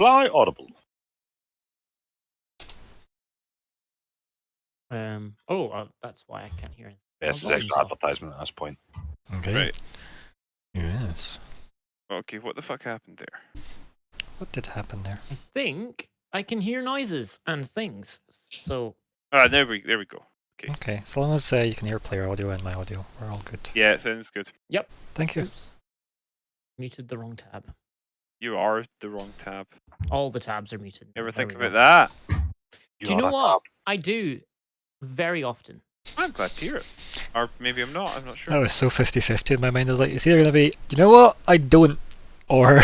Fly audible. That's why I can't hear it. Yes, it's extra advertisement at this point. Okay. Right. Yes. Okay, what the fuck happened there? What did happen there? I think I can hear noises and things. So There we go. Okay, so long as you can hear player audio and my audio, we're all good. Yeah, it sounds good. Thank you. oops. Muted the wrong tab. You are the wrong tab. All the tabs are muted. Ever There think we about go. that? Do you know what? I do very often. I'm glad to hear it. Or maybe I'm not. I'm not sure. That was so 50-50 in my mind. I was like, it's either going to be, you know what, I don't, or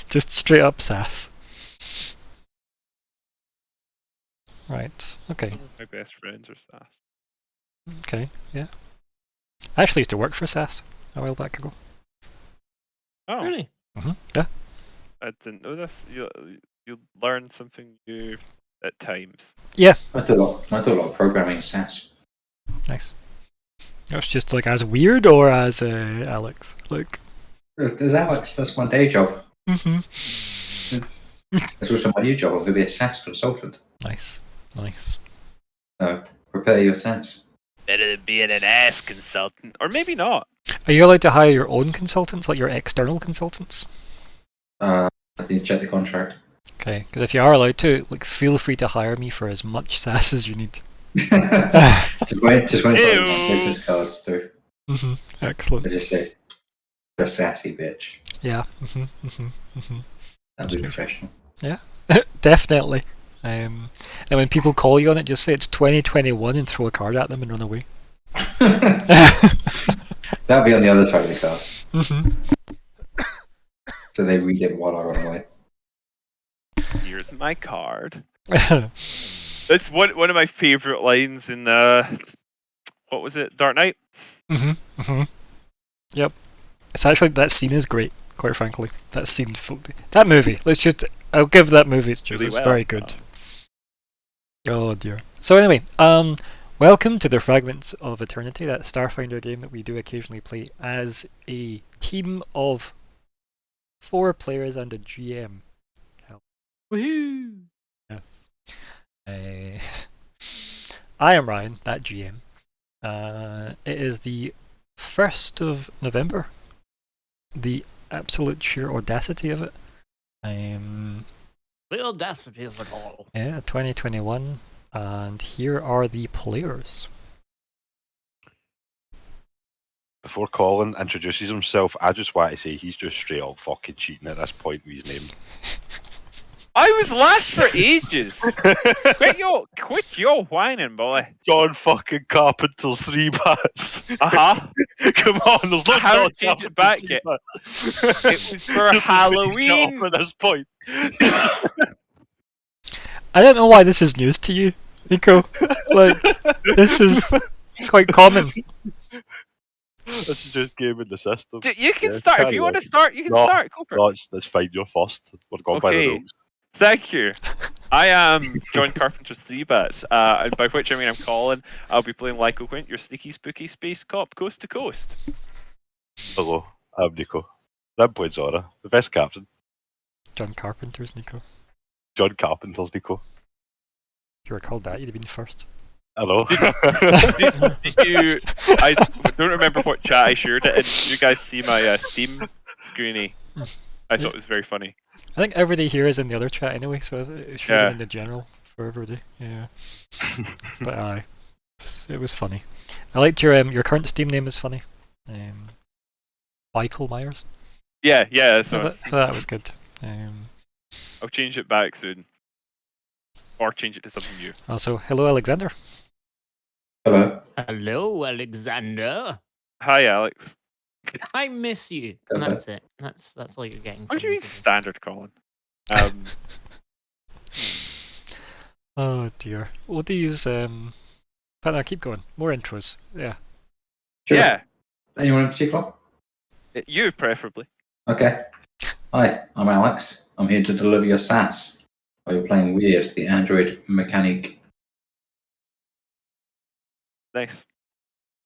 just straight up sass. Right, okay. Some of my best friends are SAS. Okay, yeah. I actually used to work for SAS a while back ago. Oh, Really? Yeah. I didn't know this. You learn something new at times. Yeah. I do a lot of programming in SAS. Nice. It was just like as weird or as Alex? Like. There's Alex, that's my day job. Mm-hmm. It's also my new job. I'm going to be a SAS consultant. Nice. So prepare your SAS. Better than being an ass consultant. Or maybe not. Are you allowed to hire your own consultants, like your external consultants? I need to check the contract. Okay, because if you are allowed to, like, feel free to hire me for as much SAS as you need. just wait for my Ew. business cards through. Excellent. I just say, the sassy bitch. Yeah. That'd be professional. Yeah, definitely. And when people call you on it, just say it's 2021 and throw a card at them and run away. That'd be on the other side of the card. So they read it while I run away. Here's my card. That's one of my favourite lines in what was it? Dark Knight? Yep. It's actually, that scene is great, quite frankly. That movie, I'll give that movie, it's Really well. very good. Oh dear. So anyway, welcome to the Fragments of Eternity, that Starfinder game that we do occasionally play as a team of 4 players and a GM. Woohoo! Yes. I am Ryan, that GM. It is the 1st of November. The absolute sheer audacity of it. The audacity of it all. Yeah, 2021. And here are the players. Before Colin introduces himself, I just want to say he's just straight up fucking cheating at this point with his name. I was last for ages. Quit your whining, boy. John fucking Carpenter's 3 bats. Uh-huh. Come on, there's no I haven't changed it back yet. It was for Halloween. At this point. I don't know why this is news to you, Nico. Like, this is quite common. This is just game in the system. You can start. If you want to start, you can start. Go for it. No, it's fine, you're first. We're going by the rules. Thank you. I am John Carpenter's 3 bats, and by which I mean I'm Colin. I'll be playing Lyco Quint, your sneaky, spooky space cop, coast to coast. Hello, I'm Nico. That boy's Zora, the best captain. John Carpenter's Nico. John Carpenter's Nico. If you were called that, you'd have been first. Hello. Did you? I don't remember what chat I shared it in. Did you guys see my Steam screeny? I thought it was very funny. I think everybody here is in the other chat anyway, so it should be in the general for everybody. Yeah. But it was funny. I liked your current Steam name is funny. Michael Myers. Yeah. So that was good. I'll change it back soon, or change it to something new. Also, hello Alexander. Hello. Hello, Alexander. Hi, Alex. I miss you. And that's it. That's all you're getting. What do from you me mean today. standard, Colin? Oh dear. We'll do use but no, keep going. More intros. Yeah. Sure. Yeah. Anyone in particular? You preferably. Okay. Hi, I'm Alex. I'm here to deliver your SAS. While you're playing Weird, the android mechanic. Nice.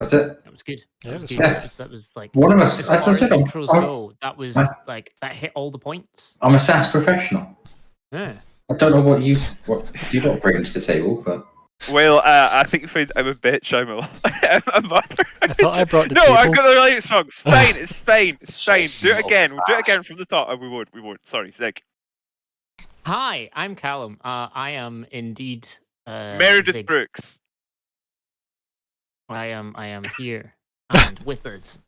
That's it. That was good. Yeah, That was it good. was good. That was like One of us. as That's far what as I said. intros go. That was like that hit all the points. I'm a SAS professional. Yeah. I don't know what you lot bring to the table, but Well, I think you find I'm a bitch. I'm a, I'm a mother. I thought I brought the No, table. I've got the lyrics wrong. It's fine. It's fine. It's fine. Do it again. We'll do it again from the top. We won't. We won't. Sorry, Zig. Hi, I'm Callum. I am indeed Meredith Zig. Brooks. I am here and with us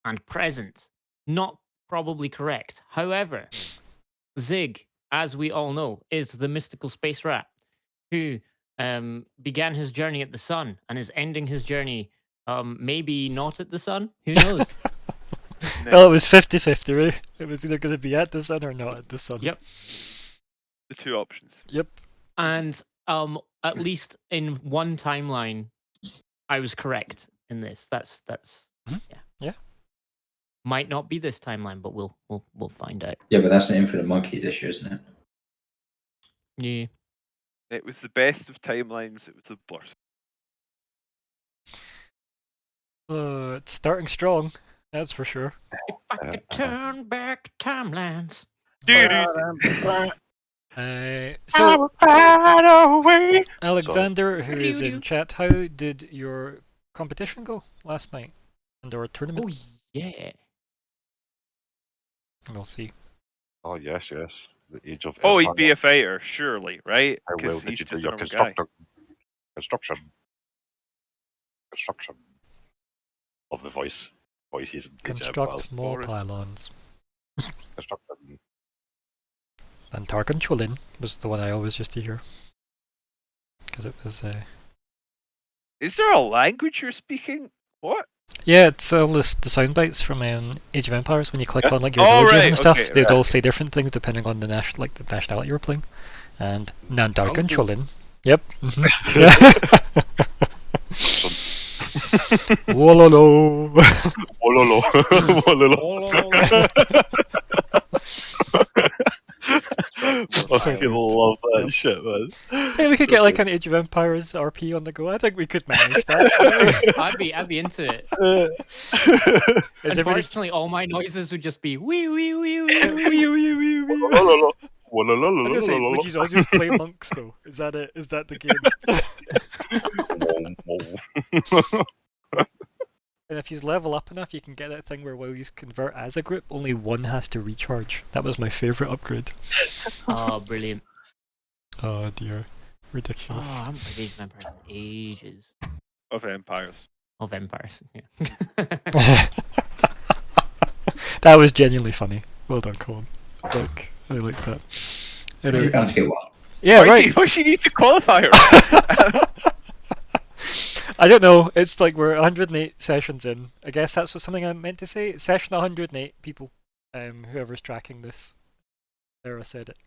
and present. Not probably correct. However, Zig, as we all know, is the mystical space rat who began his journey at the sun and is ending his journey maybe not at the sun. Who knows? Well, it was 50-50, right? It was either going to be at the sun or not at the sun. Yep. The two options. Yep. And at least in one timeline, I was correct in this. That's Mhm. yeah. Yeah. Might not be this timeline, but we'll find out. yeah, but that's an Infinite Monkeys issue, isn't it? Yeah. It was the best of timelines. It was a burst. It's starting strong, that's for sure. If I could turn back timelines. Dude. So, away. Alexander, who is in chat, how did your competition go last night? And our tournament? Oh yeah. We'll see. Oh yes, yes. The Age of Oh, he'd Empire. be a fighter, surely, right? How well Because did he's you do just a your normal guy. construction. Of the voice. Voices. Construct more Boris. pylons. Construction. And Tarkan Cholin was the one I always used to hear. Because it was... Is there a language you're speaking? What? Yeah, it's all the sound bites from Age of Empires. When you click on like your Oh, villages right, and stuff, okay, they'd right. all say different things depending on the the nationality you were playing. And Nandarkan Oh. Cholin. Yep. Wololo. Wololo. Wololo. I fucking love that shit, man. Hey, we could get like an Age of Empires RP on the go. I think we could manage that. I'd be into it. Is everything... Unfortunately, all my noises would just be wee wee wee wee Wee, wee. wee, wee, wee. I was gonna say, Wololo. would you all just play monks though? Is that it? Is that the game? And if you level up enough, you can get that thing where while you convert as a group, only one has to recharge. That was my favourite upgrade. Oh, brilliant. Oh dear. Ridiculous. Oh, I haven't played Age of Empires in ages. Of empires. Of Empires, yeah. That was genuinely funny. Well done, Colin. Like, I like that. You're Anyway. bound to get one. Yeah, why right. Do you need to qualify her? I don't know. It's like we're 108 sessions in. I guess that's what something I meant to say. Session 108 people. Whoever's tracking this. There, I said it.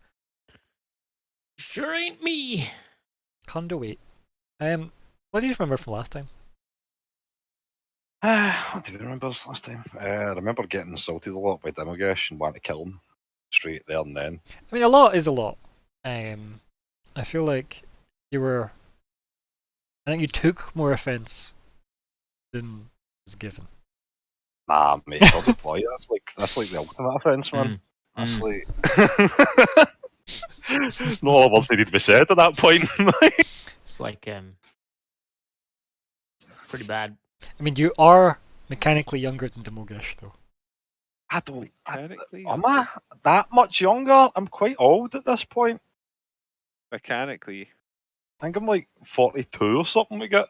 Sure ain't me. 108. What do you remember from last time? What do you remember last time? I remember getting assaulted a lot by Demogash and wanting to kill him straight there and then. I mean, a lot is a lot. I feel like you were... I think you took more offence than was given. Nah, mate, God of War, that's like the ultimate offence, man. That's like no other words needed to be said at that point. It's like pretty bad. I mean, you are mechanically younger than Demogash, though. Mechanically? Am I that much younger? I'm quite old at this point. Mechanically. I think I'm like 42 or something we get.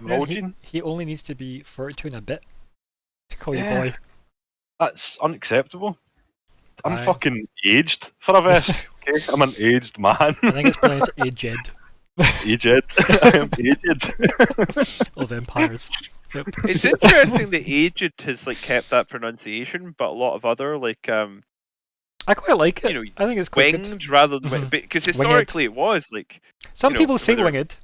Yeah, he only needs to be 42 and a bit to call you boy. That's unacceptable. I'm Aye. fucking aged for a Vesk, okay? I'm an aged man. I think it's pronounced aged. Aged. I am aged. Of empires. Yep. It's interesting that aged has like kept that pronunciation, but a lot of other like I quite like it. you know, I think it's quite good. winged rather than Mhm. because historically it was like Some you know, people say whether- winged.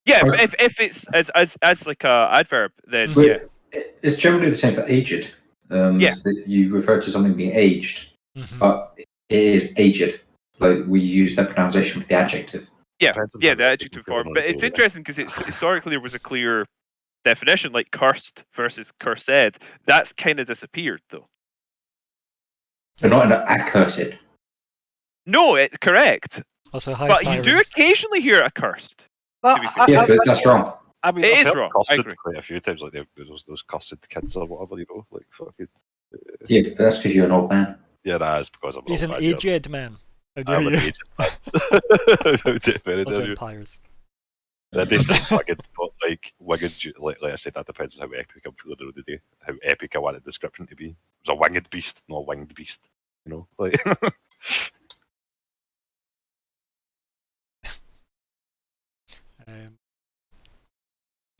yeah, but if it's as like a adverb, then Mhm. yeah. It's generally the same for aged. Yeah. That you refer to something being aged, Mhm. but it is aged. Like we use that pronunciation for the adjective. Yeah, Depends on yeah, how the much adjective people form. feel But on it's it. interesting because it's historically there was a clear definition, like cursed versus cursed. That's kind of disappeared though. But not in accursed. No, it's correct. Also, hi, But Siren. you do occasionally hear it accursed. To be fair. Yeah, but that's wrong. I mean, It I've is heard wrong, I cussed agree. quite a few times, like those cussed kids or whatever, you know, like fucking. Yeah, but that's because you're an old man. Yeah, that is because I'm He's an old, man, yeah. aged man. How dare I'm an you? aged man. How very Of dare you. empires. And I do say wicked, but like wicked, like I said, that depends on how epic I'm feeling the day. How epic I want the description to be. It was a winged beast, not a winged beast. You know, like.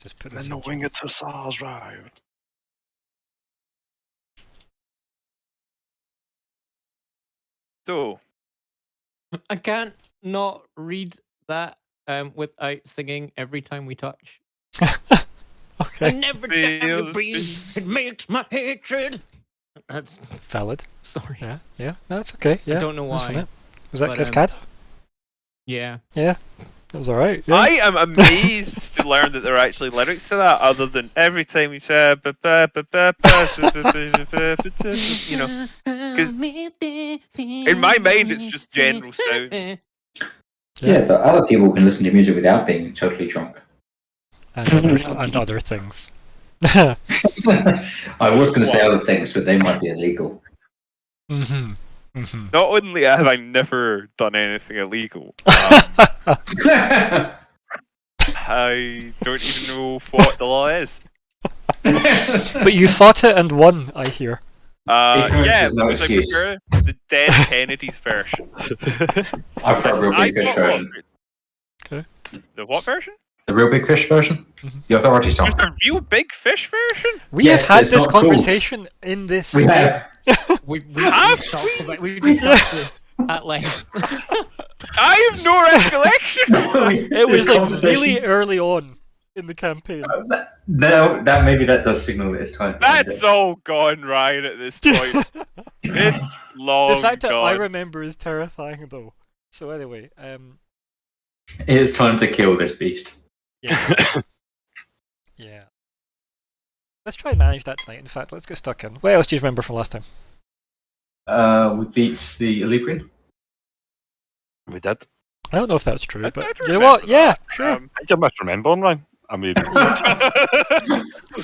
Just put Then this the in. winged hussars ride. So, I can't not read that without singing every time we touch. I Okay, never Feel damn the you breathe. It makes my hatred. That's valid. sorry. Yeah, yeah. No, that's okay. Yeah, I don't know that's why. fine. Was that but, Cascada? Yeah. Yeah, that was alright. Yeah. I am amazed to learn that there are actually lyrics to that, other than every time you say, you know. In my mind, it's just general sound. Yeah, but other people can listen to music without being totally drunk. And other things. I was going to say other things, but they might be illegal. Mm-hmm. Mm-hmm. Not only have I never done anything illegal, I don't even know what the law is. But you fought it and won, I hear. Ignorance Yeah, is no because I excuse. prefer the Dead Kennedys version. I prefer the real I big fish thought version. Okay. The what version? The real big fish version? Mhm. The authority song. There's a real big fish version? We Yes, have had it's this not cool. conversation in this We game. have. We've Have talked about we've discussed this at length. I have no recollection. It was This like conversation- really early on in the campaign. No, that maybe that does signal that it's time to end That's it. all gone, Ryan, at this point. It's long The fact that I gone. remember is terrifying, though. So anyway, It's time to kill this beast. yeah, yeah. Let's try and manage that tonight. In fact, let's get stuck in. What else do you remember from last time? We beat the Elybrian. We did. I don't know if that's true, I but don't you know what? remember Yeah, that. sure. I think I'm misremembering, Ryan. I mean,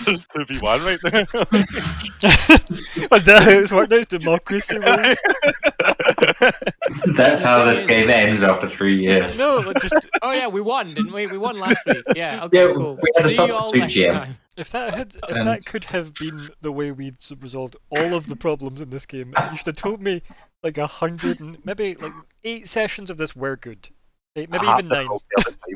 there's 2v1 right there. Was that how it's worked out? Democracy rules? That's how this game ends after 3 years. No, like, just Oh yeah, we won, didn't we? We won last week. Yeah. Okay. Yeah, Cool. we had a See you all substitute next GM. time. if that And- could have been the way we'd resolved all of the problems in this game, you should have told me like 100 and maybe like 8 sessions of this were good. Maybe even 9.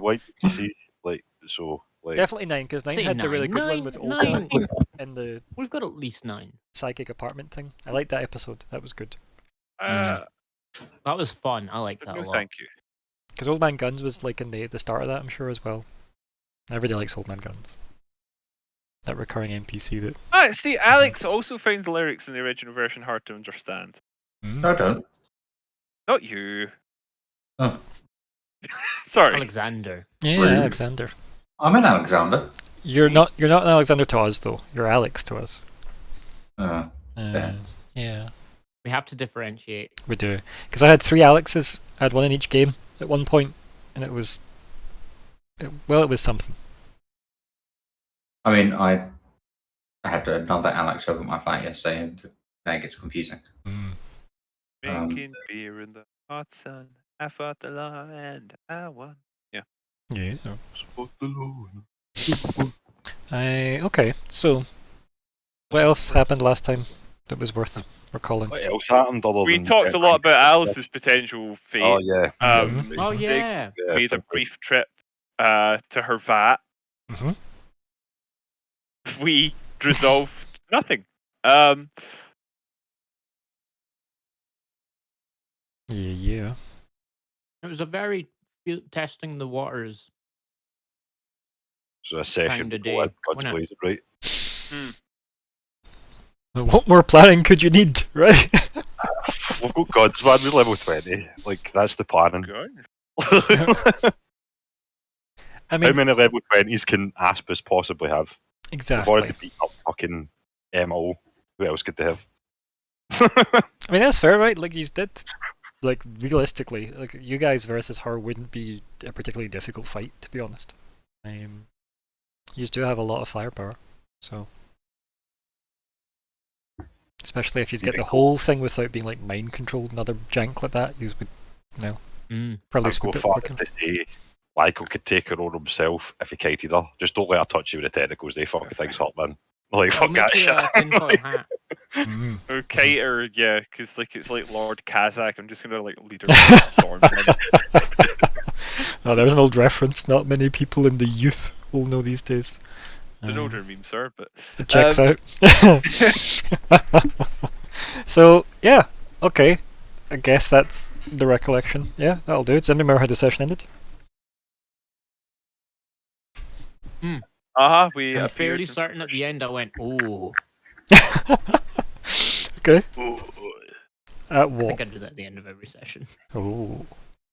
Like, you see, like, so, like, Definitely 9, because 9 Say had the really good one nine, with nine. Olga and the We've got at least 9. psychic apartment thing. I liked that episode. That was good. That was fun. I like that a no, lot. thank you. Because Old Man Guns was like in the start of that, I'm sure, as well. Everybody likes Old Man Guns. That recurring NPC that... Ah, see, Alex also found the lyrics in the original version hard to understand. I don't. Not you. Oh. Sorry. Alexander. Yeah, Rude. Alexander. I'm an Alexander. You're not an Alexander to us, though. You're Alex to us. Yeah. Yeah, We have to differentiate. we do. Because I had 3 Alexes. I had one in each game at one point, and it was... it was something. I mean, I had another Alex over my flat yesterday, and that gets confusing. Drinking beer in the hot sun. I fought the law and I won. Yeah. Okay, so... what else happened last time that was worth recalling? what else happened other We than... talked a lot about Alice's potential fate. Oh, yeah. Mhm. Oh Mistake. yeah. Made a brief trip to her vat. Mhm. We resolved nothing. Yeah. It was a very testing the waters. So a session Kinda before day, God's wasn't Blazed, right? What more planning could you need, right? We've got Gods, man. We're level 20. Like, that's the planning. Good. I How mean, many level 20s can Aspis possibly have? We've already exactly. beat up fucking MO. Who else could they have? I mean, that's fair, right? Like, you did. like realistically, like you guys versus her wouldn't be a particularly difficult fight, to be honest. You do have a lot of firepower, so especially if you get the whole thing without being like mind controlled and other jank like that, you would, probably I'd go swoop it far quicker. to say Lyko could take her on himself if he kited her. Just don't let her touch you with the tentacles. They fuck things up, man. Like I'll fuck make that you shit. a tinfoil hat. Or kiter, yeah, because like it's like Lord Kazakh. I'm just gonna like lead her through the storm. Oh, there's an old reference. Not many people in the youth will know these days. Don't know what her memes are, but It checks out. So yeah, okay. I guess that's the recollection. Yeah, that'll do. Does anybody remember how the session ended? we I'm appeared fairly in certain at the end I went, ooh. Okay. Ooh. At I what? think I do that at the end of every session. Oh.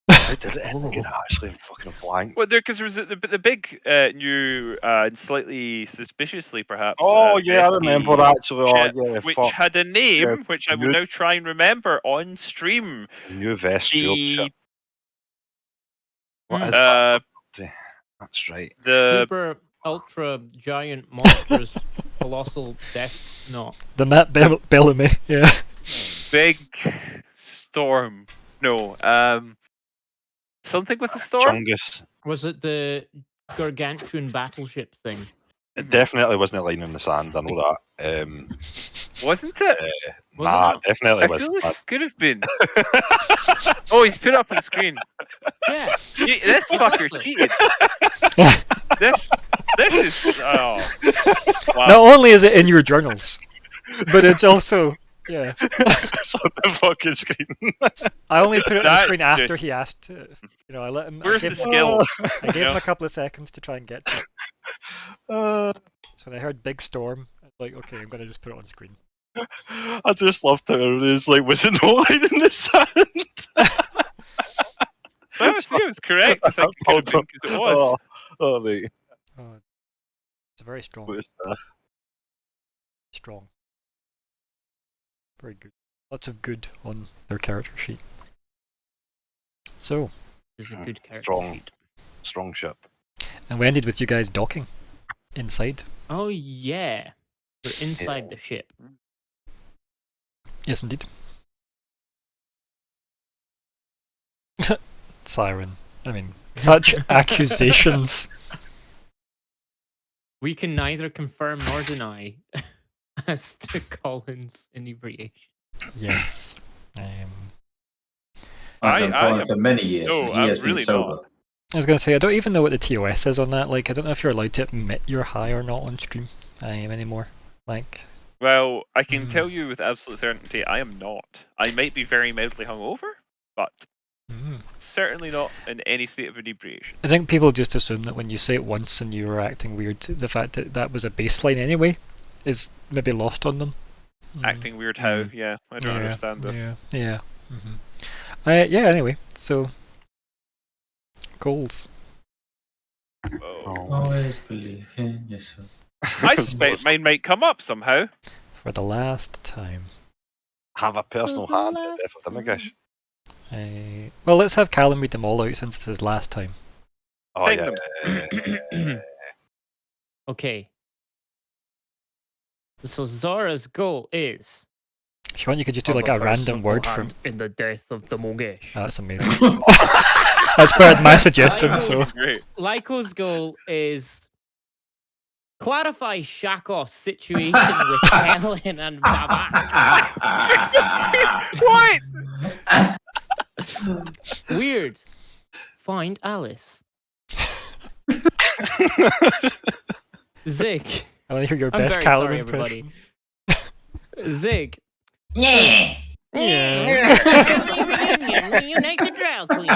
I did it again, actually. I'm fucking blank. Well, because there was the big new and slightly suspiciously perhaps. Oh yeah, I bestie remember actually. Oh ship, yeah, which fuck. had a name, Yeah, which I will now try and remember on stream. New Vestial ship. What is Uh, that? That's right. the Super, ultra, giant, monstrous, colossal death knot. The Matt Bellamy. Yeah. big storm. No, something with a storm. Chungus. Was it the gargantuan battleship thing? It definitely wasn't a line in the sand. I know that. Wasn't it? Was it Nah, not? definitely I wasn't. feel like it could have been. Oh, he's put it up on the screen. Yeah. This fucker Exactly. cheated. This is wow. Not only is it in your journals, but it's also It's on the fucking screen. I only put it on the screen That's after just- he asked to. I let him. Where's I the gave, skill? I gave him a couple of seconds to try and get to it. Uh, So when I heard big storm, I was like, okay, I'm gonna just put it on screen. I just loved how it's like, was it no line in the sand? Well, see, I was correct. I think it could have been because it was. Oh, mate. Oh, it's very strong. What is that? Strong. Very good. Lots of good on their character sheet. So, It's a good character Strong. sheet. Strong ship. and we ended with you guys docking inside. Oh yeah. We're inside the ship. Yes, indeed. Siren. I mean, such accusations. We can neither confirm nor deny as to Colin's inebriation. Yes. I've been I playing am- for many years. no, and he I'm has been really sober. I was going to say, I don't even know what the TOS is on that. Like, I don't know if you're allowed to admit you're high or not on stream anymore. Like, Well, I can Hmm. tell you with absolute certainty, I am not. I might be very mildly hungover, but certainly not in any state of inebriation. I think people just assume that when you say it once and you were acting weird, the fact that that was a baseline anyway is maybe lost on them. Acting weird how? Mm. Yeah, I don't understand this. Yeah. Yeah, anyway, so goals. Oh. Always believe in yourself. I suspect mine might come up somehow. For the last time. Have a personal For the hand in the last death of Dimigish. Well, let's have Callum read them all out since it's his last time. Oh, Sing yeah. Okay. So Zora's goal is If you want, you could just do like have a random personal word from. hand in the death of the Mogesh. That's amazing. That's better than my suggestion. So Great. Lyko's goal is clarify Shakov's situation with Helen and Babak. What? Weird. Find Alice. Zig. I want to hear your I'm best very Callum sorry, impression. everybody. Zig. Yeah. Reunite the Drow Queens.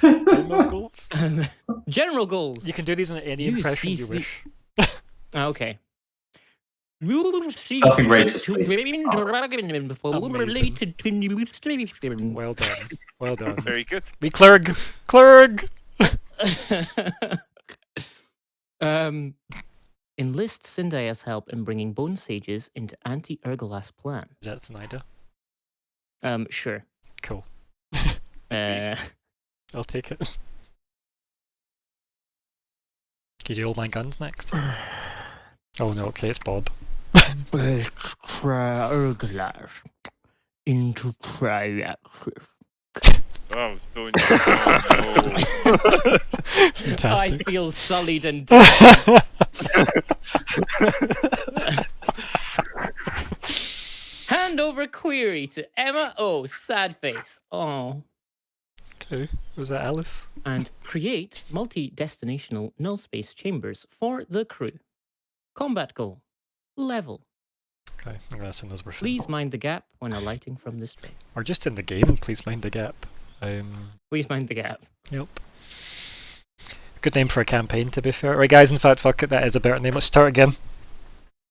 General goals. General goals. You can do these in any You impression you CC. wish. Okay. Nothing racist, please. Well done. Well done. Very good. We clerg. Clerg. Enlist Syndia's help in bringing Bone Sages into Anti-Urgalas' plan. That's an idea. Sure. Cool. Uh, I'll take it. Can you do all my guns next? Oh no, okay, it's Bob. Urgalas into practice. Oh, don't. Oh, no. I Fantastic. feel sullied and hand over query to Emma O. Sad face. Oh. Okay, was that Alice? And create multi-destinational null space chambers for the crew. Combat goal. Level. Okay, I'm gonna assume those were fun. Please mind the gap when alighting from this train. Or just in the game, please mind the gap. Please mind the gap. Yep. Good name for a campaign, to be fair. Right, guys, in fact, fuck it, that is a better name. Let's start again.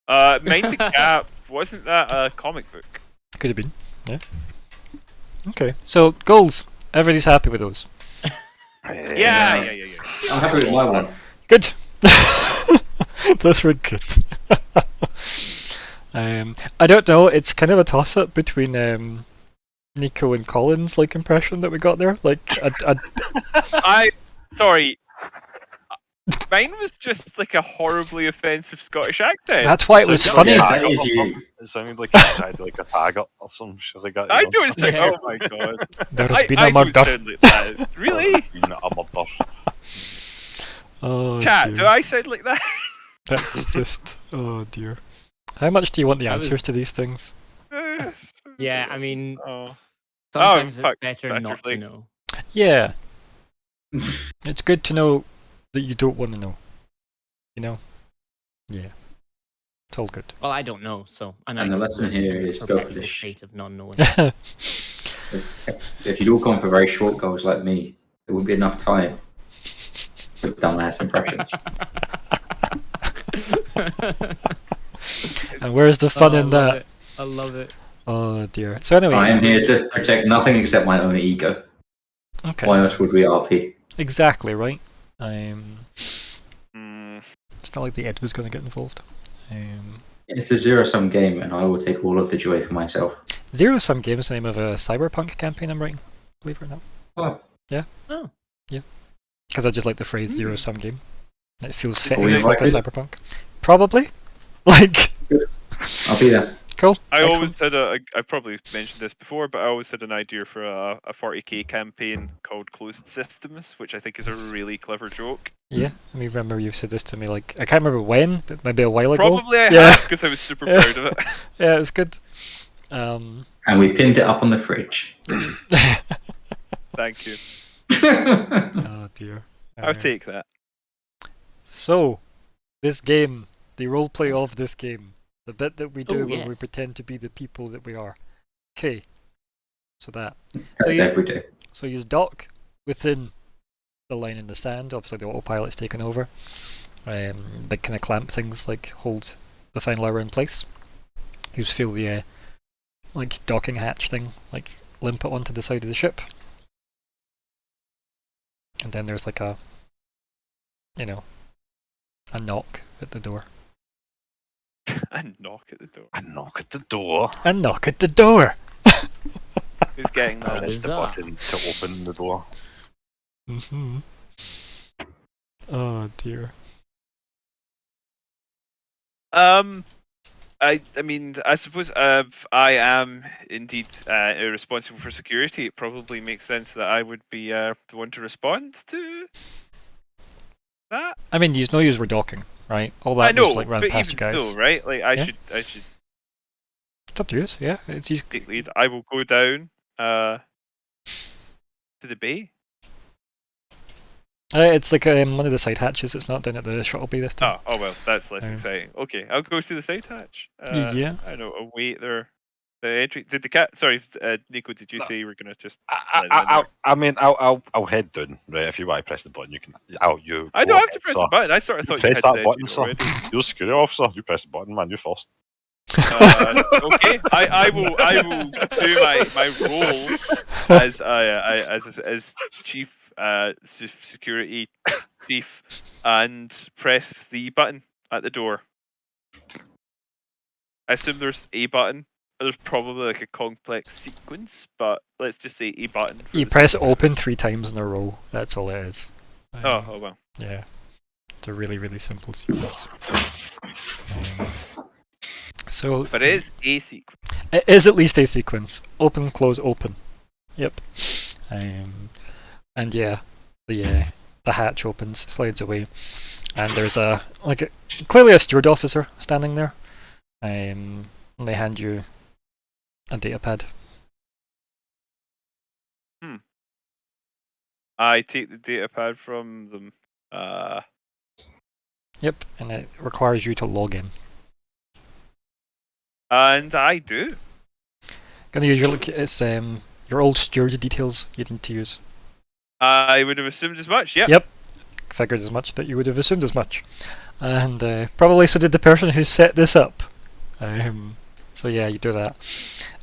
Mind the Gap. Wasn't that a comic book? Could have been, yeah. Okay, so goals. Everybody's happy with those. Yeah. I'm happy with my one. Good. Those were good. I don't know. It's kind of a toss-up between Nico and Colin's impression that we got there. Sorry. Mine was just a horribly offensive Scottish accent. That's why it was Sounded funny. Yeah, like that is you. It sounded like he had a tag up or some shit like that. I don't sound. Yeah. Oh my god. There has been I a don't murder. sound like that. Really? Been a murder. Oh Chat, dear. do I sound like that? That's just. Oh dear. How much do you want the I was- answers to these things? Yeah, I mean, Oh. sometimes fuck, it's better not to Saturday. know. Yeah. It's good to know that you don't want to know. You know? Yeah. It's all good. Well, I don't know, so... And I the just lesson live here in is a go for perpetual the state of non-knowing. If you'd all gone for very short goals like me, there wouldn't be enough time for dumbass impressions. And where's the fun Oh, in that? I love it. Oh dear. So anyway. I am here to protect nothing except my own ego. Okay. Why else would we RP? Exactly, right? Mm, It's not like the Ed was going to get involved. It's a zero-sum game, and I will take all of the joy for myself. Zero Sum Game is the name of a cyberpunk campaign I'm writing, believe it or not. Oh. Yeah. Oh. Yeah. Because I just like the phrase Zero Sum Game. It feels Are fitting we for a invited? cyberpunk. Probably. Like, I'll be there. cool. I Excellent. always had I've probably mentioned this before, but I always had an idea for a 40k campaign called Closed Systems, which I think is Yes. a really clever joke. Yeah, I mean, remember you said this to me, I can't remember when, but maybe a while ago. Probably I Yeah. have, because I was super proud of it. Yeah, it's good. And we pinned it up on the fridge. Thank you. Oh dear. I'll take that. So, this game, the roleplay of this game, the bit that we do Oh, when we yes. pretend to be the people that we are. Okay. So that. That's you- every day. So you dock within the line in the sand. Obviously, the autopilot's taken over. Big kind of clamp things hold the final hour in place. You just feel the docking hatch thing limp it onto the side of the ship. And then there's a knock at the door. A knock at the door. I knock at the door. A knock at the door. Who's getting I that? press the bizarre. button to open the door. Mm-hmm. Oh dear. I mean, I suppose if I am indeed responsible for security, it probably makes sense that I would be the one to respond to that. I mean, you know you were docking, right? All that I know, was ran but past you even guys. so, right? I Yeah. should It's up to you. Yeah, it's you. take lead. I will go down to the bay. It's one of the side hatches. It's not down at the shuttle bay this time. Oh well, that's less Yeah. exciting. Okay, I'll go through the side hatch. Yeah. I know. Await the entry. Did the cat? Sorry, Nico. Did you say you were gonna just? I mean, I'll head down. Right, if you want to press the button, you can. You. I go don't have to ahead, press sir. the button. I sort of thought you Press had that said button, you sir. already. You're a security officer. You press the button, man. You first. Okay, I will do my role as chief security chief and press the button at the door. I assume there's a button. There's probably like a complex sequence, but let's just say a button. For You the press sake of it. open 3 times in a row. That's all it is. Oh well. Yeah. It's a really, really simple sequence. So But it is a sequence. it is at least a sequence. Open, close, open. Yep. And yeah, the hatch opens, slides away, and there's clearly a steward officer standing there. And they hand you a data pad. I take the data pad from them. Yep, and it requires you to log in. And I do. Gonna use your old steward details you need to use. I would have assumed as much. Yep. Yep. Figured as much that you would have assumed as much. And probably so did the person who set this up. So yeah, you do that.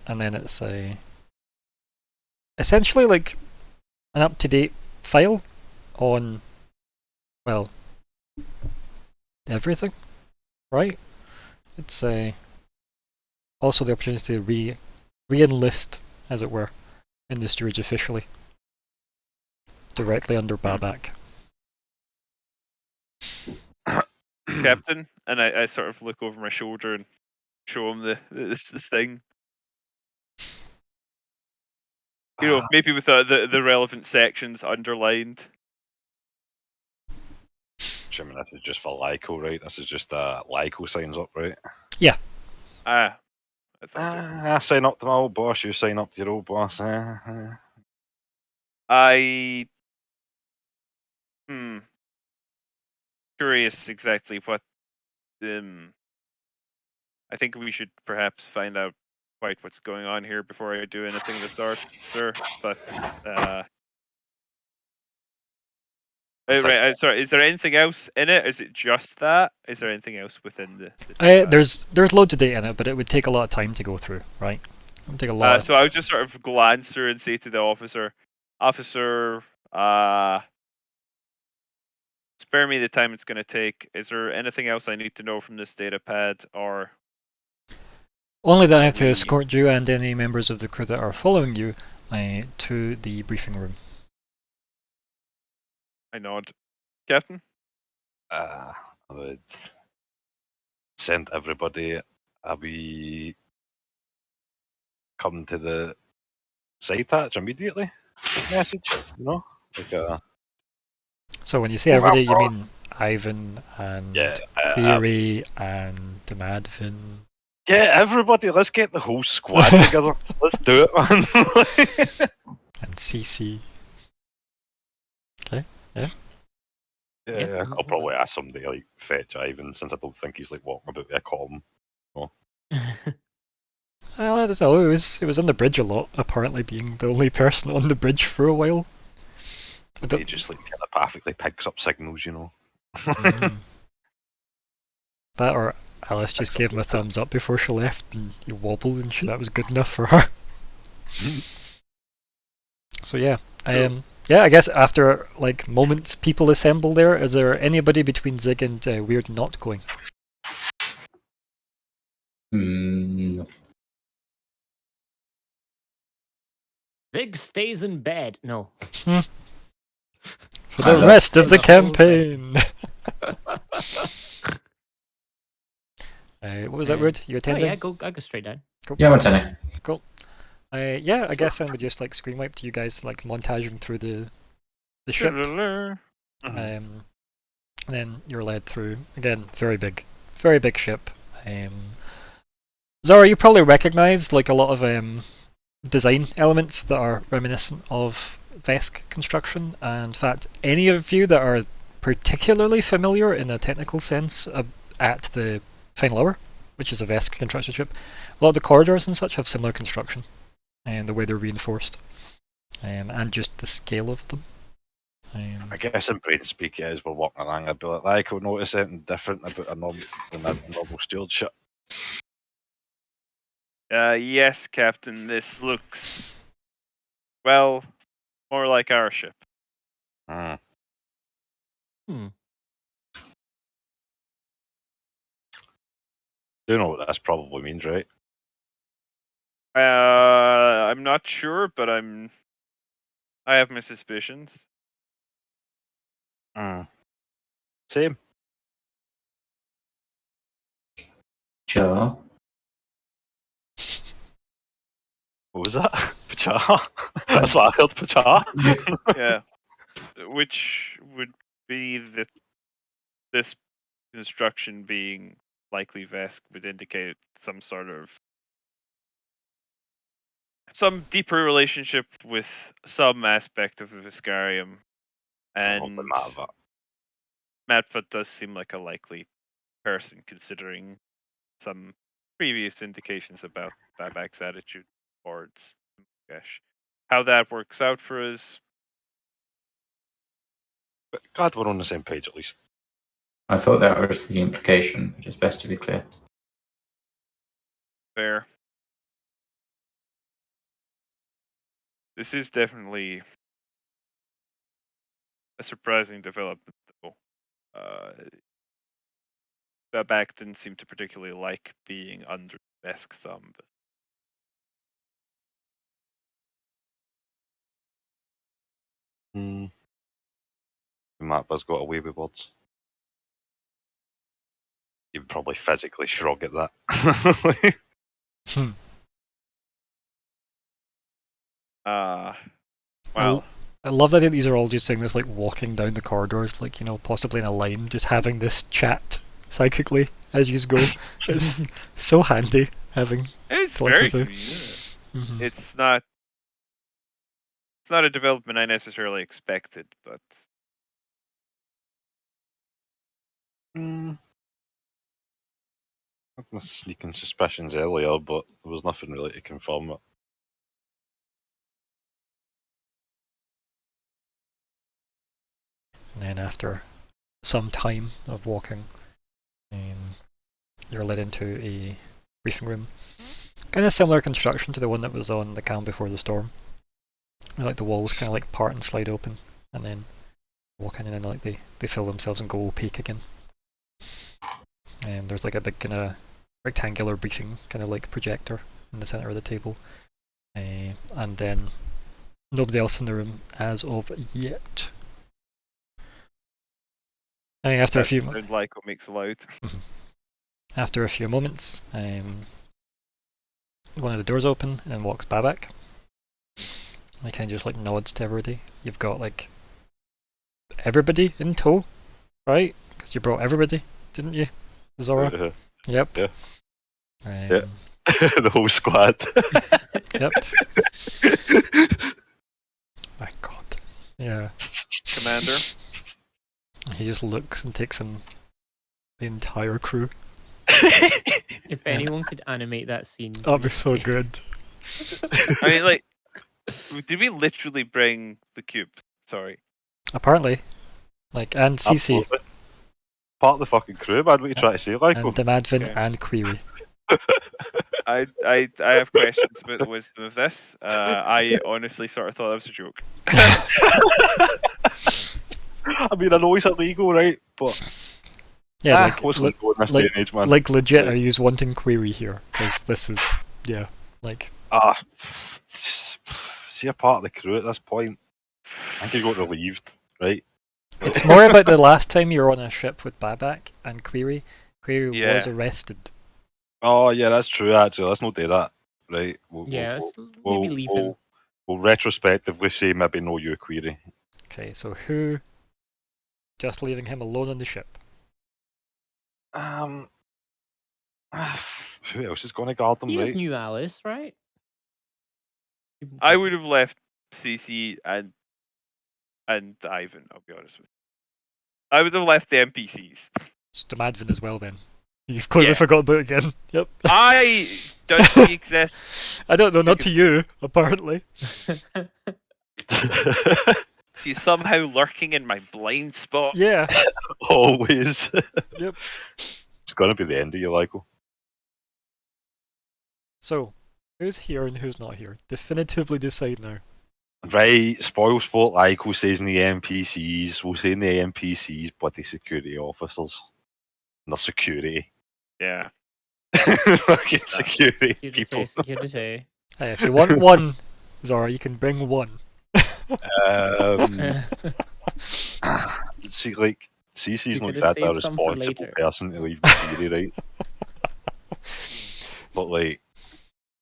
And then it's essentially like an up-to-date file on, well, everything, right? It's also the opportunity to re-enlist, as it were, in the stewards officially. Directly under Babak. Captain, and I sort of look over my shoulder and show him the thing. You know, maybe with the relevant sections underlined. I mean, this is just for Lyco, right? This is just Lyco signs up, right? I thought I sign up to my old boss, you sign up to your old boss. Curious exactly what. I think we should perhaps find out quite what's going on here before I do anything of the sort, sir. But right, sorry. Is there anything else in it? Is it just that? Is there anything else within the There's loads of data in it, but it would take a lot of time to go through, right? It would take a lot. So I would just sort of glance through and say to the officer, spare me the time it's going to take. Is there anything else I need to know from this data pad, or Only that I have to escort you and any members of the crew that are following you to the briefing room. I nod. Captain? I would send everybody a wee come to the site hatch immediately message, you know? Like So when you say everybody, you mean Ivan and Cleary and Madvin? Yeah, everybody, let's get the whole squad together. Let's do it, man. And CC. Okay, yeah. Yeah, I'll probably ask somebody like fetch Ivan, since I don't think he's like walking about with a column. Well, I don't know. It was on the bridge a lot. Apparently, being the only person on the bridge for a while. He just like telepathically picks up signals, you know. That or Alice just gave him a thumbs up before she left, and he wobbled, and that was good enough for her. So yeah, I guess after like moments, people assemble there. Is there anybody between Zig and Weird not going? No. Zig stays in bed. No. For the rest of the campaign. What was that word? You Oh attending? yeah, I go straight down. Cool. Yeah, I'm attending. Cool. Yeah, I guess then we just like screen wipe to you guys like montaging through the ship. And then you're led through again, very big ship. Zara, you probably recognise like a lot of design elements that are reminiscent of Vesk construction, and in fact, any of you that are particularly familiar in a technical sense at the final hour, which is a Vesk construction ship, a lot of the corridors and such have similar construction, and the way they're reinforced, and just the scale of them. I guess in brain speak, as we're walking along, I'd be like, I'll notice anything different about a normal stewardship. Yes, Captain. This looks, well, more like our ship. Do you know what this probably means, right? I'm not sure, but I have my suspicions. Same. Sure. What was that? Pacha? That's what I heard, Pacha. Yeah, which would be this construction being likely Vesk would indicate some sort of some deeper relationship with some aspect of the Viscarium, and Matva does seem like a likely person considering some previous indications about Babak's attitude towards Mukesh. How that works out for us, Glad we're on the same page at least. I thought that was the implication, but it's best to be clear. fair. This is definitely a surprising development, though. Babak didn't seem to particularly like being under Vesk thumb. But Matva's got away with words. He would probably physically shrug at that. Wow. I love the idea that these are all just saying this, like walking down the corridors, like, you know, possibly in a line, just having this chat psychically as you go. It's so handy having. It's telepathy. very convenient. Mhm. It's not a development I necessarily expected, but I had my sneaking suspicions earlier, but there was nothing really to confirm it. And then after some time of walking, you're led into a briefing room. Kind of similar construction to the one that was on the Calm Before the Storm. Like the walls kind of like part and slide open, and then walk in, and then like they fill themselves and go opaque again. And there's like a big kind of rectangular briefing kind of like projector in the center of the table, and then nobody else in the room as of yet. And after a few sound like what makes loud. after a few moments, one of the doors open and walks Babak. He kind of just like nods to everybody. You've got like everybody in tow, right? Because you brought everybody, didn't you, Zora? Yep. Yeah. Yeah. The whole squad. Yep. My God. Yeah. Commander. He just looks and takes in the entire crew. If anyone could animate that scene, That'd be so good. I mean, like, did we literally bring the cube? Sorry. Apparently, like, and CC Absolutely. Part of the fucking crew, man. What are you trying to say, like? and Demadvin Okay. and Query. I have questions about the wisdom of this. I honestly sort of thought that was a joke. I mean, I know it's illegal, right? But Yeah, like, what's going on in this day and age, man? like legit, Like- are you wanting Query here? Because this is, yeah, like, see a part of the crew at this point. I think he got relieved, right? it's more about the last time you were on a ship with Babak and Query. Query Yeah. was arrested. Oh, yeah, that's true, actually. Let's not do that, right? yeah, let's maybe leave him. We'll retrospectively say maybe no you query. Okay, so who? Just leaving him alone on the ship. Who else is going to guard them, He is right? new Alice, right? I would have left CC and Ivan. I'll be honest with you. I would have left the NPCs. It's Demadvin as well then. You've clearly Yeah. forgot about it again. Yep. Does he exist? I don't know, not to you, apparently. She's somehow lurking in my blind spot. Yeah. Always. Yep. It's going to be the end of you, Lyko. So, who's here and who's not here? Definitively decide now. Right, spoil sport, Lyko says in the NPCs. We'll say in the NPCs, bloody security officers. And their security. Yeah. Fucking security people. Security. Hey, if you want one, Zora, you can bring one. See, like, CC's You not could've exactly a saved some for responsible later. person to leave the theory, right? But like,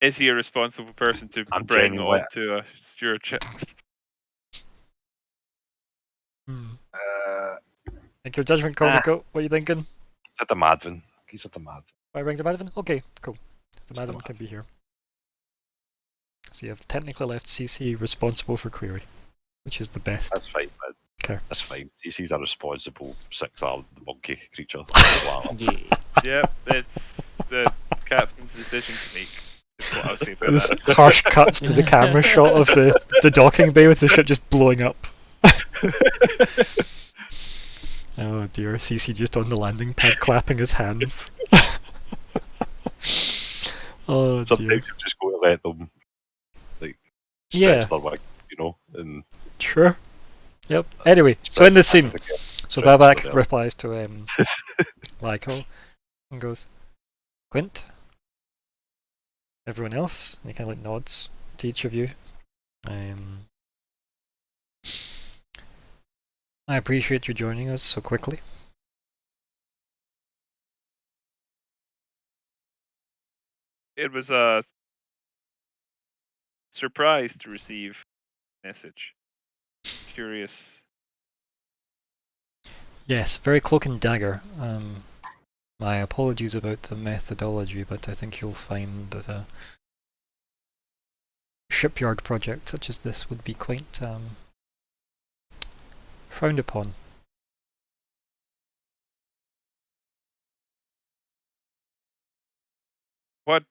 Is he a responsible person to I'm bring genuinely- onto a stewardship? Make your judgment call, Nico. What are you thinking? he's at the Madvin. He's at the Madvin. Why bring the Madvin? Okay, cool. The It's the Madvin can be here. So you have technically left CC responsible for query, which is the best. That's fine, man. Okay. That's fine. CC's a responsible six-armed monkey creature. Yeah. Yep, it's the captain's decision to make. Is what I'll say about This that. harsh cuts to the camera shot of the docking bay with the ship just blowing up. Oh dear, CC just on the landing pad clapping his hands. Oh dear. Sometimes you just got to let them, like, stretch Yeah. their wings, you know, and Sure. Yep. Anyway, so in this scene, so Stretch Babak their- replies to Lyko and goes, Quint, everyone else, and he kind of like nods to each of you. I appreciate you joining us so quickly. It was a surprise to receive a message. Curious. Yes, very cloak and dagger. My apologies about the methodology, but I think you'll find that a shipyard project such as this would be quite frowned upon. What?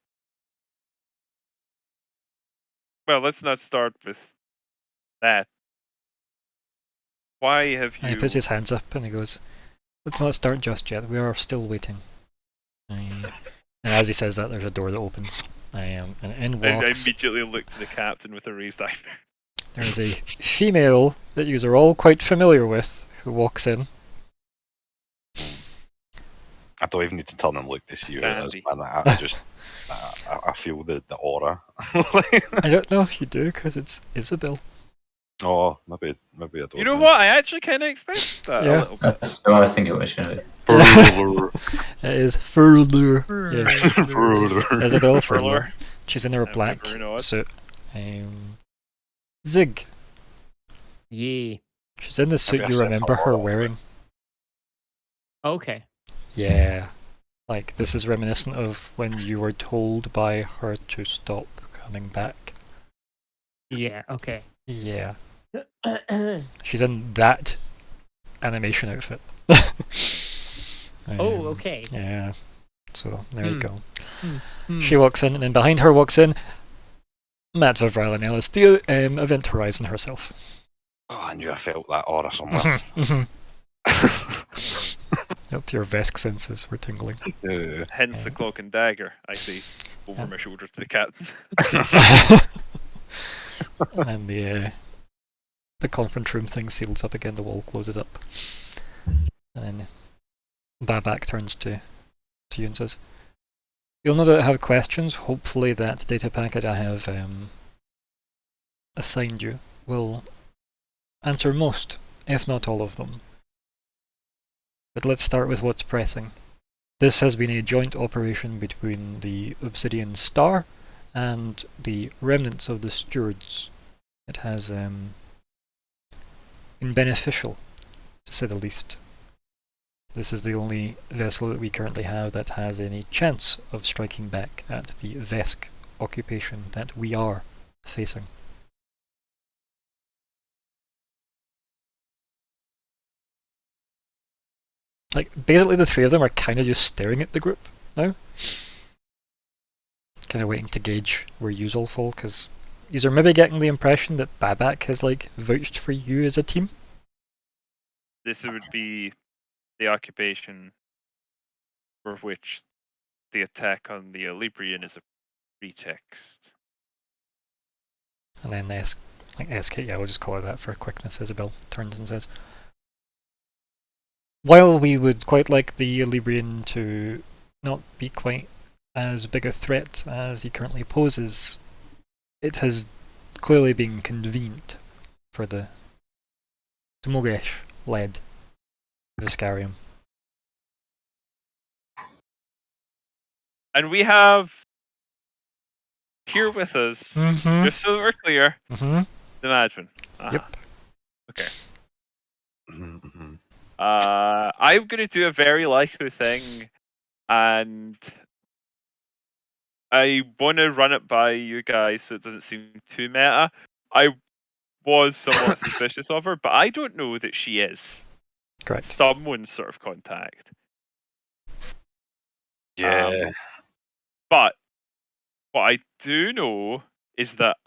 Well, let's not start with that. Why have And he you? puts his hands up and he goes, let's not start just yet, we are still waiting. And as he says that, there's a door that opens. And in I walks, immediately looked to the captain with a raised eyebrow. there is a female that you are all quite familiar with who walks in. I don't even need to turn and look to see who it is, Candy. man. I just, I feel the aura. I don't know if you do, because it's Isabel. Oh, maybe I don't. You know what? I actually kind of expected that Yeah. a little bit. That's who I was thinking it was going to be. It is Furler. Yes, Further. Isabel Furler. Furler. She's in her I've black never known it. suit. Zig. Yeah. She's in the suit I've you seen remember her her all. wearing. Okay. Yeah. Like, this is reminiscent of when you were told by her to stop coming back. Yeah. Okay. Yeah. She's in that animation outfit. Oh, okay. Yeah. So, there you Hmm. go. Hmm. She walks in, and then behind her walks in Matt Vavrilan Ellis, the Event Horizon herself. Oh, I knew I felt that aura somewhere. Mhm. Yep, your Vesk senses were tingling. Hence the cloak and dagger I see over my shoulder to the captain. And the conference room thing seals up again, the wall closes up. And then Babak turns to you and says, you'll no doubt have questions. Hopefully that data packet I have assigned you will answer most, if not all of them. But let's start with what's pressing. This has been a joint operation between the Obsidian Star and the remnants of the Stewards. It has been beneficial, to say the least. This is the only vessel that we currently have that has any chance of striking back at the Vesk occupation that we are facing. Like, basically the three of them are kind of just staring at the group now. Kind of waiting to gauge where yous all fall, because yous are maybe getting the impression that Babak has, like, vouched for you as a team. This would be the occupation for which the attack on the Librian is a pretext. And then SK, yeah, we'll just call her that for quickness. Isabel turns and says, while we would quite like the Librian to not be quite as big a threat as he currently poses, it has clearly been convened for the Tmogesh-led Viscarium. And we have here with us, Mm-hmm. just so we're clear, Mm-hmm. the Madman. Yep. Okay. Mhm. I'm gonna do a very Lyco thing, and I want to run it by you guys so it doesn't seem too meta. I was somewhat suspicious of her, but I don't know that she is Correct. someone's sort of contact. Yeah. But what I do know is that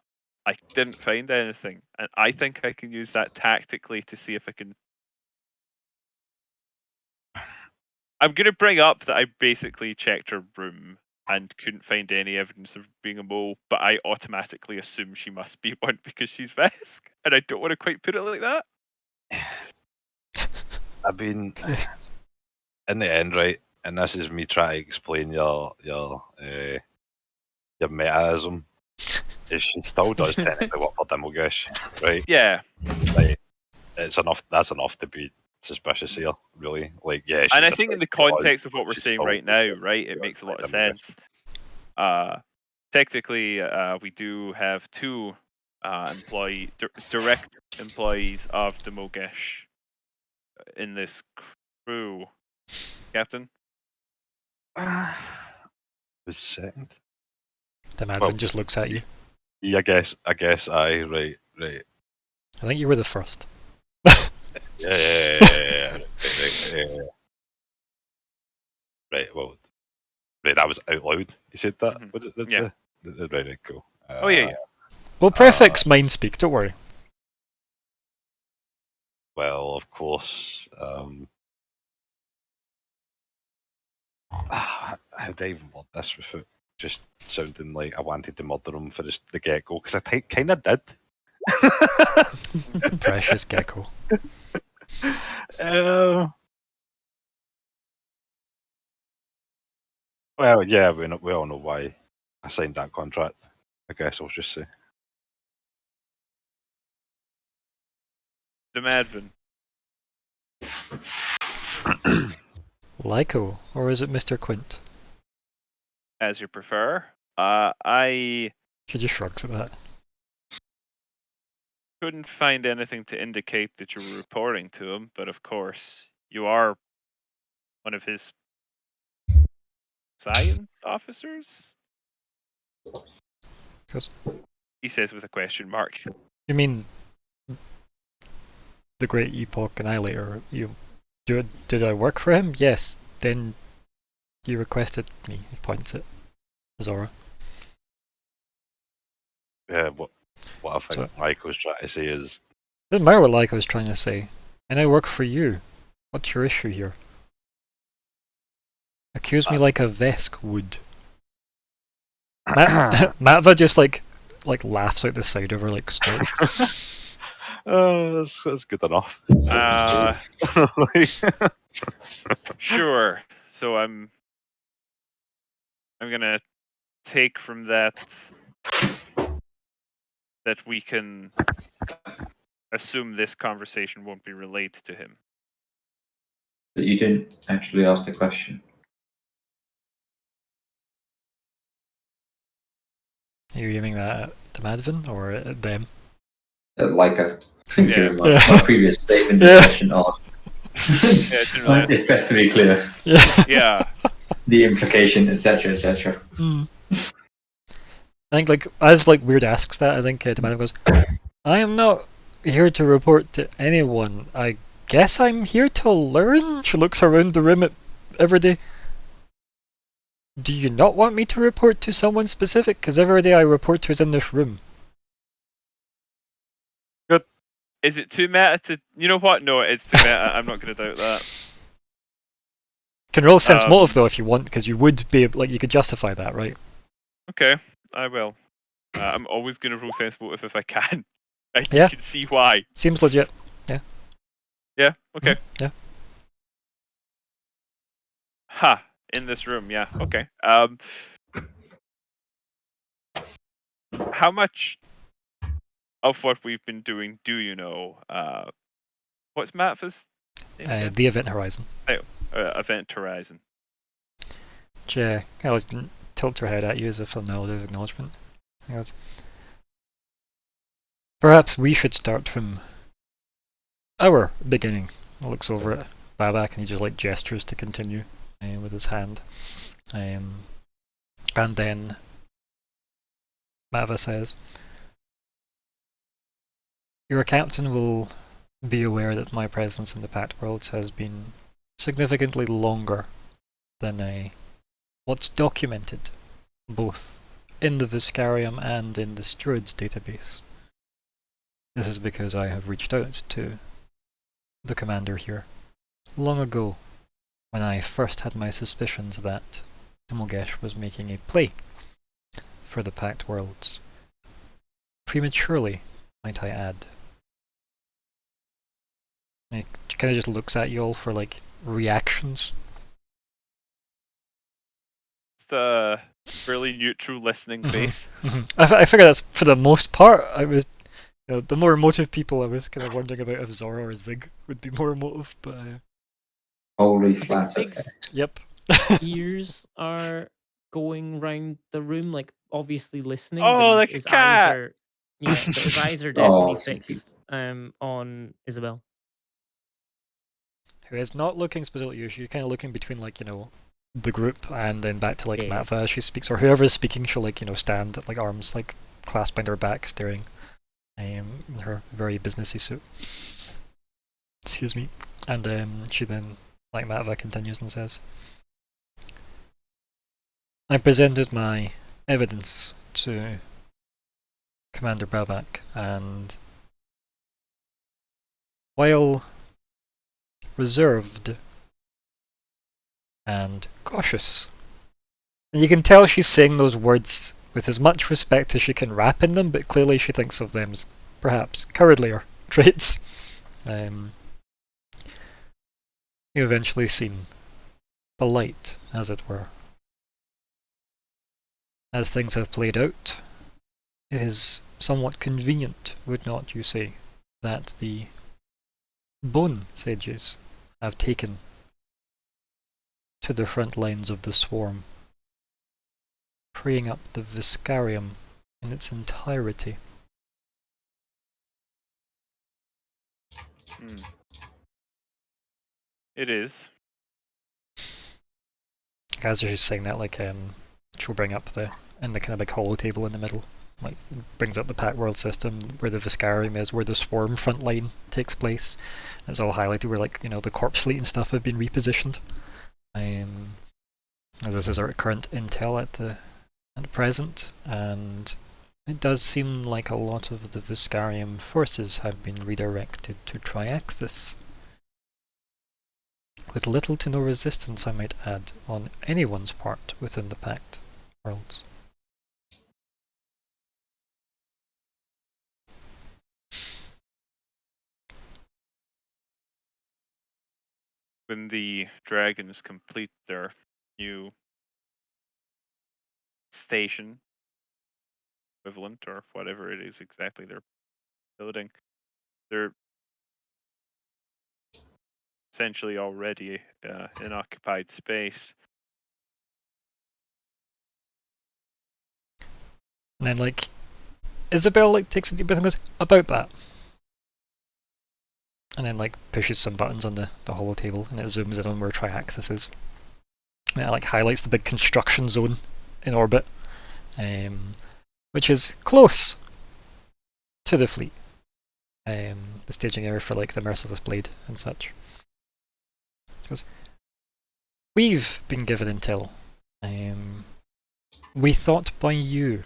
I didn't find anything, and I think I can use that tactically to see if I can. I'm going to bring up that I basically checked her room and couldn't find any evidence of being a mole, but I automatically assume she must be one because she's Vesk, and I don't want to quite put it like that. I mean, in the end, right, and this is me trying to explain your metaism, is she still does technically work for Dimmelgish, right? Yeah, Like, it's enough. That's enough to be suspicious here, really. Like, yeah, and I she's think in the effectively context of but what we're she's saying still right now, right, yeah, it makes a lot of Dimmelgish. sense. Technically, we do have two direct employees of the Mogesh in this crew, Captain. Who's second? The Madman Well, just looks at you. Yeah, I guess I right. I think you were the first. Yeah. Right, well, right, I was out loud. You said that? Mhm. What Yeah. Right, cool. Oh yeah. Well, prefix mind speak, don't worry. Well, of course. How did I even word this without just sounding like I wanted to murder him for the get go? Because I kind of did. Precious gecko. Well, yeah, we all know why I signed that contract. I guess I'll just say. The Madvin. Lyco, or is it Mr. Quint? As you prefer. I She just shrugs at that. couldn't find anything to indicate that you were reporting to him, but of course, you are one of his science officers? 'Cause- He says with a question mark. You mean the Great Epoch Annihilator? Did I work for him? Yes. Then you requested me. He points at Zora. Yeah, what I think Michael's trying to say is Doesn't matter what Lyco's trying to say. And I work for you. What's your issue here? Accuse me like a Vesk would. Matva just like laughs out the side of her like snorts. that's good enough. Sure. So I'm gonna take from that we can assume this conversation won't be relayed to him. But you didn't actually ask the question. Are you aiming that at the Madvin or at them? Like I think Yeah. in my previous statement discussion on. It's best to be clear. Yeah. The implication, etc., etc. I think like as like Weird asks that, I think the Madvin goes, I am not here to report to anyone. I guess I'm here to learn? She looks around the room every day. Do you not want me to report to someone specific? Because every day I report to who's in this room. Good. Is it too meta to... You know what? No, it's too meta. I'm not going to doubt that. Can roll sense motive though if you want, because you would be able, like you could justify that, right? Okay, I will. I'm always going to roll sense motive if I can. You Yeah. can see why. Seems legit. Yeah, okay. Yeah. Ha! in this room. Yeah. Okay. How much of what we've been doing do you know? What's Matva's name again? The Event Horizon. Event Horizon. Yeah, I was tilt her head at you as if a nod of acknowledgement. I goes, perhaps we should start from our beginning. Looks over at Babak and he just like gestures to continue with his hand. And then Mava says, your captain will be aware that my presence in the Pact Worlds has been significantly longer than what's documented, both in the Viscarium and in the Struds database. This is because I have reached out to the commander here long ago, when I first had my suspicions that Timogesh was making a play for the Pact Worlds. Prematurely, might I add. He kind of just looks at you all for like reactions. It's the really neutral listening face. I figure that's for the most part. I was the more emotive people. I was kind of wondering about if Zora or Zig would be more emotive, but Holy I think flat Zig's effect. yep. ears are going round the room, like obviously listening, Oh, but like a his eyes cat! are but his eyes are definitely Oh, so cute. fixed on Isabel. Who is not looking specifically at you. She's kind of looking between like the group and then back to like Yeah. Matva as she speaks, or whoever is speaking. She'll like stand at like arms like clasped behind her back, staring in her very businessy suit. Excuse me. And she then, like Matva, continues and says, I presented my evidence to Commander Babak, and while reserved and cautious, and you can tell she's saying those words with as much respect as she can wrap in them, but clearly she thinks of them as perhaps cowardlier traits. You eventually seen the light, as it were. As things have played out, it is somewhat convenient, would not you say, that the bone sages have taken to the front lines of the swarm, freeing up the Viscarium in its entirety. It is. As she's saying that, like she'll bring up the kind of big hollow table in the middle, like brings up the Pact World system where the Viscarium is, where the swarm front line takes place. It's all highlighted where like the corpse fleet and stuff have been repositioned. As this is our current intel at present, and it does seem like a lot of the Viscarium forces have been redirected to Triaxis. With little to no resistance, I might add, on anyone's part within the Pact Worlds. When the dragons complete their new station equivalent, or whatever it is exactly they're building, they're essentially already in occupied space. And then like Isabel like takes a deep breath and goes, about that. And then like pushes some buttons on the hollow table and it zooms in on where Triaxis is. And it like highlights the big construction zone in orbit, which is close to the fleet. The staging area for like the Merciless Blade and such. Because we've been given intel. We thought by you,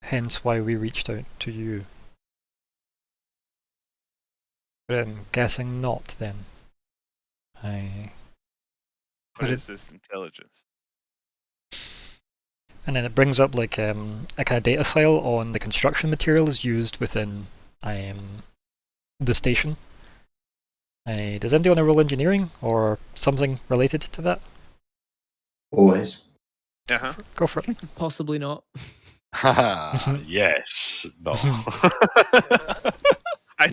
hence why we reached out to you. But I'm guessing not then. What is this intelligence? And then it brings up like a kind of data file on the construction materials used within the station. Does anybody want to roll engineering or something related to that? Always. Uh-huh. Go for it. Possibly not. Yes. No. I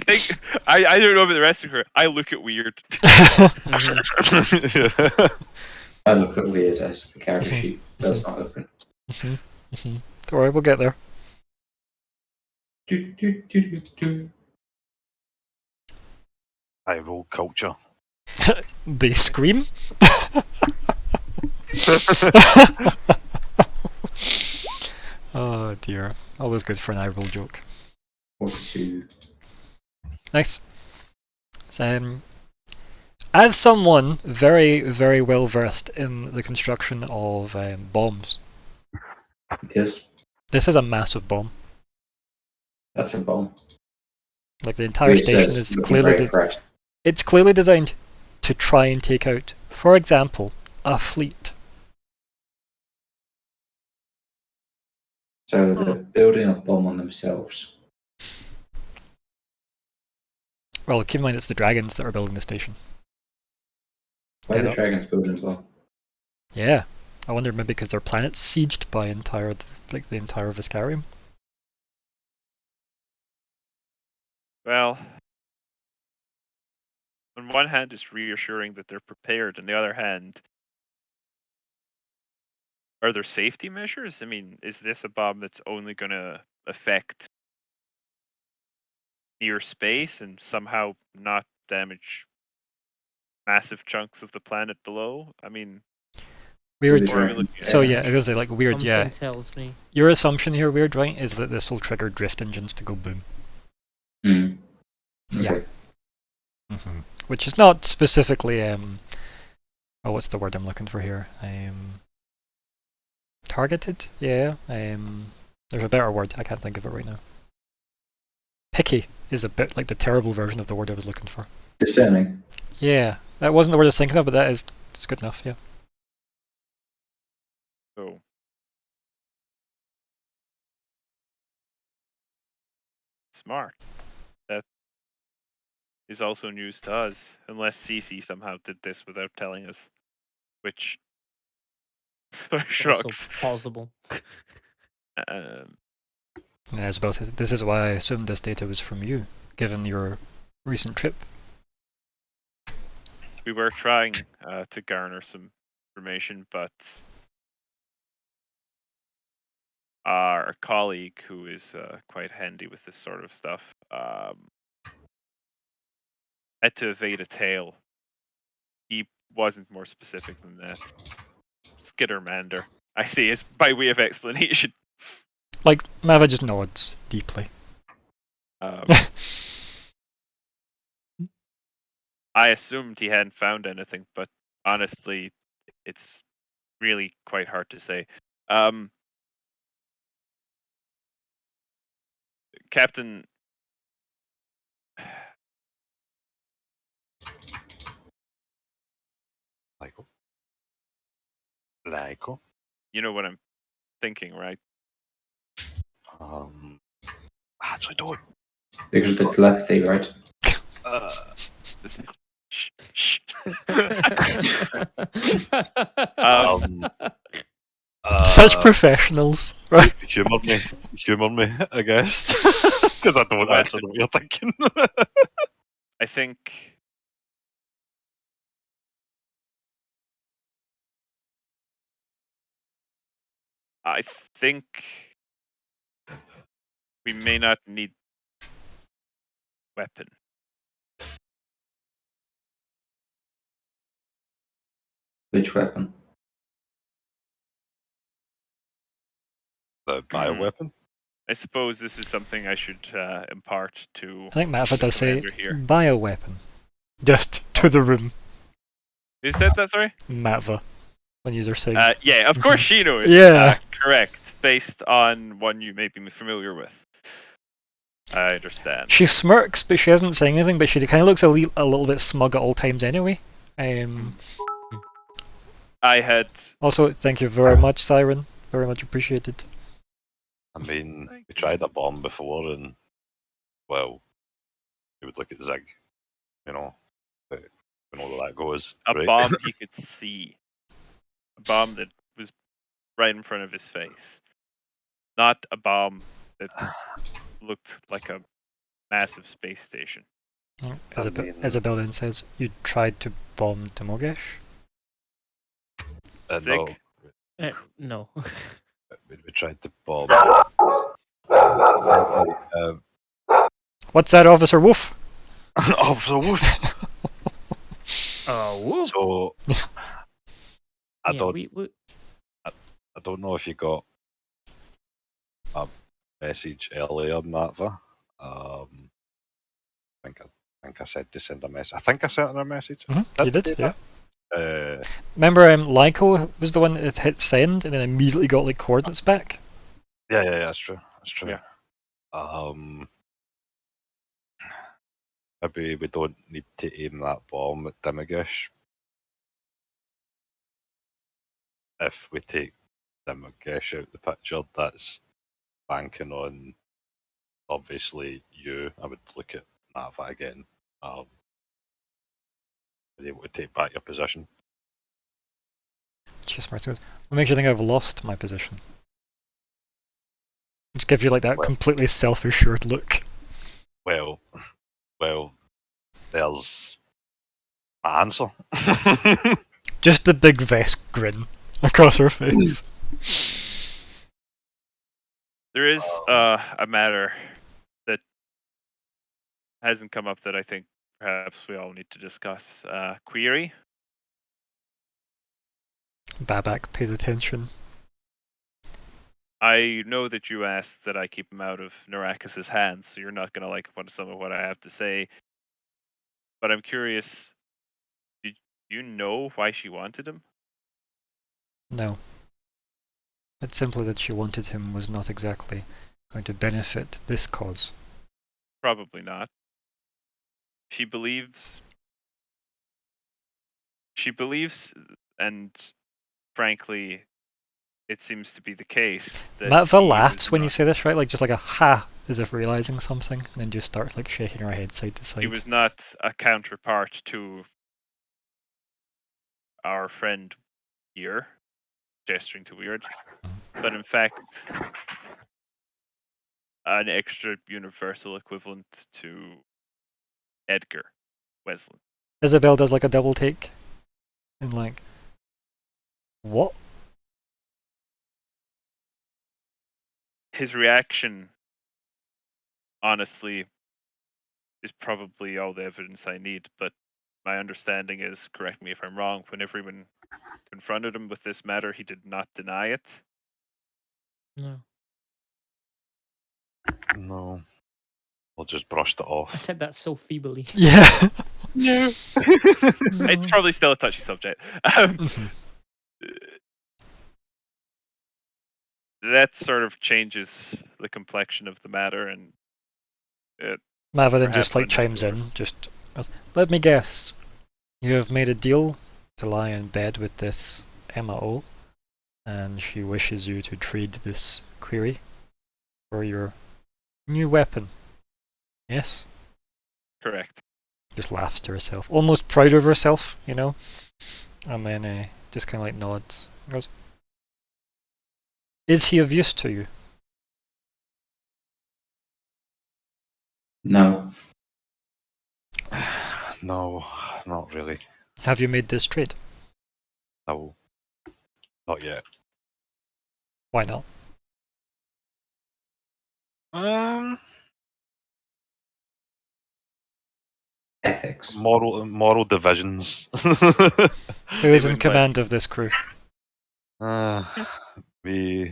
think I don't know about the rest of her. I look at weird. I look at weird as the character sheet does not open. Don't worry, we'll get there. Do, do, do, do, do. I roll culture. They scream. Oh dear. Always good for an eye roll joke. 42. Nice. So, as someone very, very well versed in the construction of bombs, Yes, this is a massive bomb. that's a bomb. Like the entire Which station says, is looking clearly very fresh. it's clearly designed to try and take out, for example, a fleet. So they're building a bomb on themselves. Well, keep in mind it's the dragons that are building the station. Why Yeah, are the no. dragons building a bomb? Yeah, I wonder maybe because their planet's sieged by the entire Viscarium. Well, on one hand, it's reassuring that they're prepared. On the other hand, are there safety measures? I mean, is this a bomb that's only going to affect near space and somehow not damage massive chunks of the planet below? I mean, Weird. Or are we looking So at- yeah, I was gonna say like weird. Something Yeah, tells me. your assumption here, weird, right, is that this will trigger drift engines to go boom. Hmm. Yeah. Okay. Which is not specifically oh, what's the word I'm looking for here? Targeted? Yeah. There's a better word. I can't think of it right now. Picky is a bit like the terrible version of the word I was looking for. Discerning. Yeah, that wasn't the word I was thinking of, but that is it's good enough. Yeah. So smart. That is also news to us, unless CC somehow did this without telling us, which Also shocks. possible. And I was about to, this is why I assumed this data was from you, given your recent trip. We were trying to garner some information, but our colleague, who is quite handy with this sort of stuff, had to evade a tail. He wasn't more specific than that. Skittermander, I see, is by way of explanation. Like Mava just nods deeply. I assumed he hadn't found anything, but honestly, it's really quite hard to say. Captain, Lyco. you know what I'm thinking, right? Actually don't. Because of the telepathy, right? Shh, shh. Such professionals, right? Humour me, I guess. Because I don't actually know what you're thinking. I think we may not need weapon. Which weapon? The bioweapon? I suppose this is something I should impart to I think Mava does say Commander here. bioweapon. Just to the room, Who said that, sorry? Mava. When you're saying Yeah, of course she knows. Yeah. Correct. Based on one you may be familiar with. I understand. she smirks, but she isn't saying anything. But she kind of looks a little bit smug at all times anyway. I had Also, thank you very much, Siren. Very much appreciated. I mean, we tried a bomb before, and well, you would look at Zig, you know, where that goes. a right? bomb he could see. A bomb that was right in front of his face. Not a bomb that looked like a massive space station. Isabel then says, "You tried to bomb Demogesh?" No, Zig? No. we tried to bomb. What's that, Officer Wolf? Officer Wolf. Oh, woof. So I Yeah, don't. we I don't know if you got a message earlier, Matva. I think I said to send a message. I think I sent her a message. You did, yeah. Uh, Remember, Lyko was the one that hit send and then immediately got like coordinates back. yeah, that's true. That's true. Yeah. Maybe we don't need to aim that bomb at Demigish. If we take Demigish out the picture, that's banking on obviously you. I would look at Nava again. Be able to take back your position. Just smart. What makes you think I've lost my position? Just gives you like that completely self-assured look. Well, there's my answer. Just the big vest grin across her face. There is a matter that hasn't come up that I think perhaps we all need to discuss. Query. Babak pays attention. I know that you asked that I keep him out of Narakis' hands, so you're not going to like some of what I have to say. But I'm curious, did you know why she wanted him? No. It's simply that she wanted him was not exactly going to benefit this cause. Probably not. She believes, and frankly, it seems to be the case that Matva he laughs was when you not- say this, right? Like just like a ha, as if realizing something, and then just starts like shaking her head side to side. he was not a counterpart to our friend here, gesturing to Weird, but in fact, an extra universal equivalent to Edgar Wesleyan. Isabel does like a double take, and like, what? His reaction, honestly, is probably all the evidence I need, but my understanding is, correct me if I'm wrong, when everyone confronted him with this matter, he did not deny it. no. No, we'll just brushed it I off. said that so feebly. Yeah. No. It's probably still a touchy subject. That sort of changes the complexion of the matter, and it Mava then just perhaps like chimes in, underscores. just goes, let me guess. You have made a deal to lie in bed with this Emma O, and she wishes you to trade this query for your new weapon. Yes? Correct. Just laughs to herself, almost proud of herself, you know? And then just kind of like nods. And goes, is he of use to you? No. No, not really. Have you made this trade? No, not yet. Why not? Ethics. Moral divisions. Who is in wouldn't command of this crew? Me.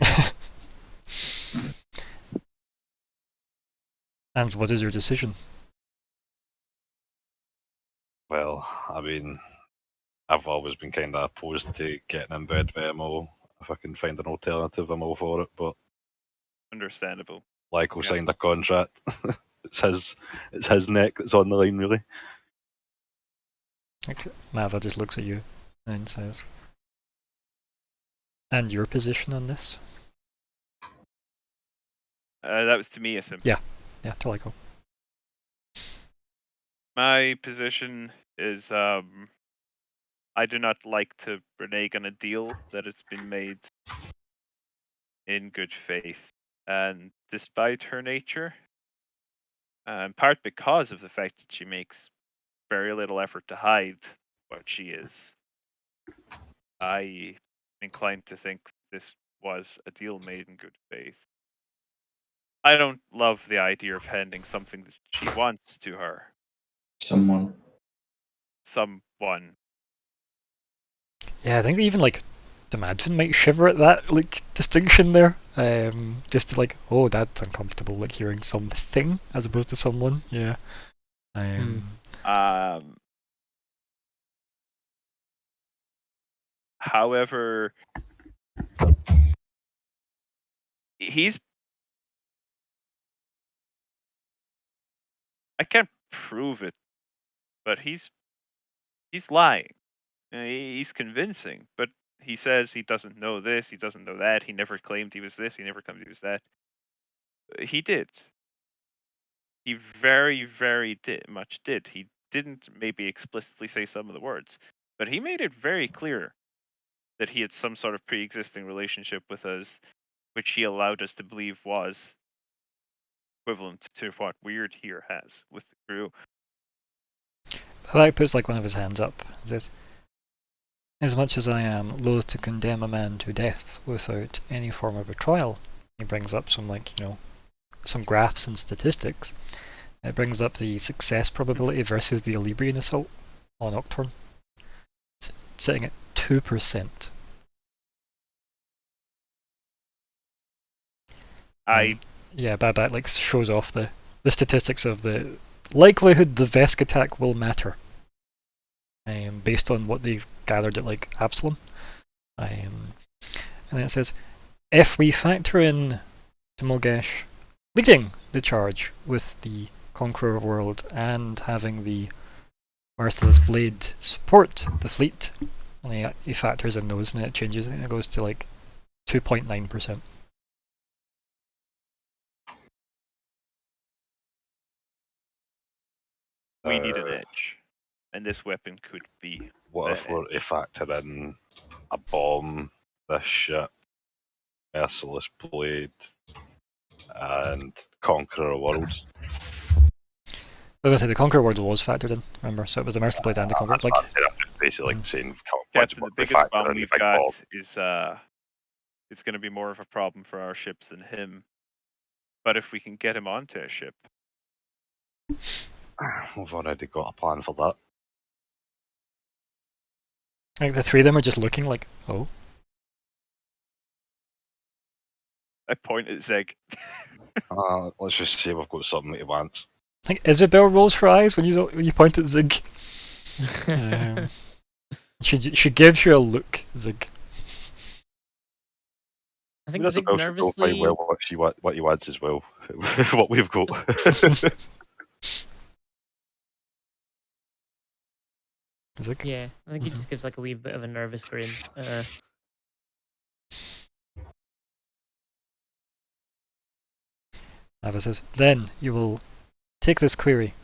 And what is your decision? Well, I mean, I've always been kind of opposed to getting in bed with MO. If I can find an alternative, I'm all for it. But Understandable. Lyko Yeah. signed a contract. it's his neck that's on the line, really. Mava just looks at you and says, and your position on this? That was to me, Asim. Yeah, to Lyko. My position is I do not like to renege on a deal that has been made in good faith. And despite her nature, in part because of the fact that she makes very little effort to hide what she is, I am inclined to think this was a deal made in good faith. I don't love the idea of handing something that she wants to her. Someone. Someone. Yeah, I think even like the Madfin might shiver at that like distinction there. Just to like, oh, that's uncomfortable. Like hearing something as opposed to someone. Yeah. However, he's. I can't prove it, but he's lying. He's convincing, but he says he doesn't know this, he doesn't know that, he never claimed he was this, he never claimed he was that. He did. He very, very much did. He didn't maybe explicitly say some of the words, but he made it very clear that he had some sort of pre-existing relationship with us, which he allowed us to believe was equivalent to what Weird here has with the crew. Balak puts like one of his hands up and says, "As much as I am loath to condemn a man to death without any form of a trial," he brings up some like, some graphs and statistics. It brings up the success probability versus the Elibrian assault on Nocturne. It's sitting at 2%. Yeah, Babak like shows off the statistics of the likelihood the Vesk attack will matter. Based on what they've gathered at like Absalom. And then it says, if we factor in Demogesh leading the charge with the Conqueror of World and having the Merciless Blade support the fleet, and he factors in those and it changes and it goes to like 2.9%. We need an edge, and this weapon could be. What if we're to factor in a bomb, this ship, Merciless Blade, and Conqueror of Worlds? I was going to say the Conqueror World was factored in, remember? So it was the Merciless Blade and the Conqueror. I'm just basically saying, Captain, the biggest bomb we've got is it's going to be more of a problem for our ships than him. But if we can get him onto a ship, we've already got a plan for that. Like the three of them are just looking like, oh. I point at Zeg. Let's just say we've got something to advance. I think Isabel rolls her eyes when you point at Zig. She gives you a look, Zig. I think Zig nervously. Well, what he wants as well. What we've got. Zig? Yeah, I think he just gives like a wee bit of a nervous grin. Ava says, then you will take this query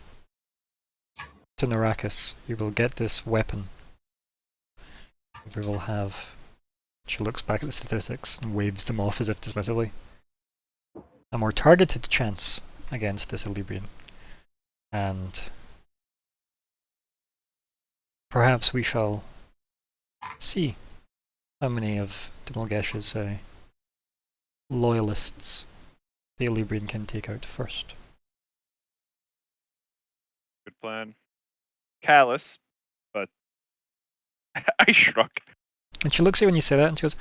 to Narakis. You will get this weapon. We will have... She looks back at the statistics and waves them off as if dismissively. A more targeted chance against this Elibrian. And perhaps we shall see how many of Demolgesh's loyalists the Elibrian can take out first. Good plan. Callous, but I shrug. And she looks at you when you say that and she goes,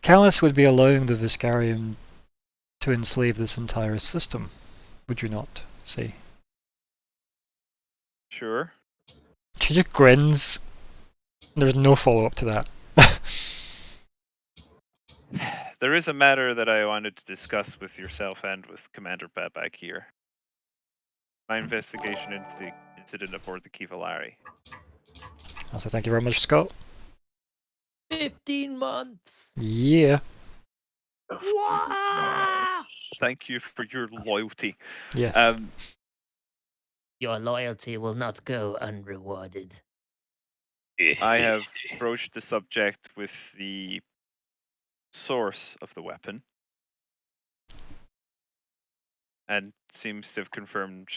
Callus would be allowing the Viscarium to enslave this entire system, would you not say? Sure. She just grins. There's no follow-up to that. There is a matter that I wanted to discuss with yourself and with Commander Babak here. My investigation into the incident aboard the Kivalari. Also, thank you very much, Scott. 15 months! Yeah. Wow! Thank you for your loyalty. Yes. Your loyalty will not go unrewarded. I have broached the subject with the source of the weapon, and seems to have confirmed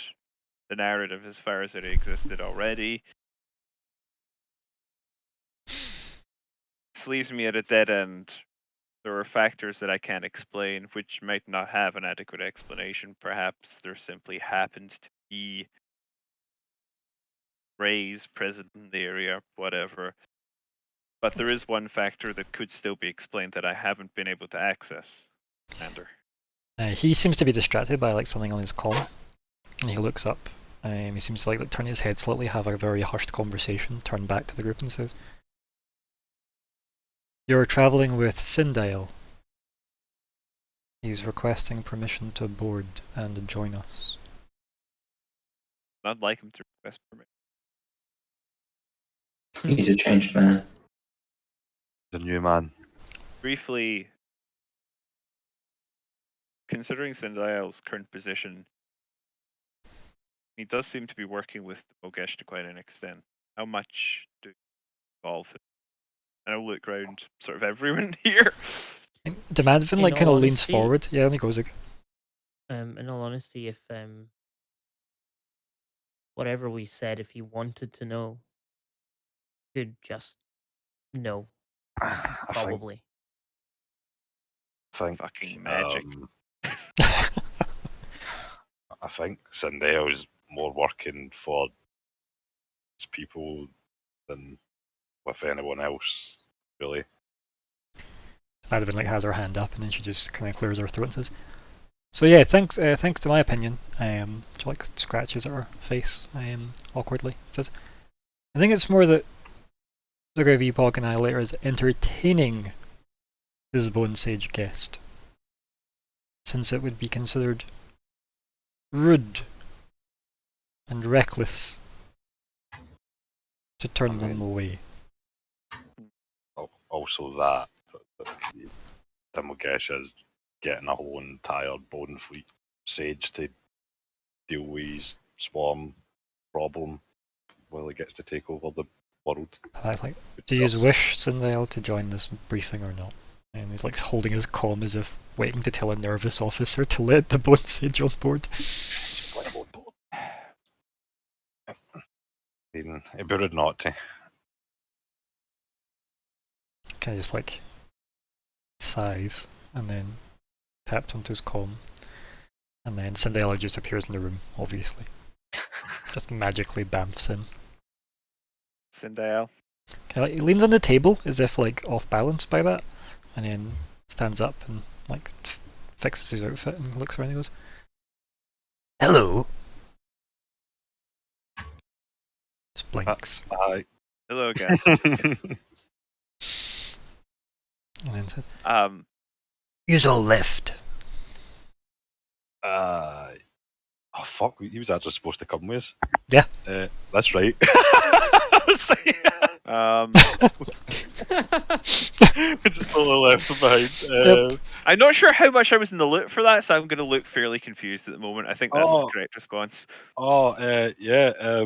the narrative as far as it existed already. This leaves me at a dead end. There are factors that I can't explain, which might not have an adequate explanation. Perhaps there simply happened to be Ray's present in the area, whatever. But there is one factor that could still be explained that I haven't been able to access. Commander. He seems to be distracted by like something on his comm, and he looks up. He seems to like turn his head slightly, have a very hushed conversation, turn back to the group and says, "You're travelling with Sindale. He's requesting permission to board and join us." I'd like him to request permission. He's a changed man. The new man. Briefly, considering Sindial's current position, he does seem to be working with Mogesh to quite an extent. How much do you involve him? And I'll look around sort of everyone here. Demandvin In like kind all of leans honesty- forward. Yeah, and he goes like, In all honesty, if whatever we said, if he wanted to know, he'd just know, I probably. think Fucking magic. I think Sindel is more working for his people than with anyone else, really. Demandvin like has her hand up, and then she just kind of clears her throat and says, "So yeah, thanks to my opinion." She like scratches at her face awkwardly. Says, "I think it's more that the Grave Epoch Annihilator is entertaining his Bone Sage guest, since it would be considered rude and reckless to turn them away." Also, that Timogesh is getting a whole entire bone fleet sage to deal with his swarm problem while he gets to take over the world. I was like, "Do you wish Sindel to join this briefing or not?" And he's like holding his comm as if waiting to tell a nervous officer to let the Bone Sage on board. He better not to. Kind of just like sighs and then taps onto his comm, and then Cinderella just appears in the room, obviously. Just magically bamfs in. Sindial. Like, he leans on the table as if like off balance by that, and then stands up and like fixes his outfit and looks around and goes, "Hello." Just blinks Aye. Hello again. and then says, Yous all left." Oh fuck! He was actually supposed to come with us. Yeah. That's right. We just totally left him behind. I'm not sure how much I was in the loop for that, so I'm going to look fairly confused at the moment. I think that's the correct response. Yeah.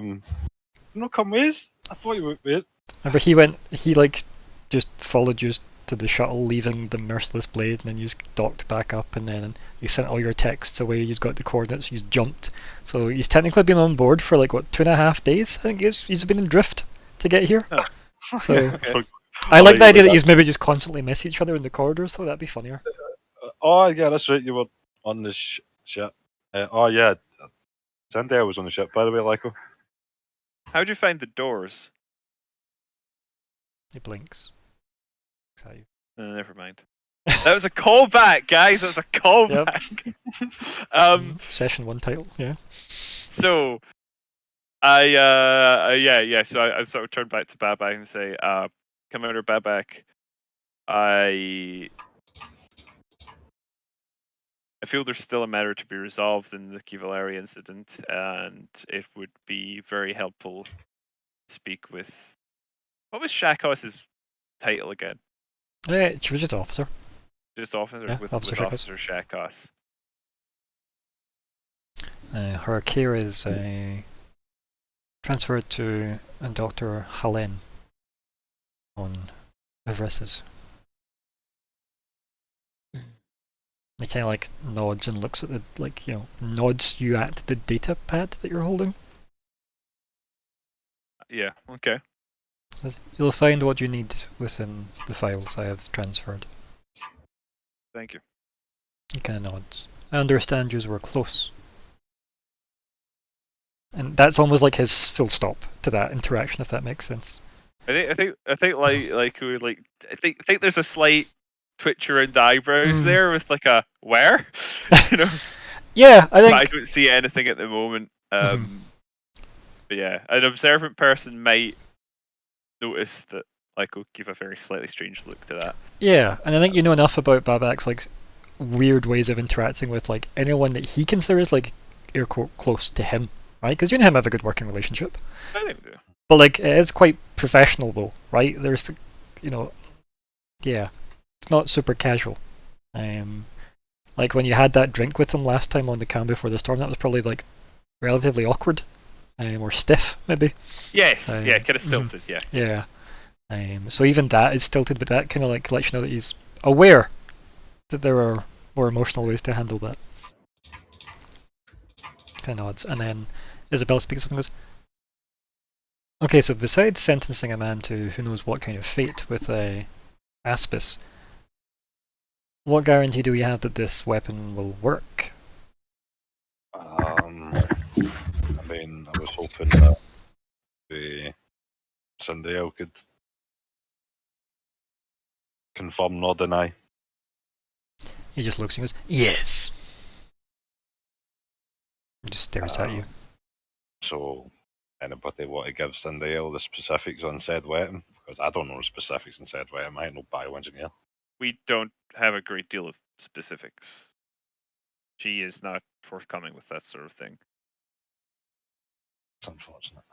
No, come with us. I thought you would wait. Remember, he like just followed you to the shuttle, leaving the merciless blade, and then you docked back up, and then you sent all your texts away. You got the coordinates. You jumped, so he's technically been on board for like what 2.5 days. I think he's been in drift to get here. Oh. So Okay. I like the idea that you maybe just constantly miss each other in the corridors. Though that'd be funnier. Oh yeah, that's right. You were on the ship. Oh yeah, Zendaya was on the ship. By the way, Lyko. How'd you find the doors? He blinks. Looks at you. Never mind. That was a callback, guys. That was a callback. Session 1 title. Yeah. So, So I sort of turned back to Babak and say, Commander Babak, I feel there's still a matter to be resolved in the Kivalari incident, and it would be very helpful to speak with. What was Shakos's title again? She was just an officer. Just officer, Yeah, with Officer Shakos. Officer Shakos. Her care is transferred to Dr. Halen. on Ivris's. He kind of like nods and looks at the, like, you know, nods you at the data pad that you're holding. Yeah, okay. Says, you'll find what you need within the files I have transferred. Thank you. He kind of nods. I understand you were close. And that's almost like his full stop to that interaction, if that makes sense. I think I think there's a slight twitch around the eyebrows there with like a where, you know. Yeah, I But think. I don't see anything at the moment. But yeah, an observant person might notice that like will give a very slightly strange look to that. Yeah, and I think you know enough about Babak's like weird ways of interacting with like anyone that he considers like air quote close to him, right? Because you and him have a good working relationship. I think we do. But like it is quite professional though, right? There's, you know, yeah, it's not super casual. Like when you had that drink with him last time on the cam before the storm, that was probably like relatively awkward, or stiff maybe. Yes, yeah, kind of stilted, yeah. Yeah. So even that is stilted, but that kind of like lets you know that he's aware that there are more emotional ways to handle that. Kind of nods, and then Isabel speaks up and goes, "Okay, so besides sentencing a man to who knows what kind of fate with a Aspis, what guarantee do we have that this weapon will work?" I mean, I was hoping that the Sindel could confirm nor deny. He just looks and goes, "Yes." He just stares at you. So, anybody want to give Sindel the specifics on said weapon? Because I don't know the specifics on said weapon. I ain't no bioengineer. We don't have a great deal of specifics. She is not forthcoming with that sort of thing. It's unfortunate.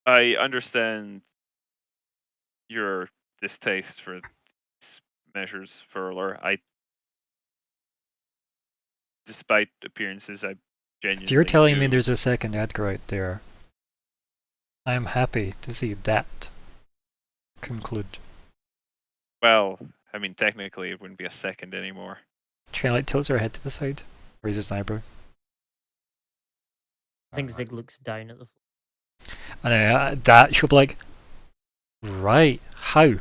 I understand your distaste for these measures, Furler. Despite appearances, I genuinely If you're telling me do. there's a second Edgar out there, I'm happy to see that conclude. Well, I mean, technically, it wouldn't be a second anymore. She like tilts her head to the side, raises an eyebrow. I think Zig looks down at the floor. And that she'll be like, right, how?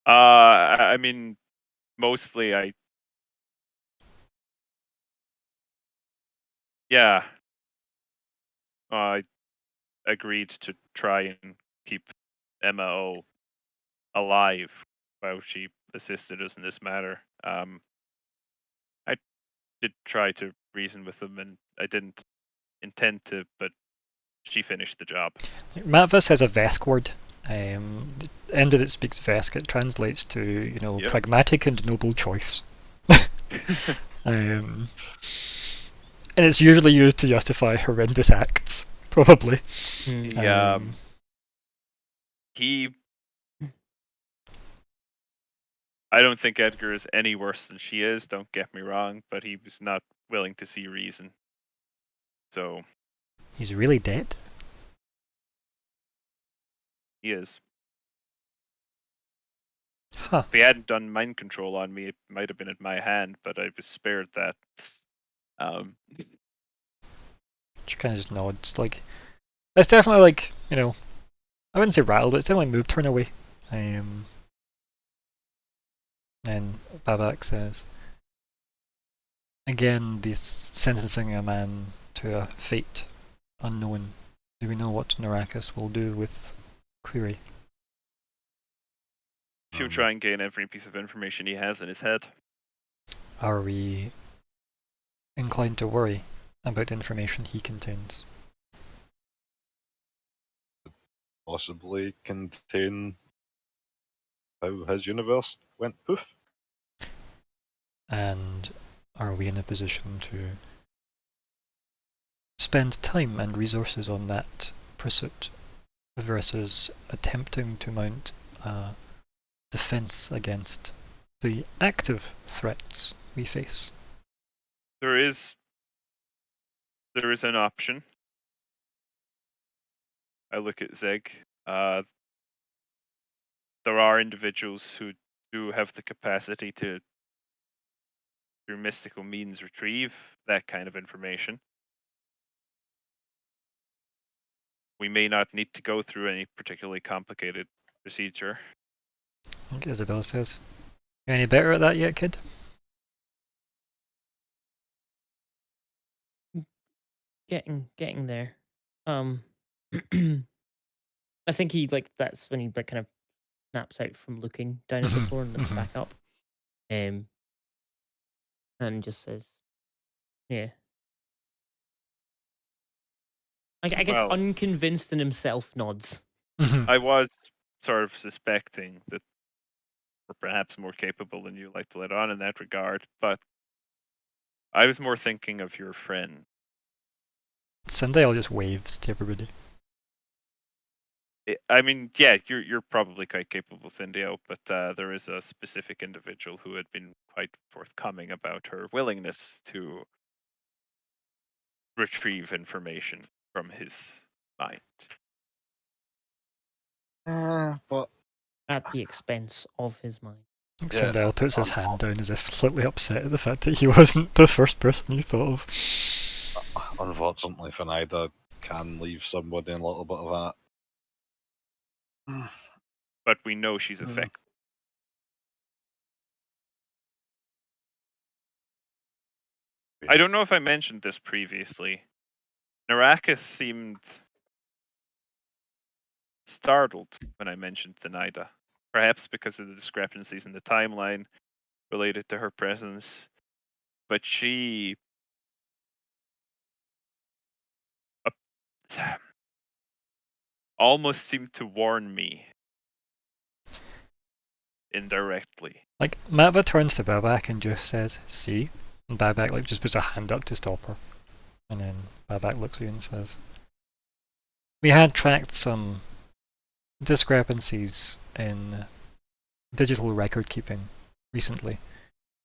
I mean, mostly yeah. I agreed to try and keep Emma O alive while she assisted us in this matter. I did try to reason with them, and I didn't intend to, but she finished the job. Matvis has a Vesk word. The end of it speaks Vesk. It translates to, you know, Yep. pragmatic and noble choice. And it's usually used to justify horrendous acts, probably. He I don't think Edgar is any worse than she is, don't get me wrong, but he was not willing to see reason. So He's really dead? he is. Huh. If he hadn't done mind control on me, it might have been in my hand, but I was spared that. She kind of just nods. Like, it's definitely like, you know, I wouldn't say rattled, but it's definitely moved her in a way. And Babak says, again, this sentencing a man to a fate unknown. Do we know what Narakis will do with Query? He'll try and gain every piece of information he has in his head. Are we inclined to worry about the information he contains? Possibly contain how his universe went poof. And are we in a position to spend time and resources on that pursuit versus attempting to mount a defense against the active threats we face? There is an option. I look at Zig. There are individuals who do have the capacity to, through mystical means, retrieve that kind of information. We may not need to go through any particularly complicated procedure. Like Isabel says. You any better at that yet, kid? Getting there. I think he that's when he kind of snaps out from looking down at the floor and looks back up. And just says, "Yeah." I guess Well, unconvinced in himself, nods. I was sort of suspecting that we're perhaps more capable than you like to let on in that regard, but I was more thinking of your friend. Sindel just waves to everybody. I mean, yeah, you're probably quite capable, Cindio, but there is a specific individual who had been quite forthcoming about her willingness to retrieve information from his mind. But At the expense of his mind. Yeah, Sindel puts his hand down as if slightly upset at the fact that he wasn't the first person you thought of. unfortunately, Finida can leave somebody in a little bit of that. But we know she's Mm. effective. I don't know if I mentioned this previously. Narakis seemed startled when I mentioned Zenaida, perhaps because of the discrepancies in the timeline related to her presence. But she almost seemed to warn me indirectly. Like, Matva turns to Babak and just says, "See?" And Babak like just puts a hand up to stop her. And then Babak looks at you and says, "We had tracked some discrepancies in digital record keeping recently.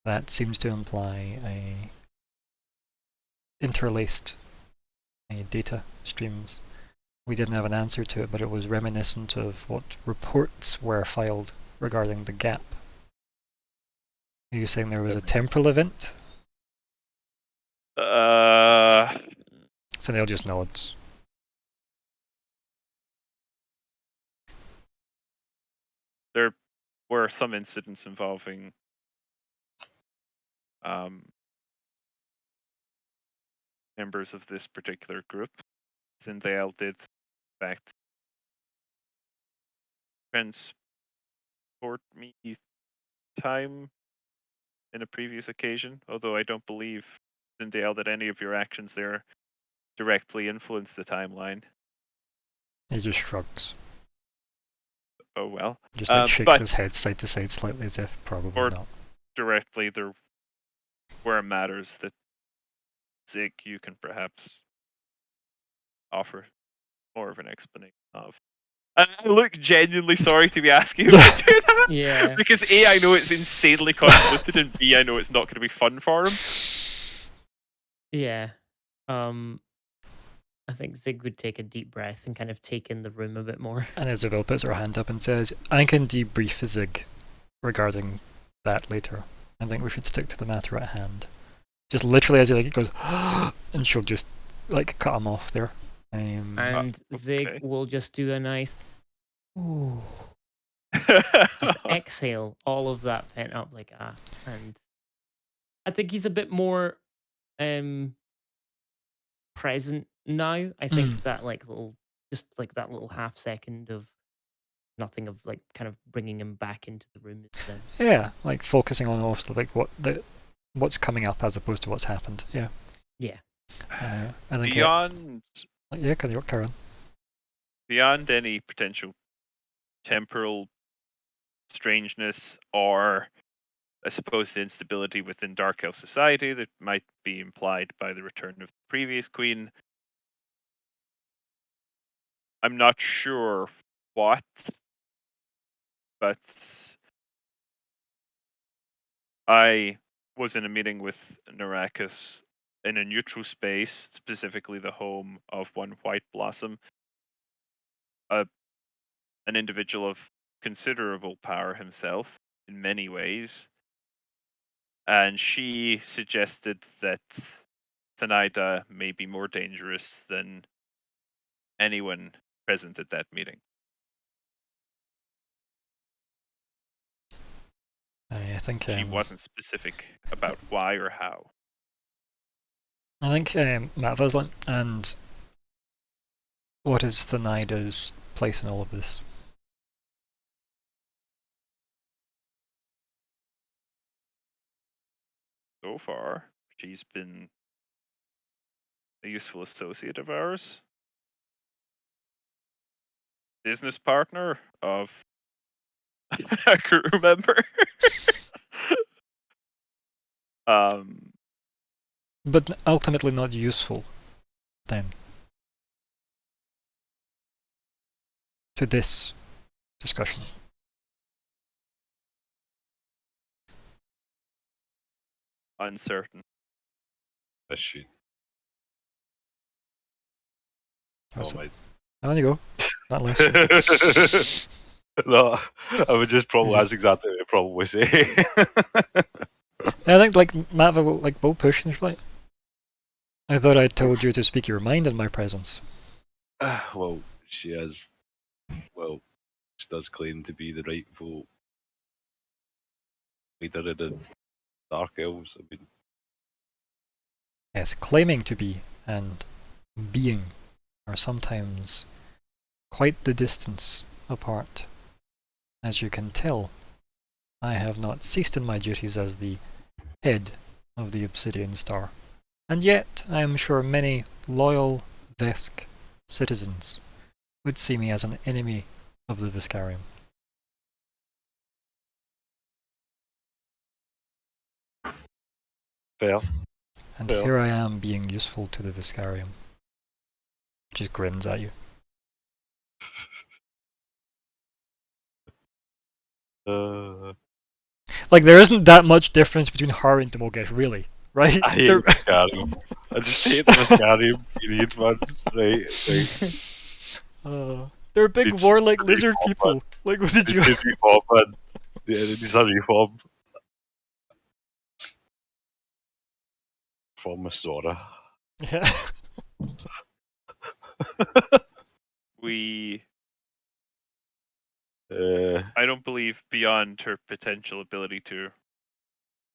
That seems to imply a interlaced data streams. We didn't have an answer to it, but it was reminiscent of what reports were filed regarding the gap. Are you saying there was a temporal event?" So Neil just nods. There were some incidents involving members of this particular group. Zindael did, in fact, transport me time in a previous occasion, although I don't believe, Zindael, that any of your actions there directly influence the timeline. He just shrugs. Oh well. Just like shakes but his head side to side slightly as if probably Or- not. directly, there were matters that Zig, you can perhaps offer more of an explanation of. And I look genuinely sorry to be asking him to do that. Yeah. Because A, I know it's insanely convoluted, and B, I know it's not going to be fun for him. Yeah. I think Zig would take a deep breath and kind of take in the room a bit more. And Isabel puts her hand up and says, "I can debrief Zig regarding that later. I think we should stick to the matter at hand." Just literally as he goes, and she'll just cut him off there. And Zig okay. will just do a nice, ooh, just exhale all of that pent up and I think he's a bit more present now. I think that that little half second of nothing of kind of bringing him back into the room is Yeah, focusing on also what's coming up as opposed to what's happened. Yeah. Yeah. I think Beyond Karen. Beyond any potential temporal strangeness or, I suppose, the instability within Dark Elf society that might be implied by the return of the previous queen, I'm not sure what, but I was in a meeting with Narakis in a neutral space, specifically the home of one White Blossom, an individual of considerable power himself in many ways, and she suggested that Thanaida may be more dangerous than anyone present at that meeting. I think She wasn't specific about why or how. I think Matt Voslant, and what is Thanaida's place in all of this? So far, she's been a useful associate of ours, business partner of a crew member. But ultimately not useful, then, to this discussion. Uncertain. Is she? That's Oh it. my. On you go. Not less. No, I would just probably. That's exactly what I'd probably say. I think like Matt, like both push and like. I thought I told you to speak your mind in my presence. Well, she is. Well, she does claim to be the rightful leader of the Dark Elves. I mean, Yes, claiming to be and being are sometimes quite the distance apart. As you can tell, I have not ceased in my duties as the head of the Obsidian Star, and yet I am sure many loyal Vesk citizens would see me as an enemy of the Viscarium. fair. And Well. here I am being useful to the Viscarium. Just grins at you. Like, there isn't that much difference between her and Demogesh, really, right? I hate Viscarium. I just hate the Viscarium. Period, man. Right. They're big It's warlike a lizard reform, people. man. Like, what did It's you... a reform, man. Yeah, it is a reform. From Sora. Yeah. I don't believe beyond her potential ability to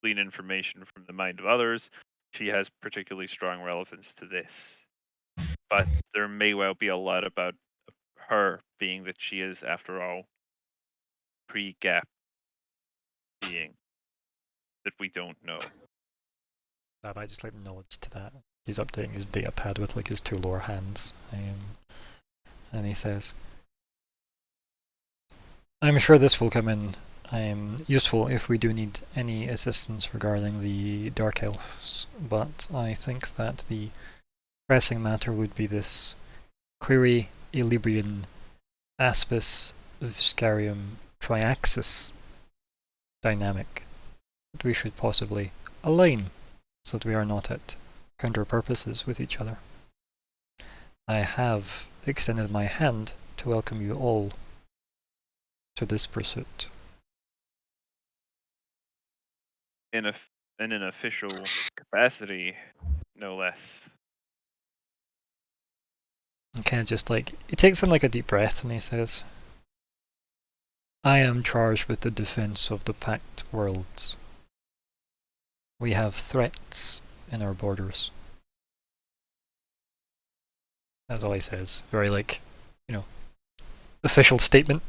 glean information from the mind of others, she has particularly strong relevance to this. But there may well be a lot about her being that she is, after all, pre-gap being that we don't know. I just like nods to that. He's updating his data pad with like his two lower hands. And he says, I'm sure this will come in useful if we do need any assistance regarding the Dark Elves, but I think that the pressing matter would be this Query Elibrian Aspis Viscarium Triaxis dynamic that we should possibly align so that we are not at counter purposes with each other. I have extended my hand to welcome you all to this pursuit. In an official capacity, no less. And kind of just like, he takes in like a deep breath and he says, I am charged with the defense of the Pact Worlds. We have threats in our borders. That's all he says. Very like, official statement.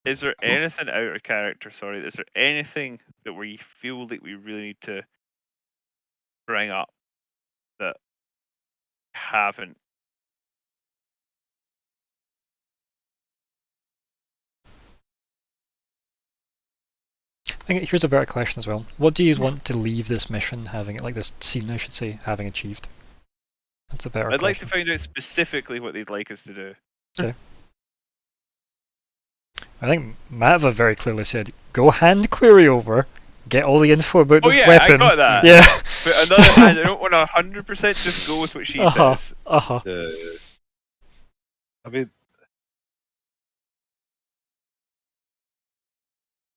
Is there anything out of character? Sorry, is there anything that we feel that we really need to bring up that haven't? I think here's a better question as well. What do you want to leave this mission having, like this scene I should say, having achieved? That's a better I'd question. like to find out specifically what they'd like us to do. Okay. I think Matva very clearly said go hand query over, get all the info about Oh this yeah, weapon. I got that. Yeah. But on the other hand, I don't want to 100% just go with what she says. I mean,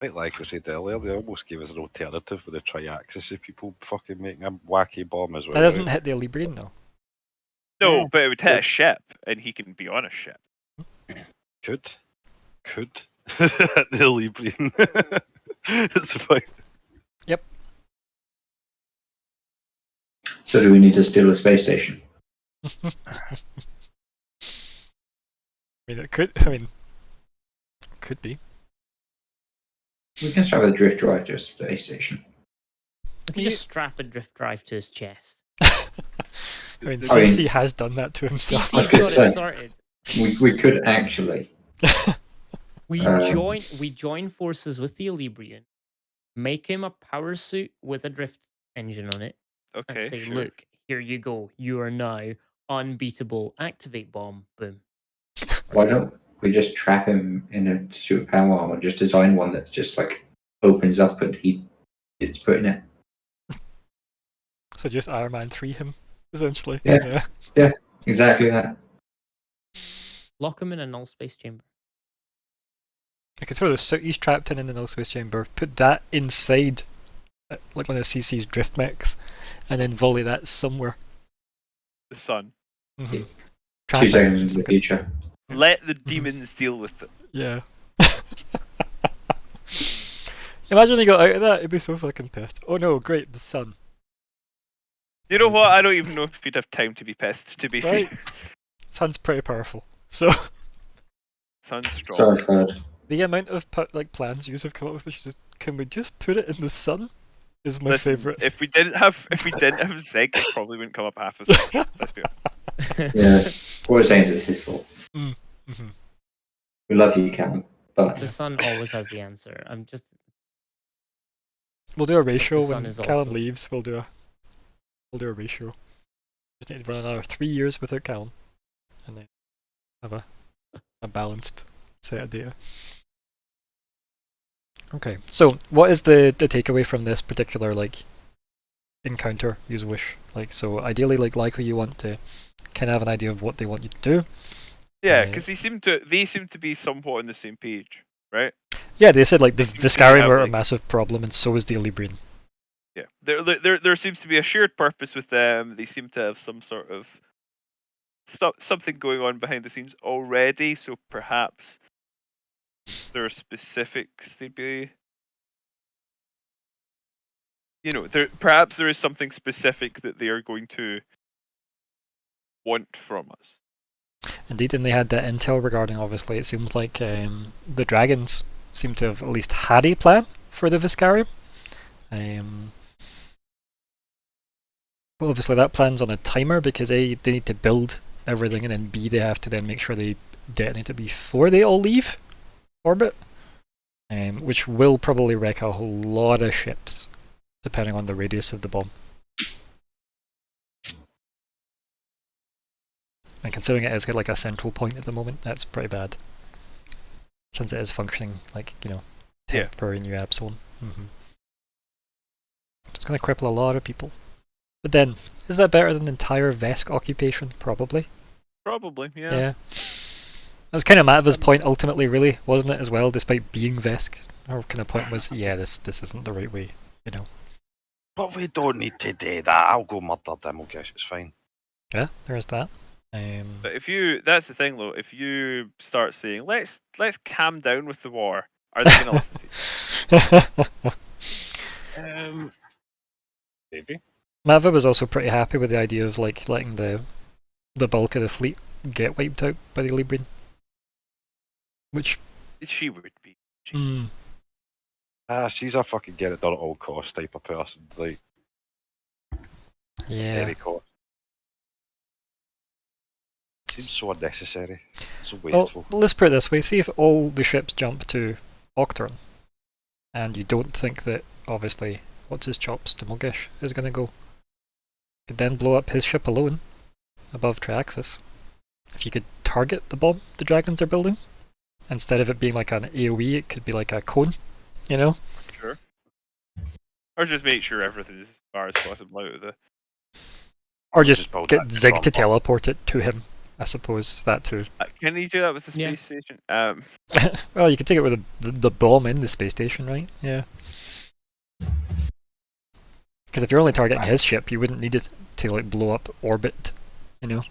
like I said earlier, they almost gave us an alternative with the tri-axis of people fucking making a wacky bomb as well. That doesn't right? hit the Librian though. No, but it would hit a ship, and he can be on a ship. Could. The Librian. It's fine. So do we need to steal a space station? I mean, it could. Could be. We can start with a drift drive to a space station. If you just strap a drift drive to his chest. I mean, CC has done that to himself. CC could got say. it sorted. We could actually. We join forces with the Librian, make him a power suit with a drift engine on it, Okay, and say, sure. look, here you go. You are now unbeatable. Activate bomb. Boom. Why don't we just trap him in a suit of power armor? Just design one that just like opens up and he gets put in it. So just Iron Man 3 him, essentially. Yeah. Exactly that. Lock him in a null space chamber. I could throw the suit he's trapped in the null space chamber, put that inside like one of CC's drift mechs, and then volley that somewhere. The sun. Mm-hmm. 2 seconds into the future. Let the demons deal with it. Yeah. Imagine he got out of that, he'd be so fucking pissed. Oh no, great, the sun. You know what? I don't even know if he'd have time to be pissed, to be Right. fair. Sun's pretty powerful. So Sun's strong. So I've heard. the amount of plans you have come up with, which is, can we just put it in the sun? Is my Listen, favourite. If we didn't have Zeg, it probably wouldn't come up half as much. Let's be honest. Yeah. What we're saying is it's his fault. Mm-hmm. We love you, Callum. But The sun always has the answer. I'm just We'll do a ratio the sun when is Callum also- leaves. We'll do a ratio. Just need to run another 3 years without Callum, and then have a balanced set of data. Okay, so what is the takeaway from this particular encounter? Use wish. So ideally, likely you want to kind of have an idea of what they want you to do. Yeah, because they seem to be somewhat on the same page, right? Yeah, they said the seem to Viscari have, were a massive problem, and so is the Librian. Yeah, there seems to be a shared purpose with them. They seem to have some sort of something going on behind the scenes already. So perhaps there are specifics they'd be. Perhaps there is something specific that they are going to want from us. Indeed, and they had that intel regarding, obviously, it seems like the dragons seem to have at least had a plan for the Viscarium. Well, obviously that plan's on a timer because A, they need to build everything, and then B, they have to then make sure they detonate it before they all leave orbit, which will probably wreck a whole lot of ships, depending on the radius of the bomb. And considering it is like a central point at the moment, that's pretty bad. Since it is functioning temporary new app zone. It's going to cripple a lot of people. But then, is that better than the entire Vesk occupation? Probably. Probably, yeah. That was kind of Matva's point ultimately, really, wasn't it, as well, despite being Vesk? Her kind of point was, yeah, this isn't the right way, But we don't need to do that. I'll go murder them, I guess it's fine. Yeah, there is that. But that's the thing though, if you start saying, let's calm down with the war, are they going to listen to you? Maybe. Matva was also pretty happy with the idea of letting the bulk of the fleet get wiped out by the Librian. Which She would be. She's a fucking get it done at all costs type of person. yeah. Very cost. Seems so unnecessary. So Well, wasteful. let's put it this way, see if all the ships jump to Octron, and you don't think that, obviously, what's his chops, Demogish, is going to go. You could then blow up his ship alone, above Triaxis. If you could target the bomb the dragons are building, instead of it being like an AoE, it could be like a cone you know? Sure. Or just make sure everything's as far as possible out of the. Or Just just build get that Zig to drum bomb. teleport it to him. I suppose that too. Can he do that with the Yeah. space station? Well, you can take it with the bomb in the space station, right? Yeah. Because if you're only targeting his ship, you wouldn't need it to like blow up orbit, you know?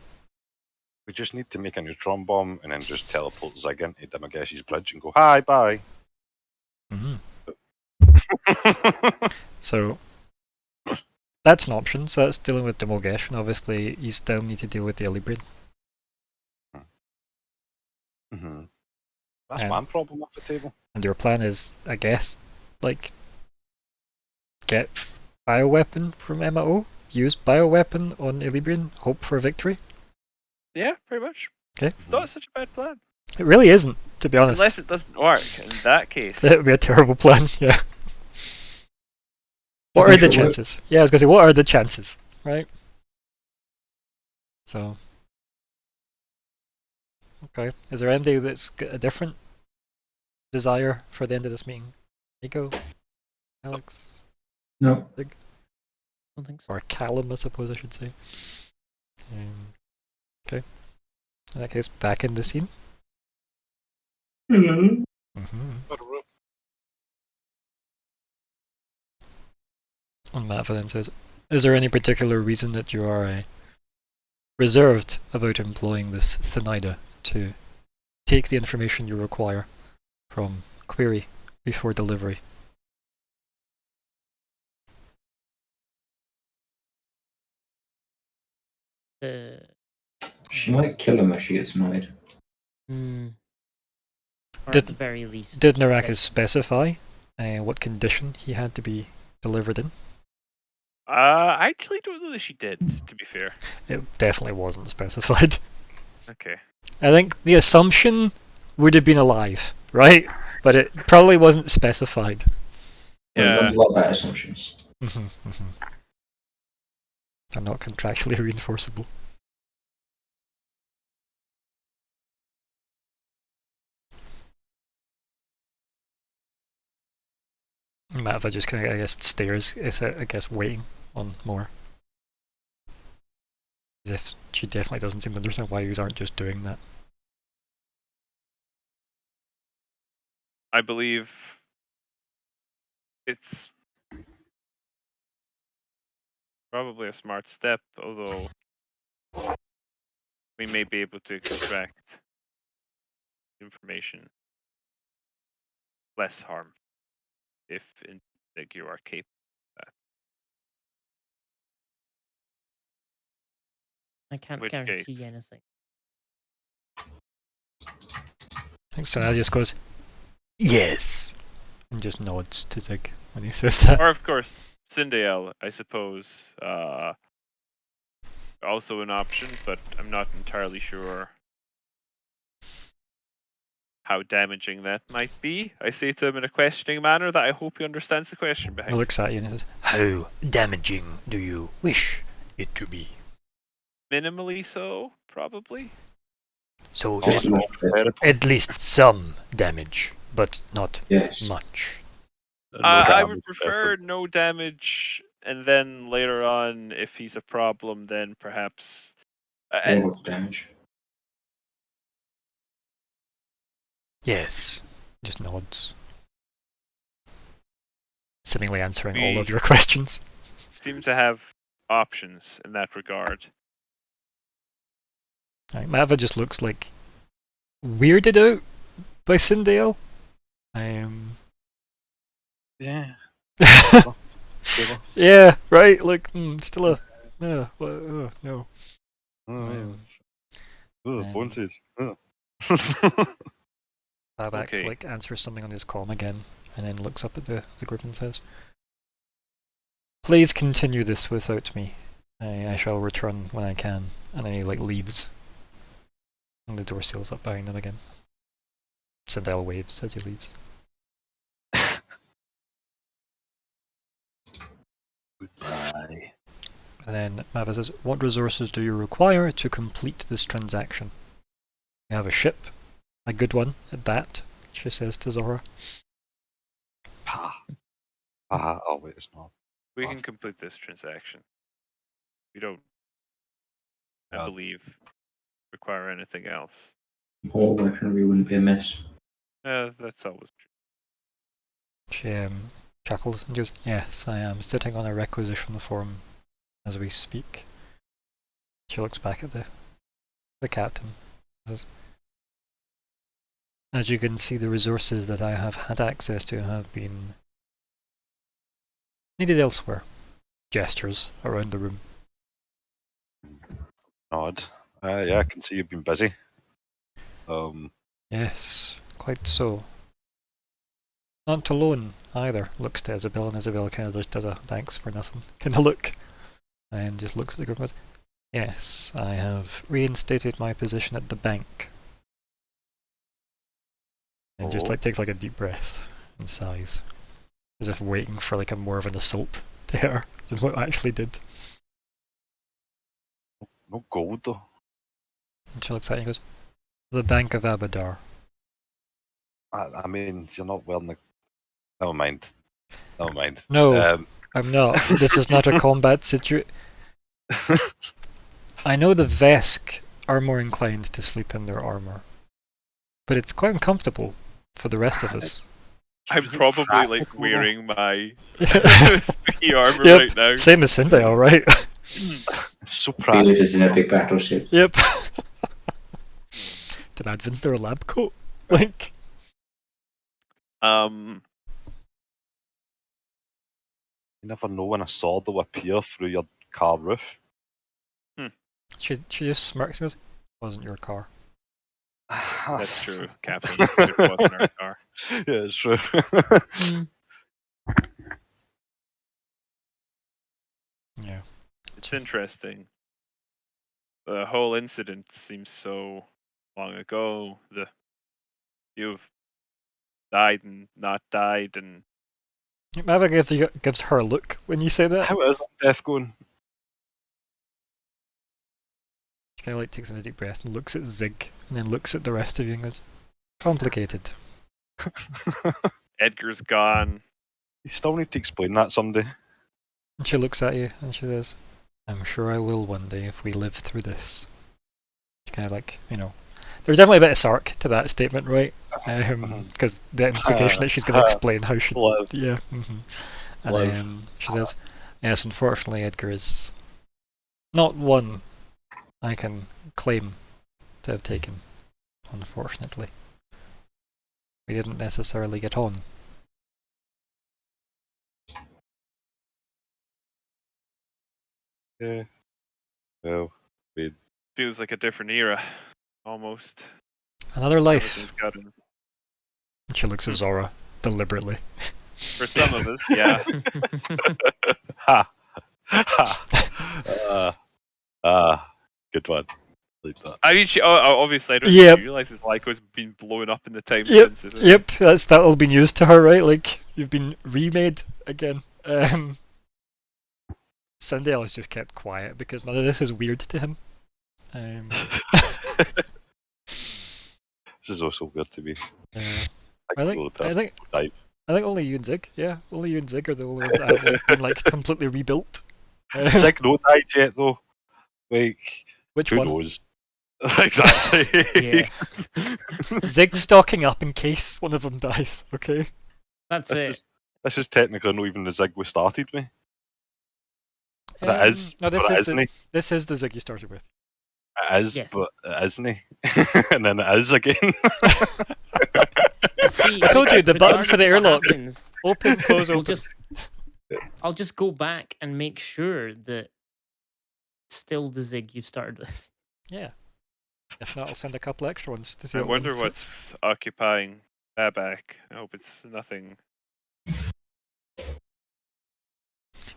We just need to make a neutron bomb and then just teleport Zig into Damagesh's bridge and go, hi, bye. Mm-hmm. So that's an option. So that's dealing with Demogesh, and obviously you still need to deal with the Elibrian. Mm-hmm. That's Um, one problem off the table. And your plan is, I guess, like get bioweapon from MO, use bioweapon on Elibrian, hope for victory. Yeah, pretty much. Okay. It's not such a bad plan. It really isn't, to be honest. Unless it doesn't work. In that case. It would be a terrible plan, yeah. What are the chances? Yeah, I was gonna say, what are the chances, right? So, okay. Is there anybody that's got a different desire for the end of this meeting? Nico? Alex? No. don't think so. Or Callum, I suppose I should say. Okay. In that case, back in the scene. Hello. And Matt then says, is there any particular reason that you are reserved about employing this Thanida to take the information you require from query before delivery? She might kill him if she gets annoyed. Or Did- at the very least. Did Naraka specify what condition he had to be delivered in? I actually don't know that she did, to be fair. It definitely wasn't specified. Okay. I think the assumption would have been alive, right? But it probably wasn't specified. Yeah. A lot about assumptions. They're not contractually reinforceable. Matva just kind of, I guess, stares, I guess, waiting on more. As if she definitely doesn't seem to understand why you aren't just doing that. I believe it's probably a smart step, although we may be able to extract information less harm if in like you are capable of I can't which guarantee case? anything. So I just goes, yes! And just nods to Zig when he says that. Or of course, Syndiel, I suppose, also an option, but I'm not entirely sure how damaging that might be. I say to him in a questioning manner that I hope he understands the question He behind it. looks at you and he says, how damaging do you wish it to be? Minimally so, probably. So Just enough that- at least some damage, but not yes. much. I would prefer no damage, and then later on, if he's a problem, then perhaps. All of the damage. Yes. Just nods. Seemingly answering all We- of your questions. Seem to have options in that regard. Right, Mava just looks like weirded out by Sindale. Yeah. Yeah, right. Like, still a no. No. Boneses. Babak Okay. like answers something on his comm again, and then looks up at the group and says, "Please continue this without me. I shall return when I can." And then he like leaves, and the door seals up behind him again. Sindel waves as he leaves. Goodbye. And then Mava says, "What resources do you require to complete this transaction?" "You have a ship, a good one at that," she says to Zora. Oh wait, it's not. We can complete this transaction. We don't, I Yeah. believe, require anything else. More weaponry wouldn't be amiss. That's always true. She chuckles and goes, "Yes, I am sitting on a requisition form as we speak." She looks back at the captain. Says, "As you can see, the resources that I have had access to have been needed elsewhere." Gestures around the room. Nod. Yeah, I can see you've been busy. Yes, quite so. Not alone either. Looks to Isabel, and Isabel kind of just does a thanks for nothing kind of look, and just looks at the group and goes, "Yes, I have reinstated my position at the bank." And just like takes like a deep breath and sighs, as if waiting for like a more of an assault to hit her than what I actually did. No gold though. And she looks at you and goes, "The Bank of Abadar." I mean, you're not wearing the. Never mind. Never mind. No, I'm not. This is not a combat situation. I know the Vesk are more inclined to sleep in their armor, but it's quite uncomfortable for the rest of us. I'm probably like practical, wearing my spooky armor Yep, right now. same as Cindy, alright? It's so Feel practical. it is in a big battleship. Yep. Did Advin's there a lab coat? Like, Um, You never know when a sword will appear through your car roof. she just smirks and goes, "Wasn't your car." that's true, Captain. It wasn't our car. Yeah, it's true. Hmm. Yeah. It's interesting. The whole incident seems so long ago. You've died and not died, and Mava gives her a look when you say that. How is death going? She kind of like takes in a deep breath and looks at Zig, and then looks at the rest of you and goes, "Complicated." Edgar's gone. You still need to explain that someday. And she looks at you and she says, "I'm sure I will one day if we live through this." She kind of like, there's definitely a bit of sark to that statement, right? Because the implication that she's going to explain how she... Live. Yeah. And Live. then she says, "Yes, unfortunately Edgar is not one I can claim to have taken, unfortunately. We didn't necessarily get on." Yeah. Well, Feels like a different era, almost. Another life. Everything's gotten. And she looks at Zora deliberately. For some of us, yeah. ha! Good one. Like that. I mean, obviously, I don't Yep. think she realizes Lyco's been blowing up in the time Yep, since. Isn't it? yep, that'll be news to her, right? Like, you've been remade again. Sindel has just kept quiet because none of this is weird to him. This is also weird to me. I think only you and Zig, only you and Zig are the only ones that have like, been like completely rebuilt. Zig no died yet though. Like, Which who one? knows? Exactly. Yeah. Zig stocking up in case one of them dies. Okay. That's it. This is technically not even the Zig we started with. But it is. No, But it isn't. this is the Zig you started with. It is, Yes. but it isn't. And then it is again. See, I told you, the button regardless for the of what airlock. happens, Open, close, we'll open. I'll just go back and make sure that it's still the Zig you've started with. Yeah. If not, I'll send a couple extra ones to see. I what wonder one fits. what's occupying Babak. I hope it's nothing. I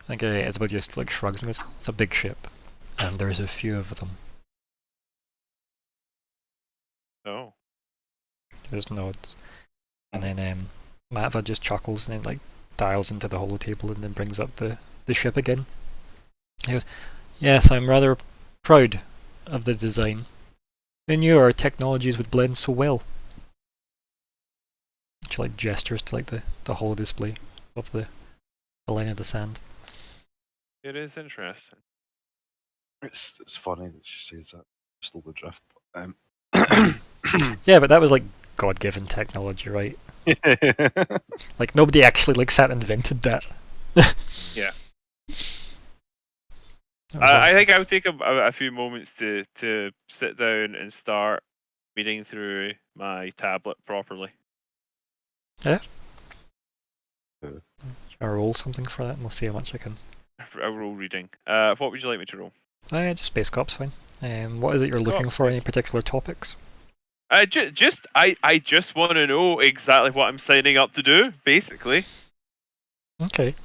think Isabel just like shrugs and goes, "It's a big ship, and there's a few of them." Oh. There's nods. And then Matva just chuckles and then like dials into the holo table and then brings up the ship again. He goes, "Yes, I'm rather proud of the design. I knew our technologies would blend so well." She like gestures to like the holo display of the line of the sand. It is interesting. It's funny that she says that. Slow the drift. Yeah, but that was like God-given technology, right? Like nobody actually like sat and invented that. Yeah. That was I all- think I would take a few moments to sit down and start reading through my tablet properly. I'll roll something for that, and we'll see how much I can. A roll reading. What would you like me to roll? Just Space Cop's fine. What is it you're looking Oh, for? Any nice. particular topics? I just want to know exactly what I'm signing up to do, basically. Okay.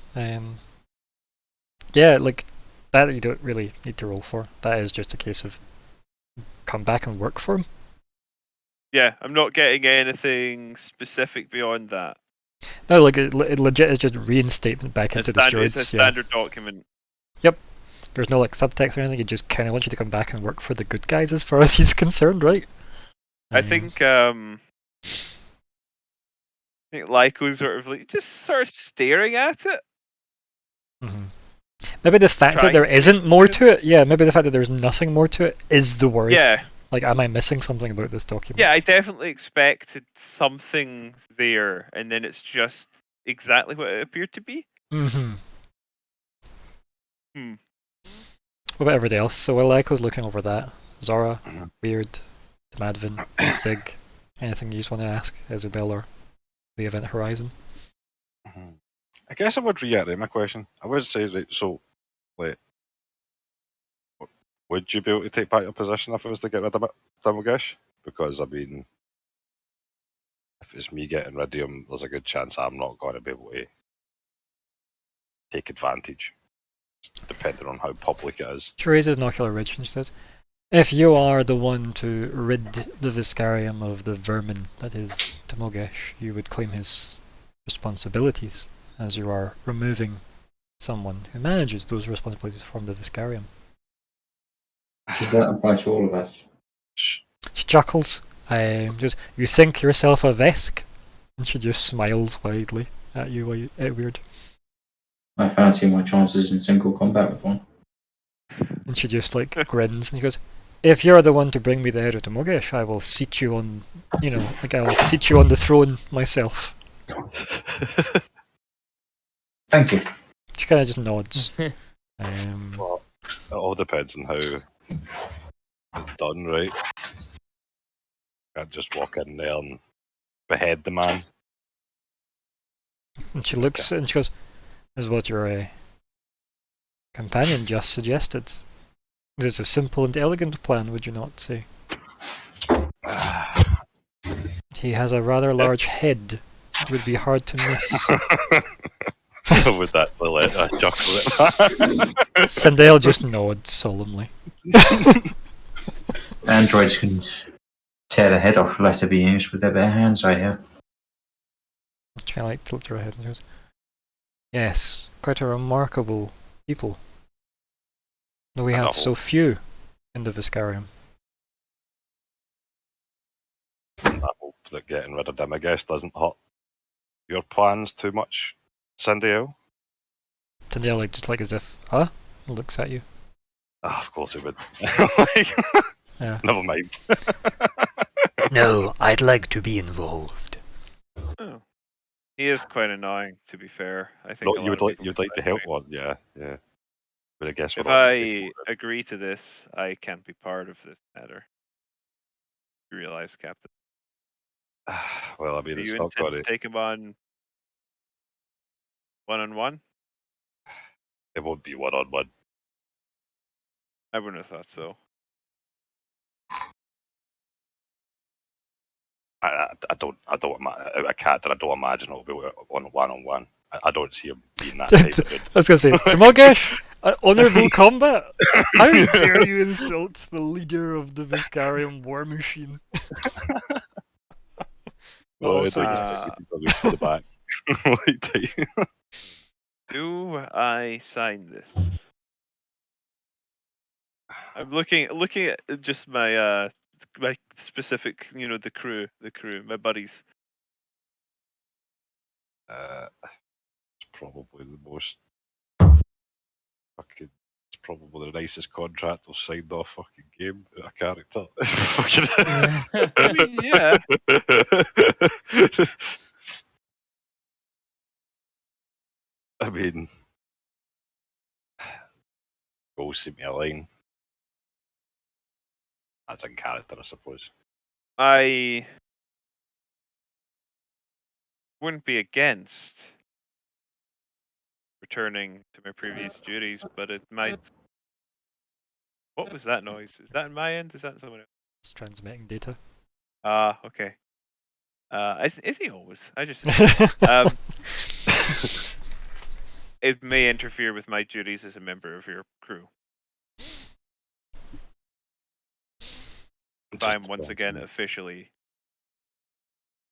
Yeah, like that you don't really need to roll for. That is just a case of come back and work for him. Yeah, I'm not getting anything specific beyond that. No, like it legit is just reinstatement back into the It's a steroids. Yeah. standard document. There's no like subtext or anything. He just kind of wants you to come back and work for the good guys, as far as he's concerned, right? I think Lyco's sort of like just sort of staring at it. Mhm. Maybe the fact that Trying there to isn't more do- to it. Yeah, maybe the fact that there's nothing more to it is the worry. Yeah, Like, am I missing something about this document? yeah, I definitely expected something there, and then it's just exactly what it appeared to be. Mm-hmm. Hmm. What about everybody else? So while Echo's looking over that, Zora, Weird, Madvin, Sig, anything you just want to ask Isabel or the Event Horizon? I guess I would reiterate my question. I would say, right, so, like, would you be able to take back your position if it was to get rid of Damogesh? Because, I mean, if it's me getting rid of him, there's a good chance I'm not going to be able to take advantage, depending on how public it is. She raises an ocular ridge and she says, if you are the one to rid the Viscarium of the vermin that is Damogesh, you would claim his responsibilities, as you are removing someone who manages those responsibilities from the Viscarium. Does that apply to all of us? She chuckles. Goes, you think yourself a Vesk? And she just smiles widely at you, Weird. I fancy my chances in single combat with one. And she just like grins and he goes, if you're the one to bring me the head of Damogesh, I will seat you on, like I'll seat you on the throne myself. Thank you. She kind of just nods. Well, it all depends on how it's done, right? Can't just walk in there and behead the man. And she looks and she goes, is what your companion just suggested. It's a simple and elegant plan, would you not say? He has a rather large head. It would be hard to miss. Would that let a chuckle at that? Sindel just nods solemnly. Androids can tear the head off lesser beings with their bare hands, I hear. She kind of like tilts her head and goes, yes, quite a remarkable people. Though we have so few in the Viscarium. I hope that getting rid of him, I guess, doesn't hurt your plans too much, Sindel. Sindel like just like as if, huh? Looks at you. Oh, of course it would. Yeah. Never mind. No, I'd like to be involved. Oh. He is quite annoying, to be fair. I think. No, a lot you'd of like people you'd find like to that help annoying. one, yeah. But I guess If we're not I agree to this, I can't be part of this matter. You realize, Captain? well, I mean, Do it's you not intend got to take him on one-on-one? It won't be one-on-one. I wouldn't have thought so. I don't a cat that I don't imagine it'll be on one-on-one. I don't see him being that type of dude. I was gonna say, Damogesh, honourable combat. How dare you insult the leader of the Viscarium war machine? Well, Also, I'd like yes. to see something to the back. Like, Do I sign this? I'm looking at just my my specific, the crew, my buddies. probably the most fucking. It's probably the nicest contract I've signed off fucking game a character. I mean, yeah. I mean, goals seem to align. That's in character, I suppose. I wouldn't be against returning to my previous duties, but it might. What was that noise? Is that in my end? Is that someone else? It's transmitting data. Ah, okay. Is he always? I just it may interfere with my duties as a member of your crew. If I'm once again officially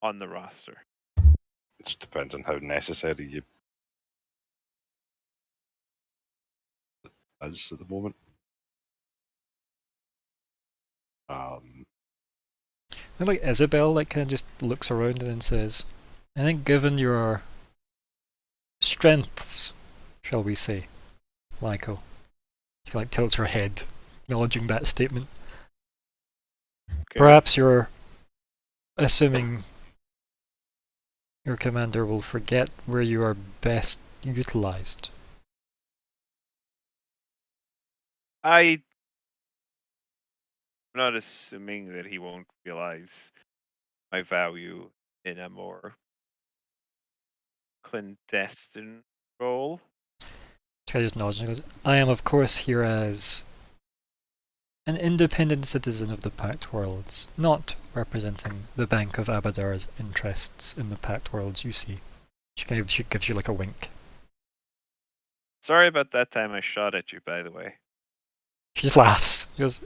on the roster. It just depends on how necessary you is at the moment. And like Isabel, like kind of just looks around and then says, "I think given your strengths, shall we say, Lyko," she like tilts her head, acknowledging that statement. Okay. Perhaps you're assuming your commander will forget where you are best utilized. I'm not assuming that he won't realize my value in a more clandestine role. She just nods and goes, "I am of course here as an independent citizen of the Pact Worlds, not representing the Bank of Abadar's interests in the Pact Worlds you see." She gives you like a wink. Sorry about that time I shot at you, by the way. She just laughs. She goes,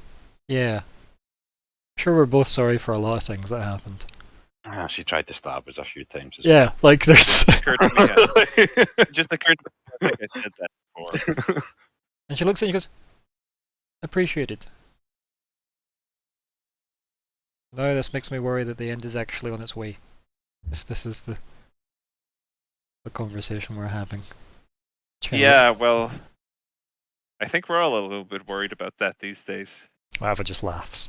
"Yeah. I'm sure we're both sorry for a lot of things that happened." She tried to stab us a few times. Yeah, like there's... Occurred to me, it just occurred to me, I think I said that before. And she looks at you and goes, "Appreciated. Now this makes me worry that the end is actually on its way. If this is the conversation we're having." Yeah, well, I think we're all a little bit worried about that these days. Ava just laughs.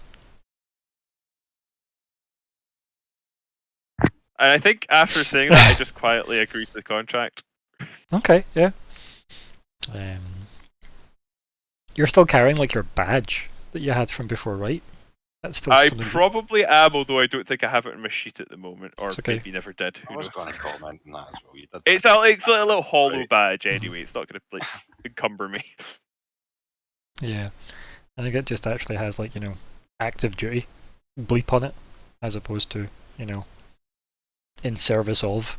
And I think after saying that, I just quietly agreed to the contract. Okay, yeah. You're still carrying like your badge that you had from before, right? That's still I something probably am, although I don't think I have it in my sheet at the moment, or It's okay. maybe never did. I Who was knows? going to comment on that as well. You did. It's like a little hollow Right. badge anyway. It's not going to like encumber me. Yeah. I think it just actually has like, active duty bleep on it, as opposed to, in service of.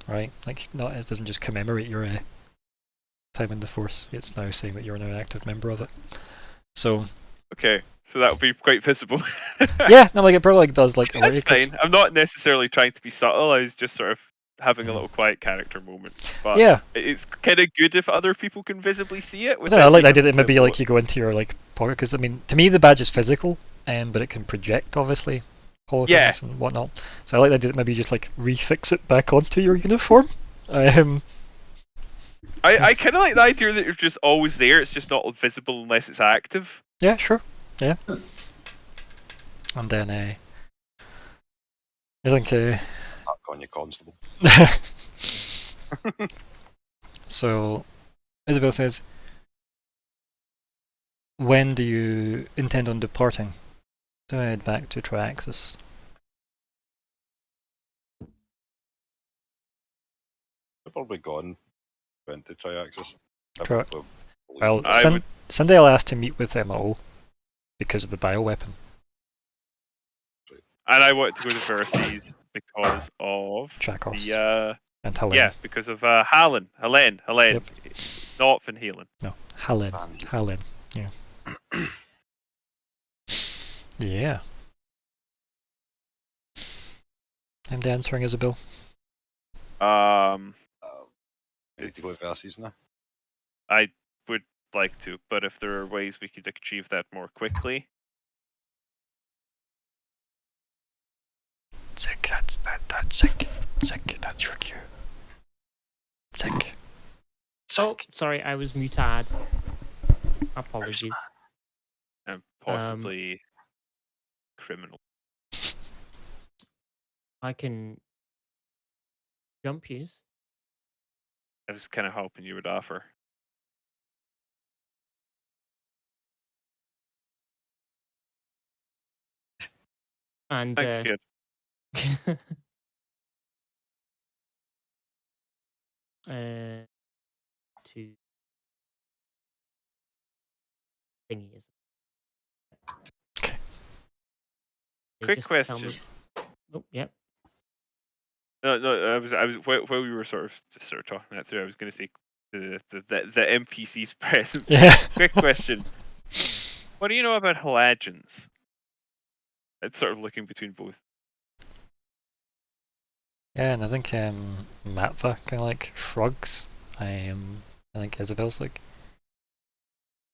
Right? Like, not it doesn't just commemorate your time in the Force. It's now saying that you're now an active member of it. So Okay, so that would be quite visible. yeah, no, like it probably does like alert That's you 'cause- fine. I'm not necessarily trying to be subtle. I was just sort of having a little quiet character moment. But Yeah. it's kind of good if other people can visibly see it. I without don't know, like I being did it able to maybe like vote. you go into your like pocket, because I mean to me the badge is physical, but it can project obviously whole Yeah. things and whatnot. So I like I did it maybe just like refix it back onto your uniform. I kind of like the idea that you're just always there. It's just not visible unless it's active. Yeah, sure. Yeah. And then I think Back on your constable. so Isabel says, "When do you intend on departing to head back to Triaxis?" They're probably gone. Went to Triaxis. Tri- Probably- Well, I would- Sunday asked to meet with them all because of the bioweapon. And I wanted to go to Verces because of Chakos the and Helen. yeah, because of Helen, Yep. not Van Halen. No, Helen. Van. Helen. Yeah. Yeah. I'm answering Isabel. Ready to go to Versus now? I would like to, but if there are ways we could achieve that more quickly. Sick, that's your cue. Sick. Oh, sorry, I was muted. Apologies. And possibly criminal. I can jump yous. I was kind of hoping you would offer. And Thanks, kid. to thingy is Okay. they Quick just tell me- question. Oh, yep. No, I was while we were sort of talking that through. I was going to say the NPC's present. Yeah. Quick question. What do you know about halogens? It's sort of looking between both. Yeah, and I think Matva kind of like shrugs. I think Isabel's like,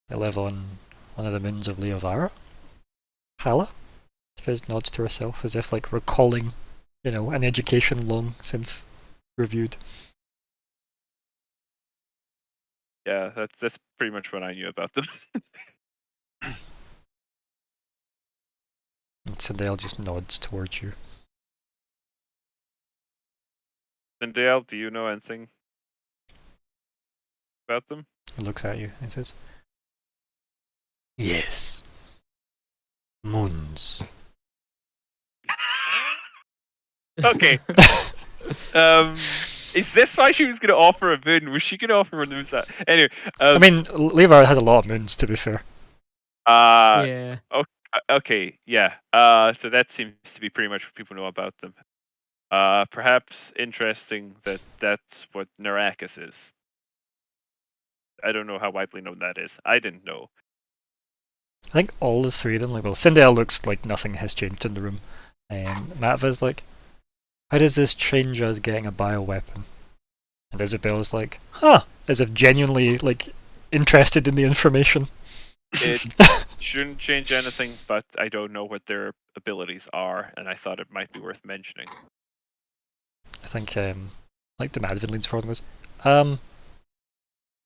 they live on one of the moons of Leovara. Hala? She kind of nods to herself as if like recalling, an education long since reviewed. Yeah, that's pretty much what I knew about them. And Sindel just nods towards you. And Dale, do you know anything about them? He looks at you and says, "Yes. Moons." Okay. Is this why she was going to offer a moon? Was she going to offer a moon? Anyway, I mean, Leovara has a lot of moons, to be fair. Yeah. Okay, yeah. So that seems to be pretty much what people know about them. Perhaps interesting that that's what Narakis is. I don't know how widely known that is. I didn't know. I think all the three of them, Sindel looks like nothing has changed in the room. Matva's like, how does this change us getting a bioweapon? And Isabel's like, as if genuinely, interested in the information. It shouldn't change anything, but I don't know what their abilities are, and I thought it might be worth mentioning. I think, Demadvin leans forward and goes,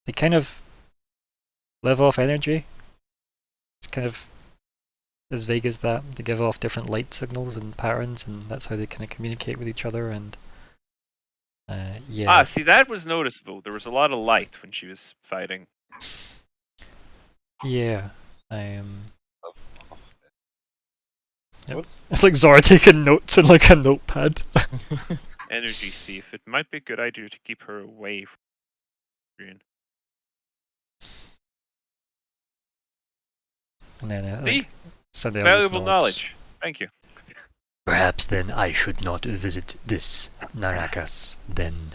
they kind of live off energy. It's kind of as vague as that. They give off different light signals and patterns, and that's how they kind of communicate with each other, and yeah. See, that was noticeable. There was a lot of light when she was fighting. Yeah. Yep. It's like Zora taking notes on a notepad. Energy thief. It might be a good idea to keep her away from Green. And then See? Sindel Valuable just nods. knowledge. Thank you. Perhaps then I should not visit this Narakas then.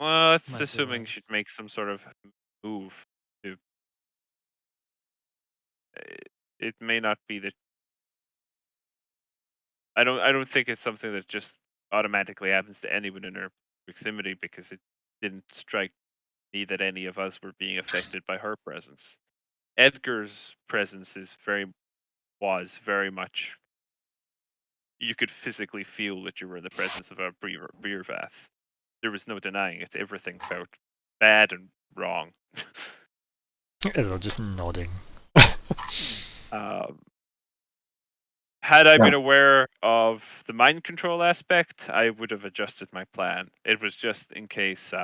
Well, it's Might be assuming right. she'd make some sort of move. It may not be that. I don't think it's something that just automatically happens to anyone in her proximity, because it didn't strike me that any of us were being affected by her presence. Edgar's presence was very much. You could physically feel that you were in the presence of a beer vath. There was no denying it. Everything felt bad and wrong. Isabel just nodding. Had I been Yeah. aware of the mind control aspect, I would have adjusted my plan. It was just in case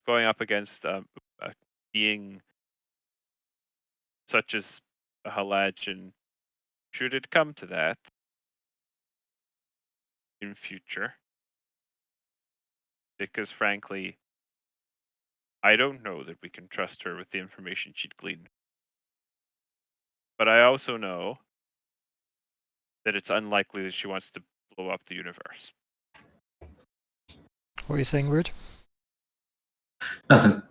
going up against a being such as a Halagian, should it come to that in future. Because frankly, I don't know that we can trust her with the information she'd gleaned. But I also know that it's unlikely that she wants to blow up the universe. What are you saying, Rude? Nothing.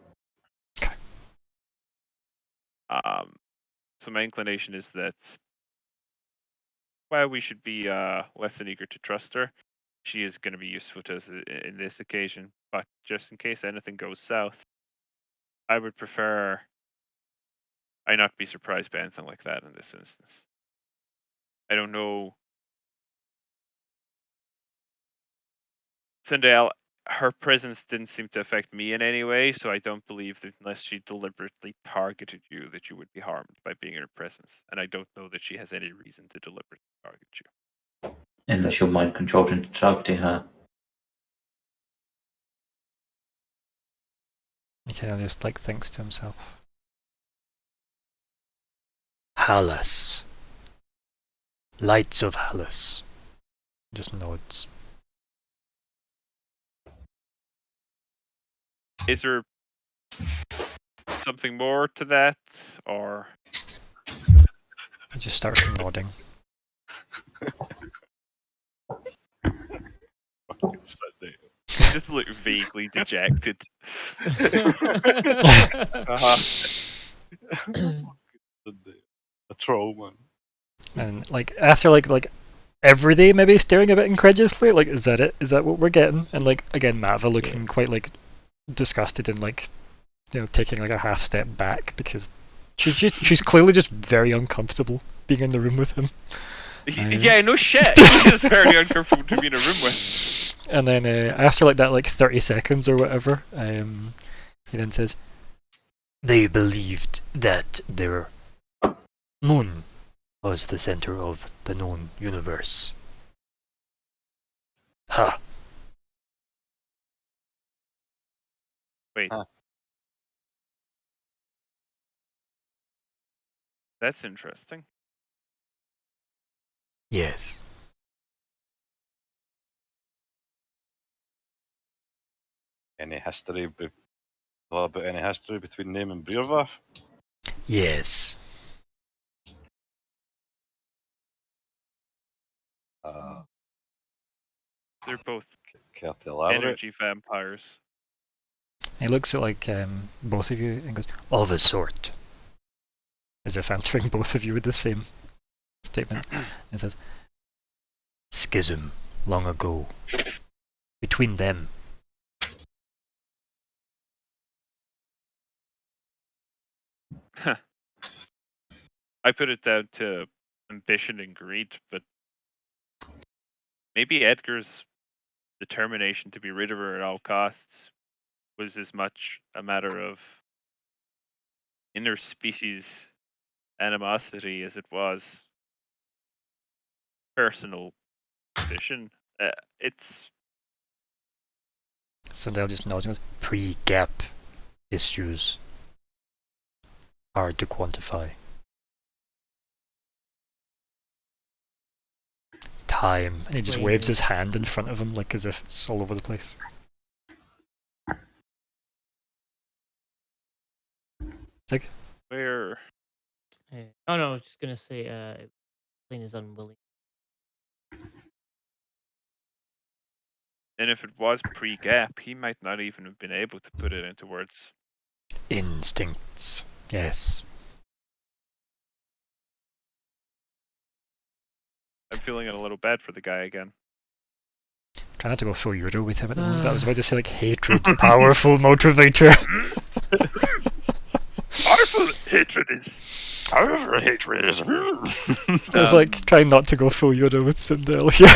So my inclination is that while we should be less than eager to trust her, she is going to be useful to us in this occasion. But just in case anything goes south, I would prefer I not be surprised by anything like that in this instance. I don't know. Sindel, her presence didn't seem to affect me in any way, so I don't believe that unless she deliberately targeted you, that you would be harmed by being in her presence. And I don't know that she has any reason to deliberately target you. Unless you're mind controlled and targeting her. He kind of just like thinks to himself. Hallas. Lights of Hallas. Just nods. Is there something more to that, or He just starts nodding. you just look vaguely dejected? A troll man. And like after like every day maybe staring a bit incredulously, like, is that it? Is that what we're getting? And like again Matva looking quite like disgusted and like, you know, taking like a half step back because she's clearly just very uncomfortable being in the room with him. Yeah, no shit. He's very uncomfortable to be in a room with. And then after like that, like 30 seconds or whatever, he then says, "They believed that their moon was the center of the known universe. Ha! Wait. Huh. That's interesting. Yes. Any history? About any history between name and Breervar? Yes. They're both Care to elaborate? energy vampires. He looks at like both of you and goes, "Of a sort," as if answering both of you with the same statement. And says, "Schism long ago between them." I put it down to ambition and greed, but maybe Edgar's determination to be rid of her at all costs was as much a matter of interspecies animosity as it was personal ambition. It's Sandel just nods and goes, "Pre-gap issues. Hard to quantify. Time." And he just waves his hand in front of him like as if it's all over the place. Like, where Oh no, I was just gonna say, Blaine is unwilling. and if it was pre-gap, he might not even have been able to put it into words. instincts. Yes. I'm feeling a little bad for the guy again. Trying not to go full Euro with him at the moment. I was about to say like hatred, powerful motivator. Powerful hatred is. However, hatred is. I was like trying not to go full Yoda with Sindel here.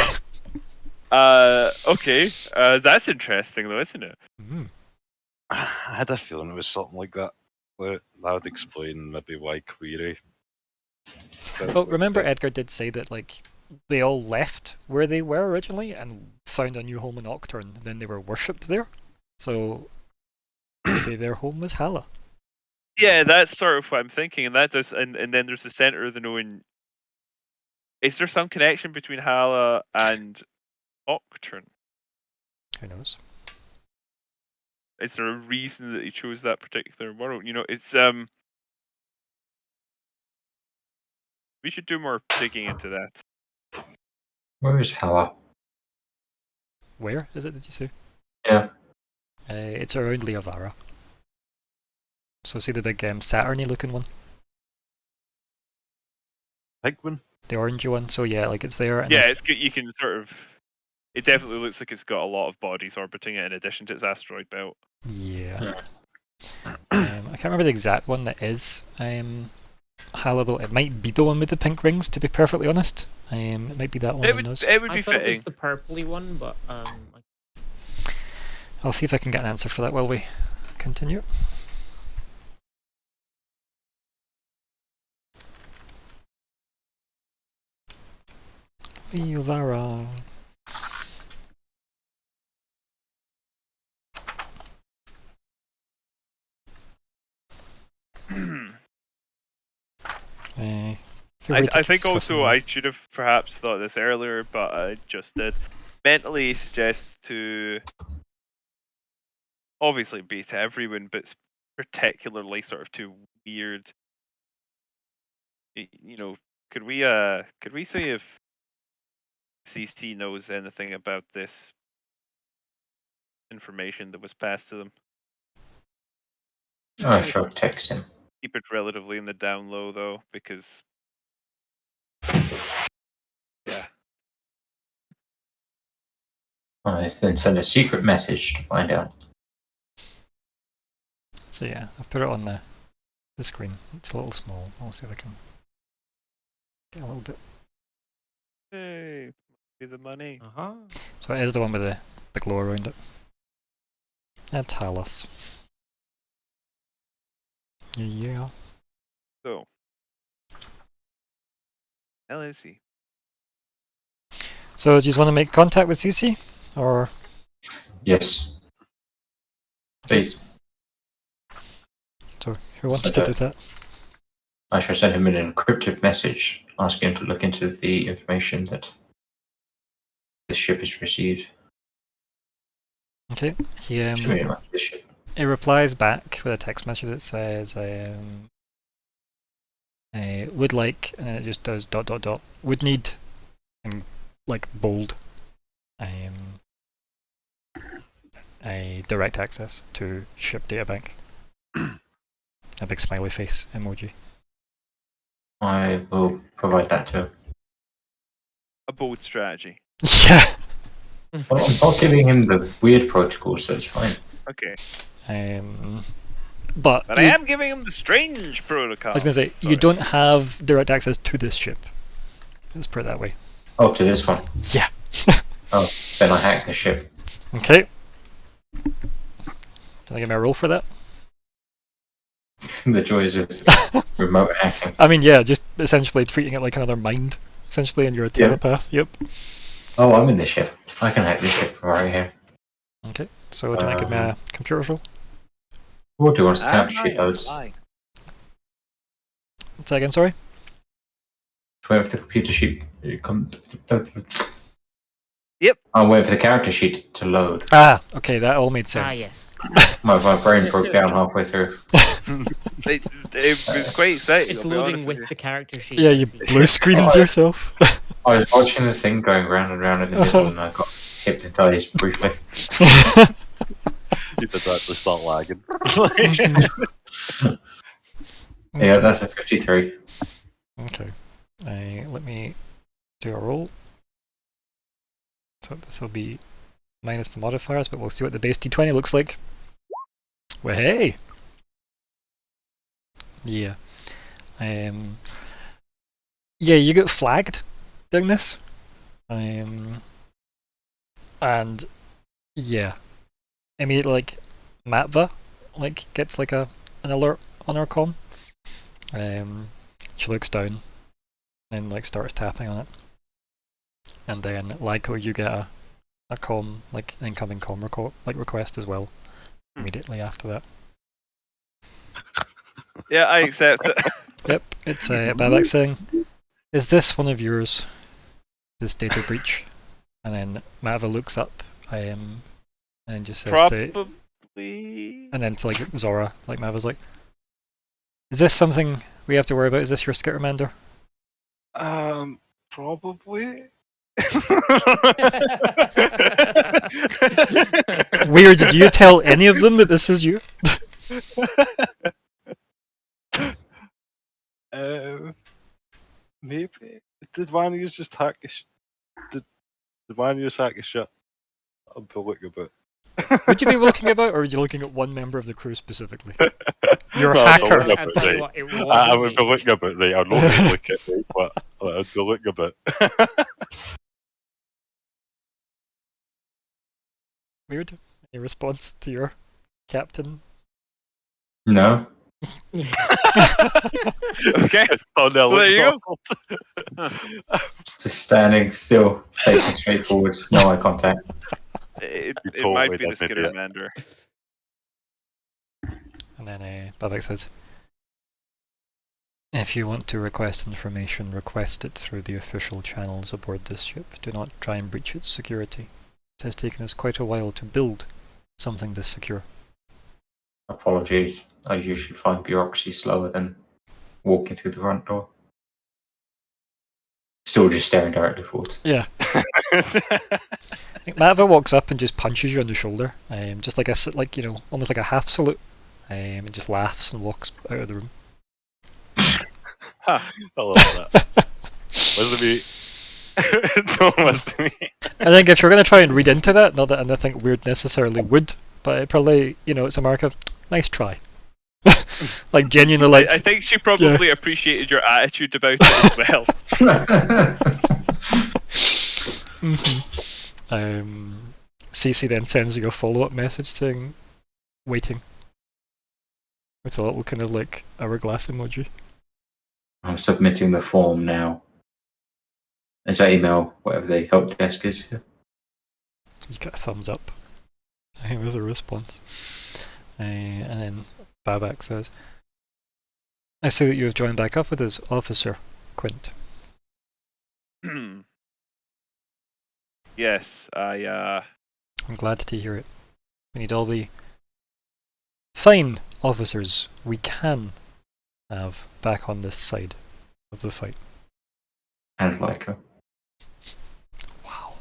Okay. That's interesting though, isn't it? Mm. I had a feeling it was something like that. That would explain maybe why Query. Well, remember Edgar did say that like they all left where they were originally and found a new home in Octurne, and then they were worshipped there. So maybe their home was Hala. Yeah, that's sort of what I'm thinking, and that does, and then there's the center of the known. Is there some connection between Hala and Octurne? Who knows? Is there a reason that he chose that particular world? You know, it's we should do more digging into that. Where is Hala? Where is it? Did you say? Yeah. It's around Leovara. So see the big Saturny looking one, Big one. the orangey one. So yeah, like it's there. And Yeah, it's good. You can sort of. It definitely looks like it's got a lot of bodies orbiting it in addition to its asteroid belt. yeah. I can't remember the exact one that is. Hala though, it might be the one with the pink rings. To be perfectly honest, it might be that one. It would knows? be I thought it fitting. was the purpley one, but I'll see if I can get an answer for that while we continue. Ivara. I think also I should have perhaps thought this earlier, but I just did. Mentally suggest to obviously be to everyone, but particularly sort of to weird. You know, could we see if CC knows anything about this information that was passed to them? Oh, sure, text him. Keep it relatively in the down low though, because yeah. I then send a secret message to find out. So yeah, I've put it on the screen. It's a little small. I'll see if I can get a little bit. Hey, be the money. So it is the one with the glow around it. And Talos. Yeah. So LSE. So do you just want to make contact with CC? Or Yes. Please. so who wants to do that? I shall send him an encrypted message asking him to look into the information that this ship has received. Okay. He This ship. he replies back with a text message that says would like, and then it just does ... would need, and like bold, a direct access to ship databank. A big smiley face emoji. I will provide that to him. A bold strategy. Yeah. Well, I'm not giving him the weird protocol, so it's fine. Okay. But I am giving him the strange protocol. I was going to say, you don't have direct access to this ship. Let's put it that way. Oh, to this one? Yeah. Oh, then I hacked the ship. Okay. Can I give me a roll for that? The joys of remote hacking. I mean, yeah, just essentially treating it like another mind, essentially, and you're a telepath. Yep. Oh, I'm in the ship. I can hack the ship from right here. Okay, so do you want to give me a computer roll? What do you want to count sheet loads? Say again, sorry? Wait for the computer sheet. Yep. I'm waiting for the character sheet to load. Ah, okay, that all made sense. yes. My brain broke down halfway through. It was quite exciting. It's I'll be loading honest with you. the character sheet. Yeah, you blue screened yourself. I was watching the thing going round and round in the middle and I got hypnotised briefly. You did actually start lagging. Yeah, that's a 53. Okay. Let me do a roll. So this will be minus the modifiers, but we'll see what the base d20 looks like. Well, hey! Yeah. Yeah, you get flagged doing this. And yeah. Immediately, like, Matva, like, gets like an alert on her comm. She looks down and like starts tapping on it. And then Lyco, you get a comm, like an incoming comm request as well. Immediately after that. Yeah, I accept it. Yep, it's Babak saying, "Is this one of yours? This data breach?" And then Matva looks up, and just says Probably. and then to like Zora, like Matva's like, "Is this something we have to worry about? Is this your Skittermander?" Probably. Weird. Did you tell any of them that this is you? Maybe. Did one of you just hack his did one of you hack his shit? I'm looking about. Would you be looking about, or are you looking at one member of the crew specifically? You're a No, hacker. I'm I'll tell you what, it wasn't I would me. be looking about, right? I'm not going to look at it, but I'd be looking about. Weird. Any response to your captain? No. Okay. Oh no! Well, there you go. Just standing still, facing straight forwards, no eye contact. It totally might be the did it. Skittermander. And then Babak says, if you want to request information, request it through the official channels aboard this ship. Do not try and breach its security. It has taken us quite a while to build something this secure. Apologies. I usually find bureaucracy slower than walking through the front door. Still just staring directly forward. Yeah. I think Matva walks up and just punches you on the shoulder, just like almost like a half salute, and just laughs and walks out of the room. I love that. Was to me? Don't was to me. I think if you're going to try and read into that, not that I think weird necessarily would, but it probably, it's America. Nice try. Like genuinely, like I think she probably appreciated your attitude about it as well. CC then sends you a follow-up message saying, "Waiting," with a little kind of like hourglass emoji. I'm submitting the form now. Is that email whatever the help desk is? You get a thumbs up. I think there's a response. And then Babak says, I see that you have joined back up with us, Officer Quint. Yes, I'm glad to hear it. We need all the fine officers we can have back on this side of the fight. And Leica. Wow.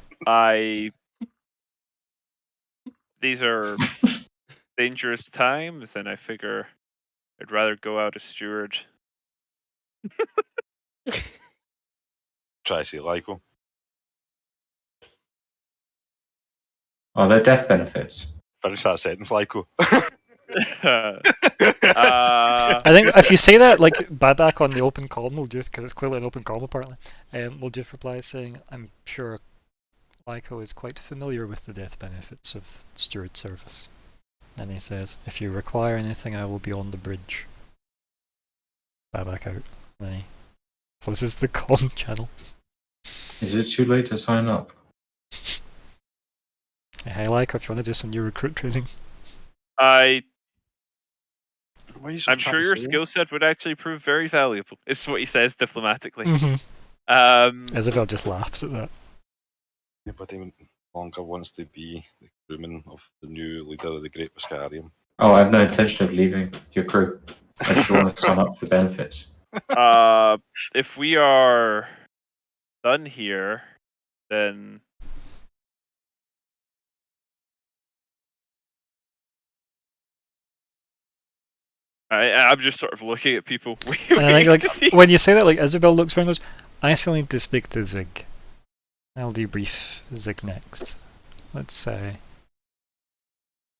These are dangerous times, and I figure I'd rather go out a steward. Try to see Lyco. Are there death benefits? Finish that sentence, Lyco. I think if you say that, like Babak on the open column will just, because it's clearly an open column apparently, will just reply saying, I'm sure Lyco is quite familiar with the death benefits of steward service. And he says, if you require anything, I will be on the bridge. Babak out. And then he closes the comm channel. Is it too late to sign up? Hey Lyco, if you want to do some new recruit training. What are you I'm trying sure to your say? skill set would actually prove very valuable, is what he says diplomatically. Isabel just laughs at that. Nobody longer wants to be the crewman of the new leader of the Great Biscarium. Oh, I have no intention of leaving your crew. I just want to sign up for the benefits. If we are done here, then I'm just sort of looking at people. And I think, like, when you say that, like, Isabel looks around and goes, I still need to speak to Zig. I'll debrief Zig next. Let's say...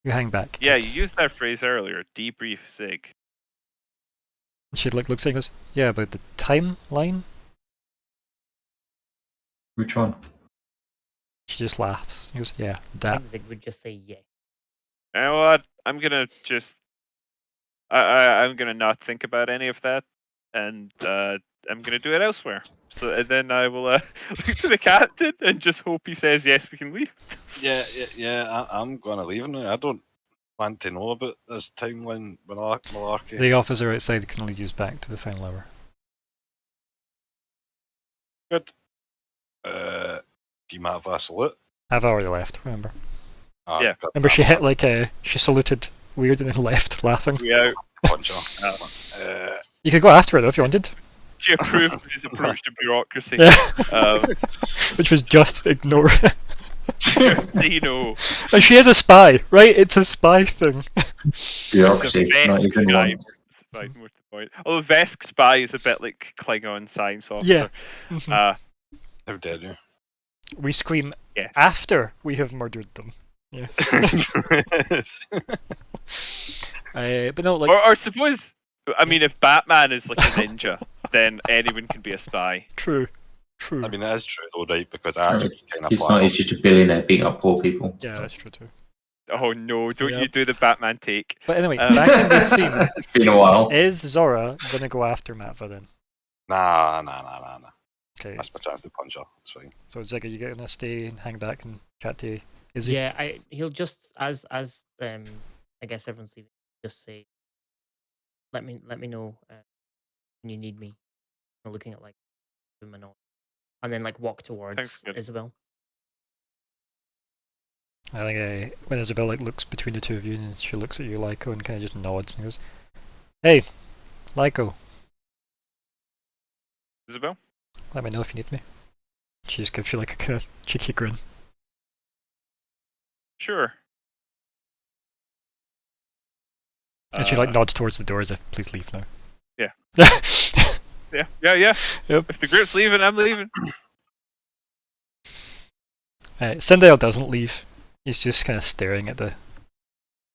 you hang back. Yeah, kid. you used that phrase earlier, debrief Zig. She like looks at you and goes, yeah, about the timeline? Which one? She just laughs. He goes, yeah, that. Zig would just say yeah. You know what? I'm gonna just... I'm gonna not think about any of that, and I'm gonna do it elsewhere. So and then I will look to the captain and just hope he says yes, we can leave. Yeah. I'm going to leave now. I don't want to know about this timeline malarkey. The officer outside can lead you back to the final hour. Good. You might have a salute. I've already left, remember. Yeah. God, Remember she hit like she saluted weird and then left laughing. We out. punch her. You could go after her though if you wanted. She approved of his approach to bureaucracy. Yeah. Which was just ignore it. You know, And she is a spy, right? It's a spy thing. Bureaucracy, it's a not Vesk even spy. one. Spy, more to the point. Although Vesk spy is a bit like Klingon science officer. Yeah. How dare you? We scream Yes. after we have murdered them. Yes. But no, like Or suppose, I mean, if Batman is like a ninja, then anyone can be a spy. true. I mean, that is true though, right? Because I actually kind of He's not, he's just a billionaire beating up poor people. Yeah, that's true too. Oh no! Don't Yep. you do the Batman take? But anyway, back in this scene, It's been a while. is Zora gonna go after Matva then? Nah. Okay, That's my chance to punch her. It's fine. so Zig, are you gonna stay and hang back and chat to Izzy? Yeah, he'll just as I guess everyone's leaving. Just say, let me know when you need me. I'm looking at like him and then like walk towards good. Isabel. I think when Isabel like looks between the two of you and she looks at you, Lyko, and kind of just nods and goes, "Hey, Lyko, Isabel? let me know if you need me." She just gives you like a kind of cheeky grin. Sure. And she like nods towards the door as if, "Please leave now." Yeah. Yeah. Yeah. Yep. If the group's leaving, I'm leaving. Sindel doesn't leave. He's just kind of staring at the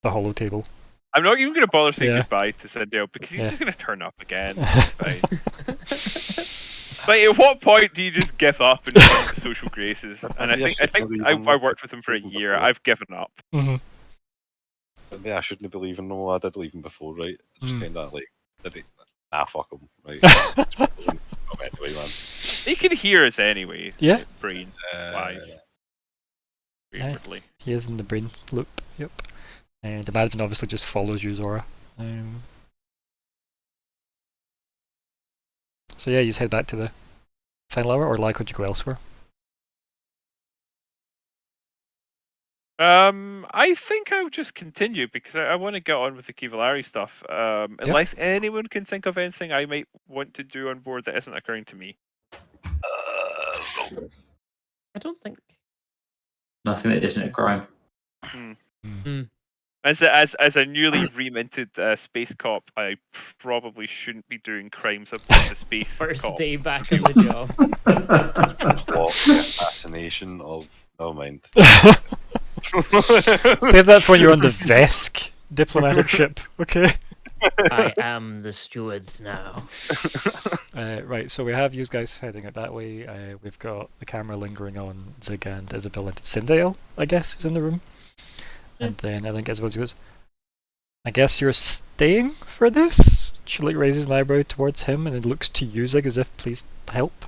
holo table. I'm not even going to bother saying Yeah. goodbye to Sindel because he's Yeah. just going to turn up again. It's fine. Like, at what point do you just give up and find the social graces? And I think I worked with him for a year. I've given up. Mm-hmm. But yeah, I shouldn't be leaving. No, I did leave him before, right? Just Mm. kind of like, did he? Nah, fuck him. Right. Anyway, man. He can hear us anyway. Yeah. Brain wise. Weirdly. He is in the brain loop. Yep. And the Madman obviously just follows you, Zora. So yeah, you just head back to the final hour, or like would you go elsewhere? I think I'll just continue because I want to get on with the Kivalari stuff. Unless anyone can think of anything I might want to do on board that isn't occurring to me. I don't think. Nothing that isn't a crime. As a newly reminted space cop, I probably shouldn't be doing crimes aboard the space First cop. day back on the job. What the assassination of? Oh, mind. Save that for when you're on the Vesk diplomatic ship, okay? I am the stewards now. Right, so we have you guys heading out that way. We've got the camera lingering on Zig and Isabel, and Sindel, I guess, is in the room. And then I think Isabel goes, "I guess you're staying for this?" She like raises an eyebrow towards him and then looks to you, Zig, as if, "Please help."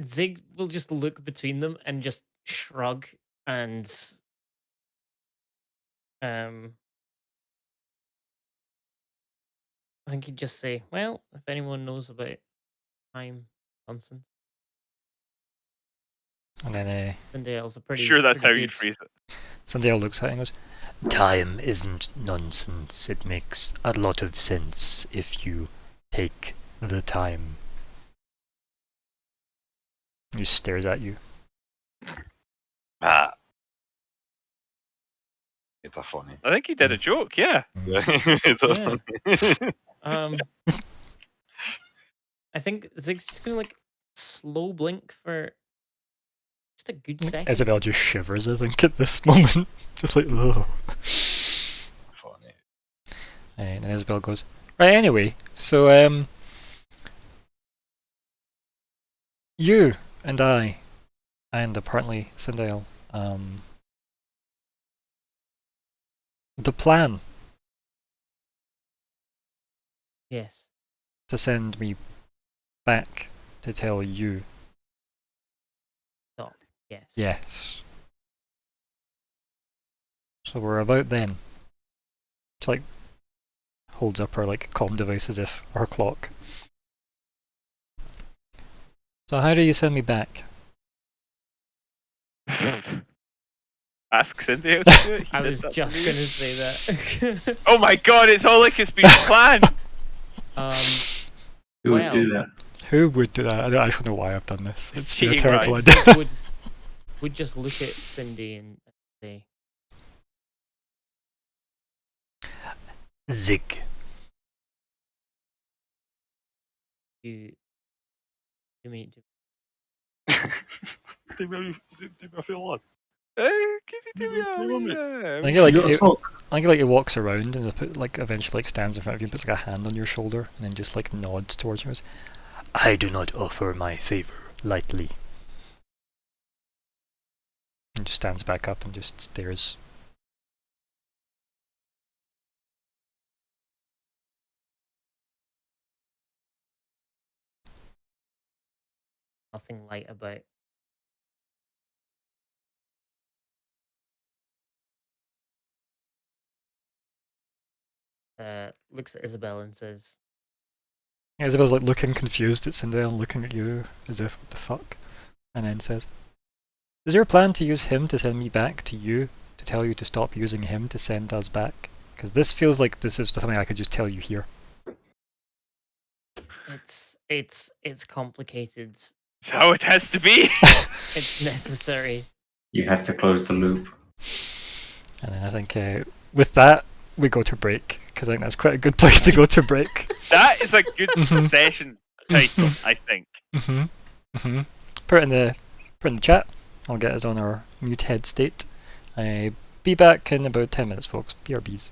Zig will just look between them and just shrug and I think he'd just say, "Well, if anyone knows about time nonsense." And then Sindale's a pretty Sure, that's how pretty you'd good- phrase it. Sindel looks at it and goes, "Time isn't nonsense. It makes a lot of sense if you take the time." He stares at you. Ah. It's a funny. I think he did a joke, yeah. It's a Yeah. funny. I think Zig's just gonna like slow blink for just a good second. Isabel just shivers, I think, at this moment. Just like, ugh. Funny. And then Isabel goes, "Right, anyway, so, you and I, and apparently Sindel, the plan Yes. to send me back to tell you, Yes. yes. So we're about then." She like holds up her like comm device as if her clock. "So how do you send me back?" Ask Cindy how to do it. He I did was that just for me. gonna say that. Oh my god, it's all like it's been planned! Who would Well. do that? Who would do that? I don't actually know why I've done this. It's It's been a cheating, terrible right? idea. would just look at Cindy and say, Zig. "You mean to?" Do me a feel like. Can you do me I a think he, like, You got it, smoke? I think he, like, he walks around and like eventually like stands in front of you, puts like a hand on your shoulder, and then just like nods towards you. And goes, "I do not offer my favor lightly." And just stands back up and just stares. Nothing light about. Looks at Isabel and says, Isabel's like looking confused at Cinderella, looking at you as if, what the fuck? And then says, is your plan to use him to send me back to you, to tell you to stop using him to send us back? Because this feels like this is something I could just tell you here. it's complicated. It's how it has to be. It's necessary. You have to close the loop. And then I think with that, we go to break, because I think that's quite a good place to go to break. That is a good Mhm. session title, I think. Put it in the chat. I'll get us on our mute head state. Be back in about 10 minutes, folks. BRBs.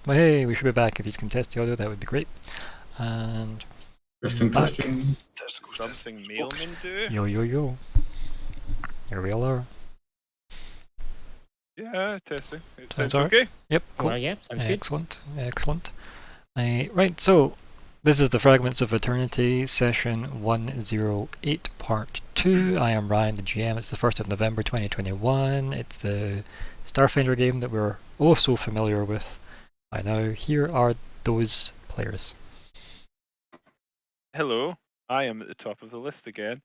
Well, hey, we should be back. If you can test the audio, that would be great. And Interesting back. question. Something mailmen do? Yo, yo, yo. Here we all are. Yeah, testing. It Sounds sounds alright. okay. Yep, cool. Well, yeah, sounds good. Excellent, excellent. Right, so this is the Fragments of Eternity, session 108, part 2. I am Ryan, the GM. It's the 1st of November 2021. It's the Starfinder game that we're oh so familiar with by now. Here are those players. Hello, I am at the top of the list again.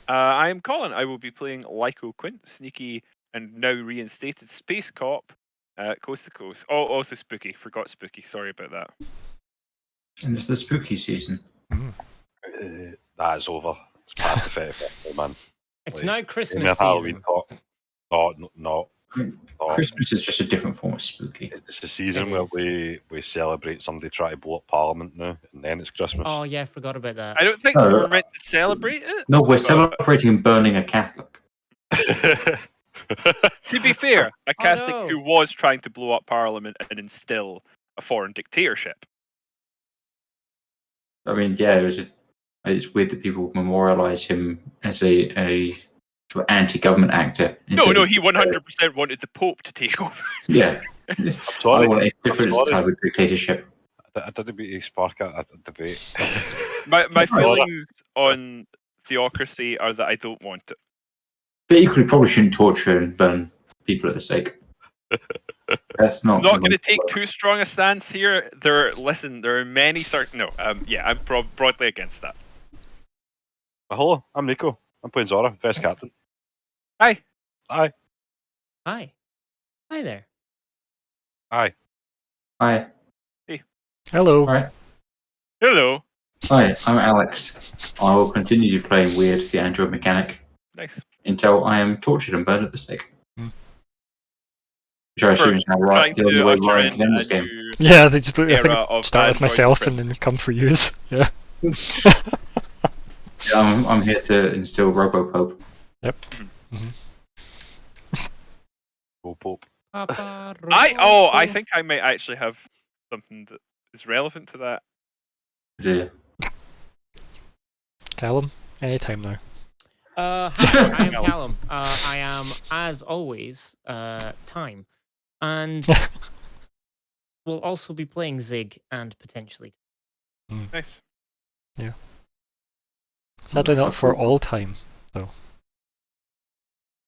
I am Colin. I will be playing Lyco Quint, sneaky and now reinstated space cop, coast to coast. Oh, also spooky. Forgot spooky. Sorry about that. And it's the spooky season. That is over. It's past the 31st, man. It's Like, now Amen, Christmas Halloween season. talk. No. Christmas is just a different form of spooky. It's the season It where is. we celebrate somebody trying to blow up Parliament now, and then it's Christmas. Oh yeah, I forgot about that. I don't think No, we're meant to celebrate it. No, we're but celebrating burning a Catholic. to be fair, a Catholic no. who was trying to blow up Parliament and instill a foreign dictatorship. I mean, yeah, it's weird that people memorialise him as a sort of anti-government actor. No, he 100% wanted the Pope to take over. Yeah. sorry. I want a different sorry. type of dictatorship. I didn't mean to spark a debate. My feelings on theocracy are that I don't want it. But equally, probably shouldn't torture and burn people at the stake. That's not. I'm not going to take too strong a stance here. There are many certain. No, yeah, I'm broadly against that. Hello, I'm Nico. I'm playing Zora, Vest Captain. Hi. Aye. Hi. Hi there. Aye. Hi. Hello. All right. Hello. Hi, I'm Alex. I will continue playing Weird, the android mechanic, Nice. until I am tortured and burned at the stake. Hmm. Which I assume is now Trying the only to way usher Ryan in can end a this game. new Yeah, they just I era think of start with Android myself and supremacy. then come for yous. Yeah. Yeah, I'm here to instill Robo-Pope. Yep. Go Pope. Papa I Robo. think I might actually have something that is relevant to that. Yeah. Callum, anytime now. Hi, I am Callum. I am, as always, Time, and we'll also be playing Zig and potentially. Nice. Sadly not for all time, though.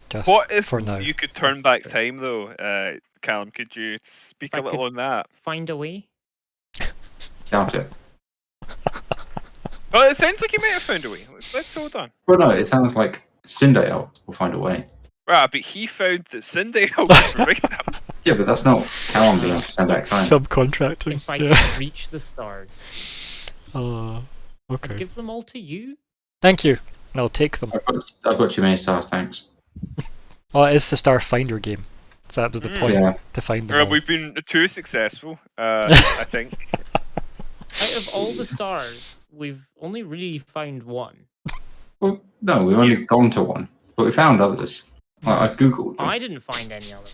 Just What if for now. you could turn That's back true. time though, Callum? Could you speak If a I little could- on that? Find a way. Doubt it. Well, it sounds like you might have found a way. Let's hold on. Well, no, it sounds like Sindale will find a way. Right, but he found that Cindy will provide them. Yeah, but that's not Callum being able to stand back time. Subcontracting. If I Yeah. could reach the stars, I'd Okay. give them all to you. Thank you. I'll take them. I've got too many stars, thanks. Well, it's the Starfinder game. So that was the point, Yeah. to find them all. We've been too successful, I think. Out of all the stars, we've only really found one. Well, no, we've only gone to one, but we found others. I googled them. I didn't find any other.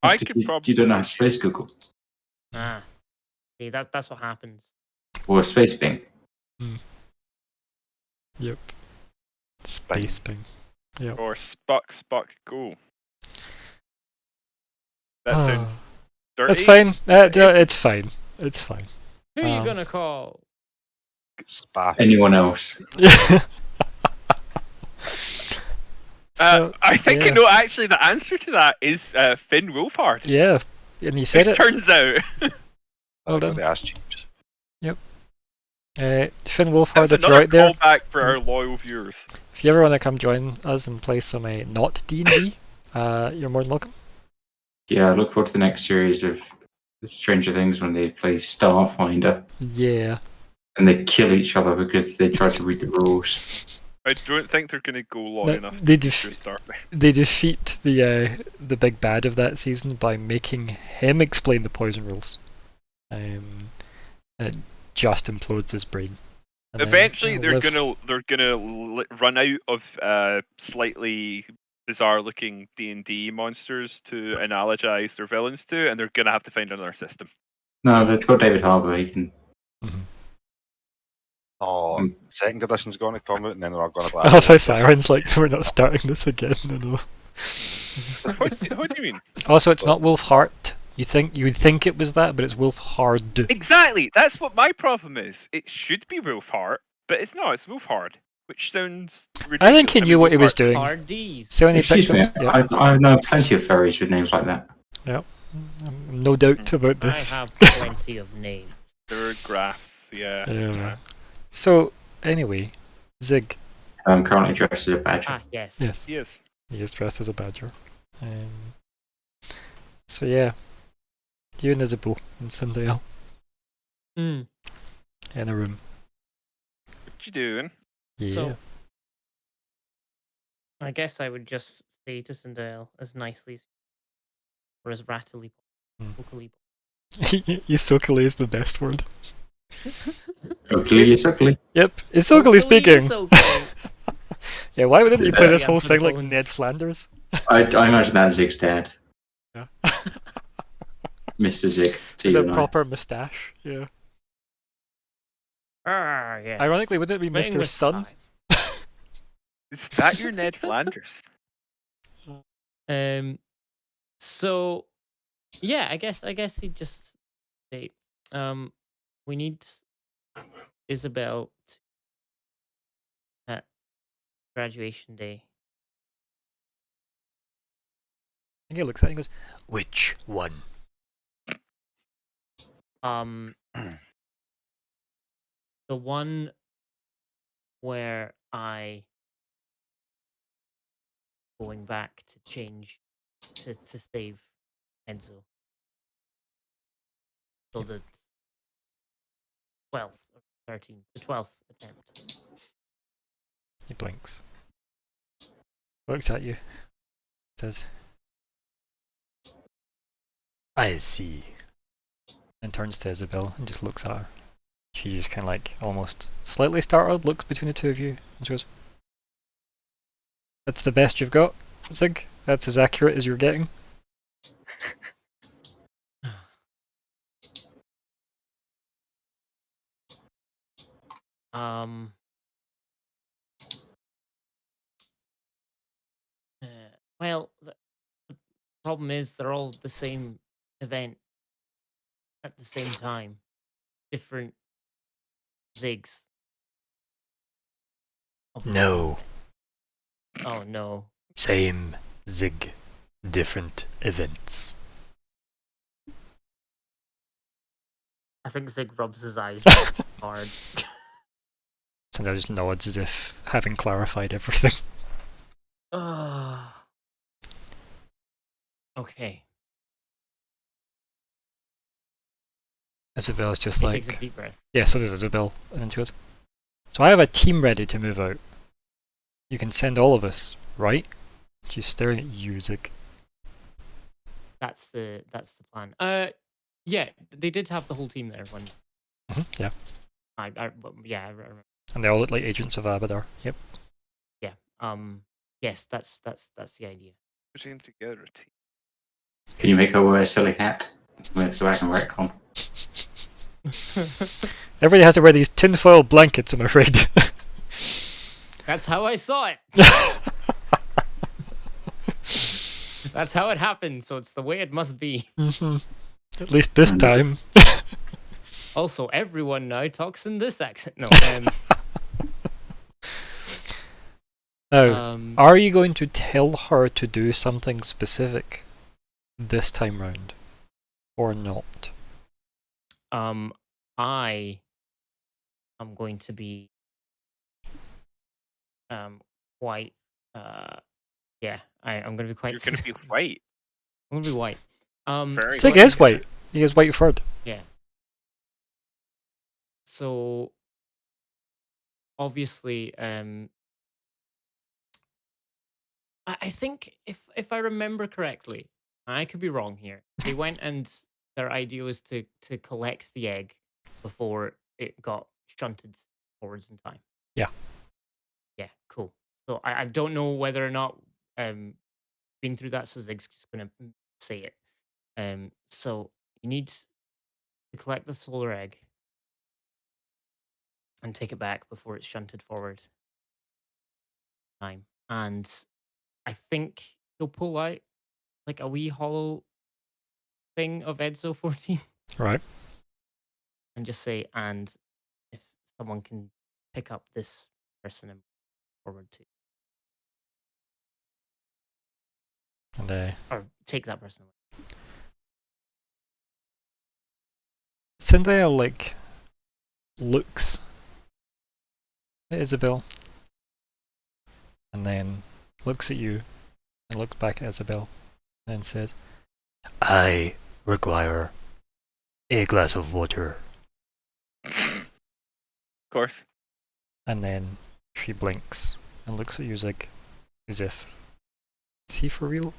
I Because could probably. You don't have space Google Ah, see, that's what happens. or space Bing. Yep. Space Bing. Or Spock, go. That Ah. sounds dirty. It's fine. It's fine. It's fine. Who are you gonna call? Spa. Anyone else? So, I think yeah. no. Actually, the answer to that is Finn Wolfhard. Yeah, and you said it. Turns out. Well I'm done. gonna ask Jeeves. Finn Wolfhard, That's if you're another out there, callback for our loyal viewers. if you ever want to come join us and play some not D&D, you're more than welcome. Yeah, I look forward to the next series of Stranger Things when they play Starfinder Yeah. and they kill each other because they try to read the rules. I don't think they're going to go long No, enough they to def- start. They defeat the big bad of that season by making him explain the poison rules. And it just implodes his brain. And then Eventually, he'll they're live. gonna run out of slightly bizarre-looking D&D monsters to analogize their villains to, and they're gonna have to find another system. No, they've got David Harbour. He can. Oh, Mm. second edition's going to come out, and then they're not going to I love how Siren's like, we're not starting this again. No. What do you mean? Also, it's not Wolfheart. You'd think it was that, but it's Wolfhard. Exactly. That's what my problem is. It should be Wolfheart, but it's not. It's Wolfhard, which sounds ridiculous. I think he knew what he was Wolfheart- doing. RDs. So when he Excuse picked me. him, I know plenty of furries with names like that. no doubt about I this. have plenty of names. There are graphs, yeah. Yeah. So anyway, Zig. I'm currently dressed as a badger. Ah, yes. Yes, Yes. he is dressed as a badger. So yeah, you and Isabel and Cinderella Mm. in a room. What you doing? Yeah. So, I guess I would just say to Cinderella as nicely or as rattily, Mm. vocally. Isokali is the best word. Ugly is ugly. Yep, Isokali speaking. Isokali. Yeah, why wouldn't you play this Yeah, whole for thing the like phones. Ned Flanders? I imagine that's Zig's dad, Yeah. Mr. Zig. With a T&I. proper moustache. Yeah. Ah, yeah. Ironically, wouldn't it be Playing Mr. with Sun? fire. Is that your Ned Flanders? So yeah, I guess he'd just say, we need Isabel at graduation day. I think he looks at it and goes, which one? The one where I going back to change to save Enzo. So the 12th or 13th, the 12th attempt. He blinks. Looks at you. Says, I see. And turns to Isabel and just looks at her. She just kind of like almost slightly startled, looks between the two of you and she goes, that's the best you've got, Zig? That's as accurate as you're getting? Well, the problem is they're all the same event at the same time. Different Zigs. of the No. same event. Oh no. Same Zig. Different events. I think Zig rubs his eyes hard. Sandra just nods as if having clarified everything. Okay. Isabella's just He like, takes a deep breath. yeah, so does Isabel. And then she goes, so I have a team ready to move out. You can send all of us, right? She's staring at you, Zig. That's the plan. Yeah, they did have the whole team there when Yeah. I remember. And they all look like agents of Abadar. Yep. Yeah. Yes, that's the idea. Putting together a team. Can you make her wear a silly hat? We have to go back and retcon. Everybody has to wear these tinfoil blankets, I'm afraid. That's how I saw it. That's how it happened, so it's the way it must be. At least this time. Also, everyone now talks in this accent. No. Now, are you going to tell her to do something specific this time round? Or not? I am going to be white. I'm going to be quite. You're going to be white. I'm going to be white. Very Sig white. is white. He is white furred. Yeah. So obviously, I think if I remember correctly, I could be wrong here. They went and their idea was to collect the egg before it got shunted forwards in time. Yeah. Yeah, cool. So I don't know whether or not been through that, so Zig's just gonna say it. So you need to collect the solar egg and take it back before it's shunted forward. Time. And I think he'll pull out like a wee hollow thing of Edzo 14 Right. and just say, and if someone can pick up this person and forward to, And or take that person away. Cynthia like looks at Isabel and then looks at you and looks back at Isabel and then says, I require a glass of water. Of course. And then she blinks and looks at you like, as if, is he for real?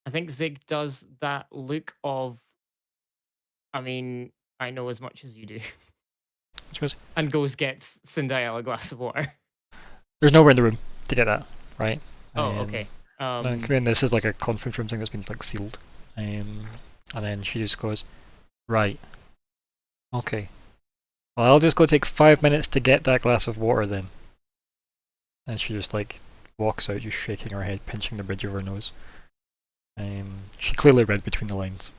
I think Zig does that look of, I mean, I know as much as you do, Which was, and goes gets Cinderella a glass of water. there's nowhere in the room to get that, right? Oh, okay. No, I mean, this is like a conference room thing that's been like sealed. And then she just goes, right, okay. Well, I'll just go take 5 minutes to get that glass of water then. And she just like walks out, just shaking her head, pinching the bridge of her nose. She clearly read between the lines.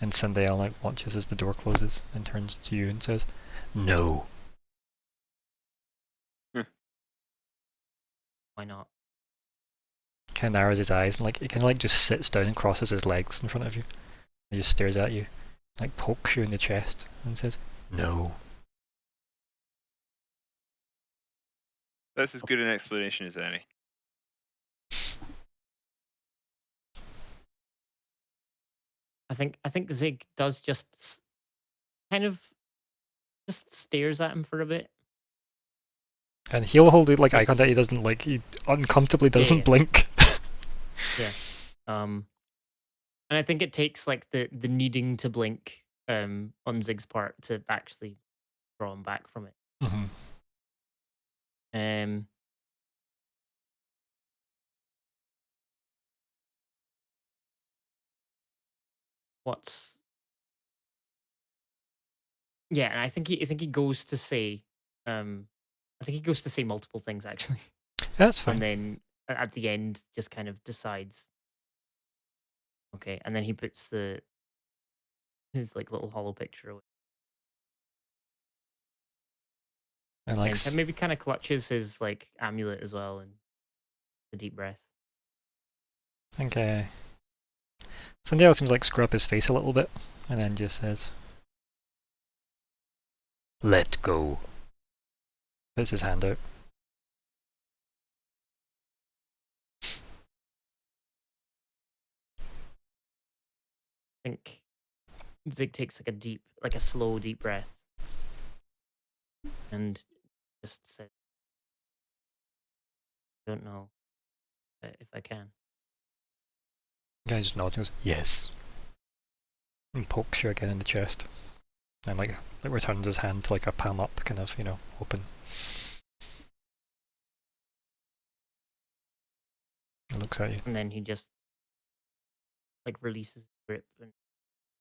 And Cinderella like watches as the door closes and turns to you and says, no. Why not? Kind of narrows his eyes and like he kind of like just sits down and crosses his legs in front of you. He just stares at you, like pokes you in the chest and says, no. That's as good an explanation as any. I think Zig does just kind of just stares at him for a bit. And he'll hold it like eye It's- contact. He doesn't like, he uncomfortably doesn't yeah. blink. And I think it takes like the needing to blink on Zig's part to actually draw him back from it. Mm-hmm. What's yeah, and I think he goes to say I think he goes to say multiple things actually. That's fine. And then at the end just kind of decides. Okay, and then he puts his like little hollow picture away. And like, And maybe kind of clutches his like amulet as well and a deep breath. I think Cinderella seems like screw up his face a little bit and then just says, let go. Puts his hand out. I think Zig takes like a slow deep breath and just says, I don't know if I can. The guy just nods and goes, yes. And pokes you again in the chest. And like returns his hand to like a palm up, kind of, open. He looks at you. And then he just like releases his grip and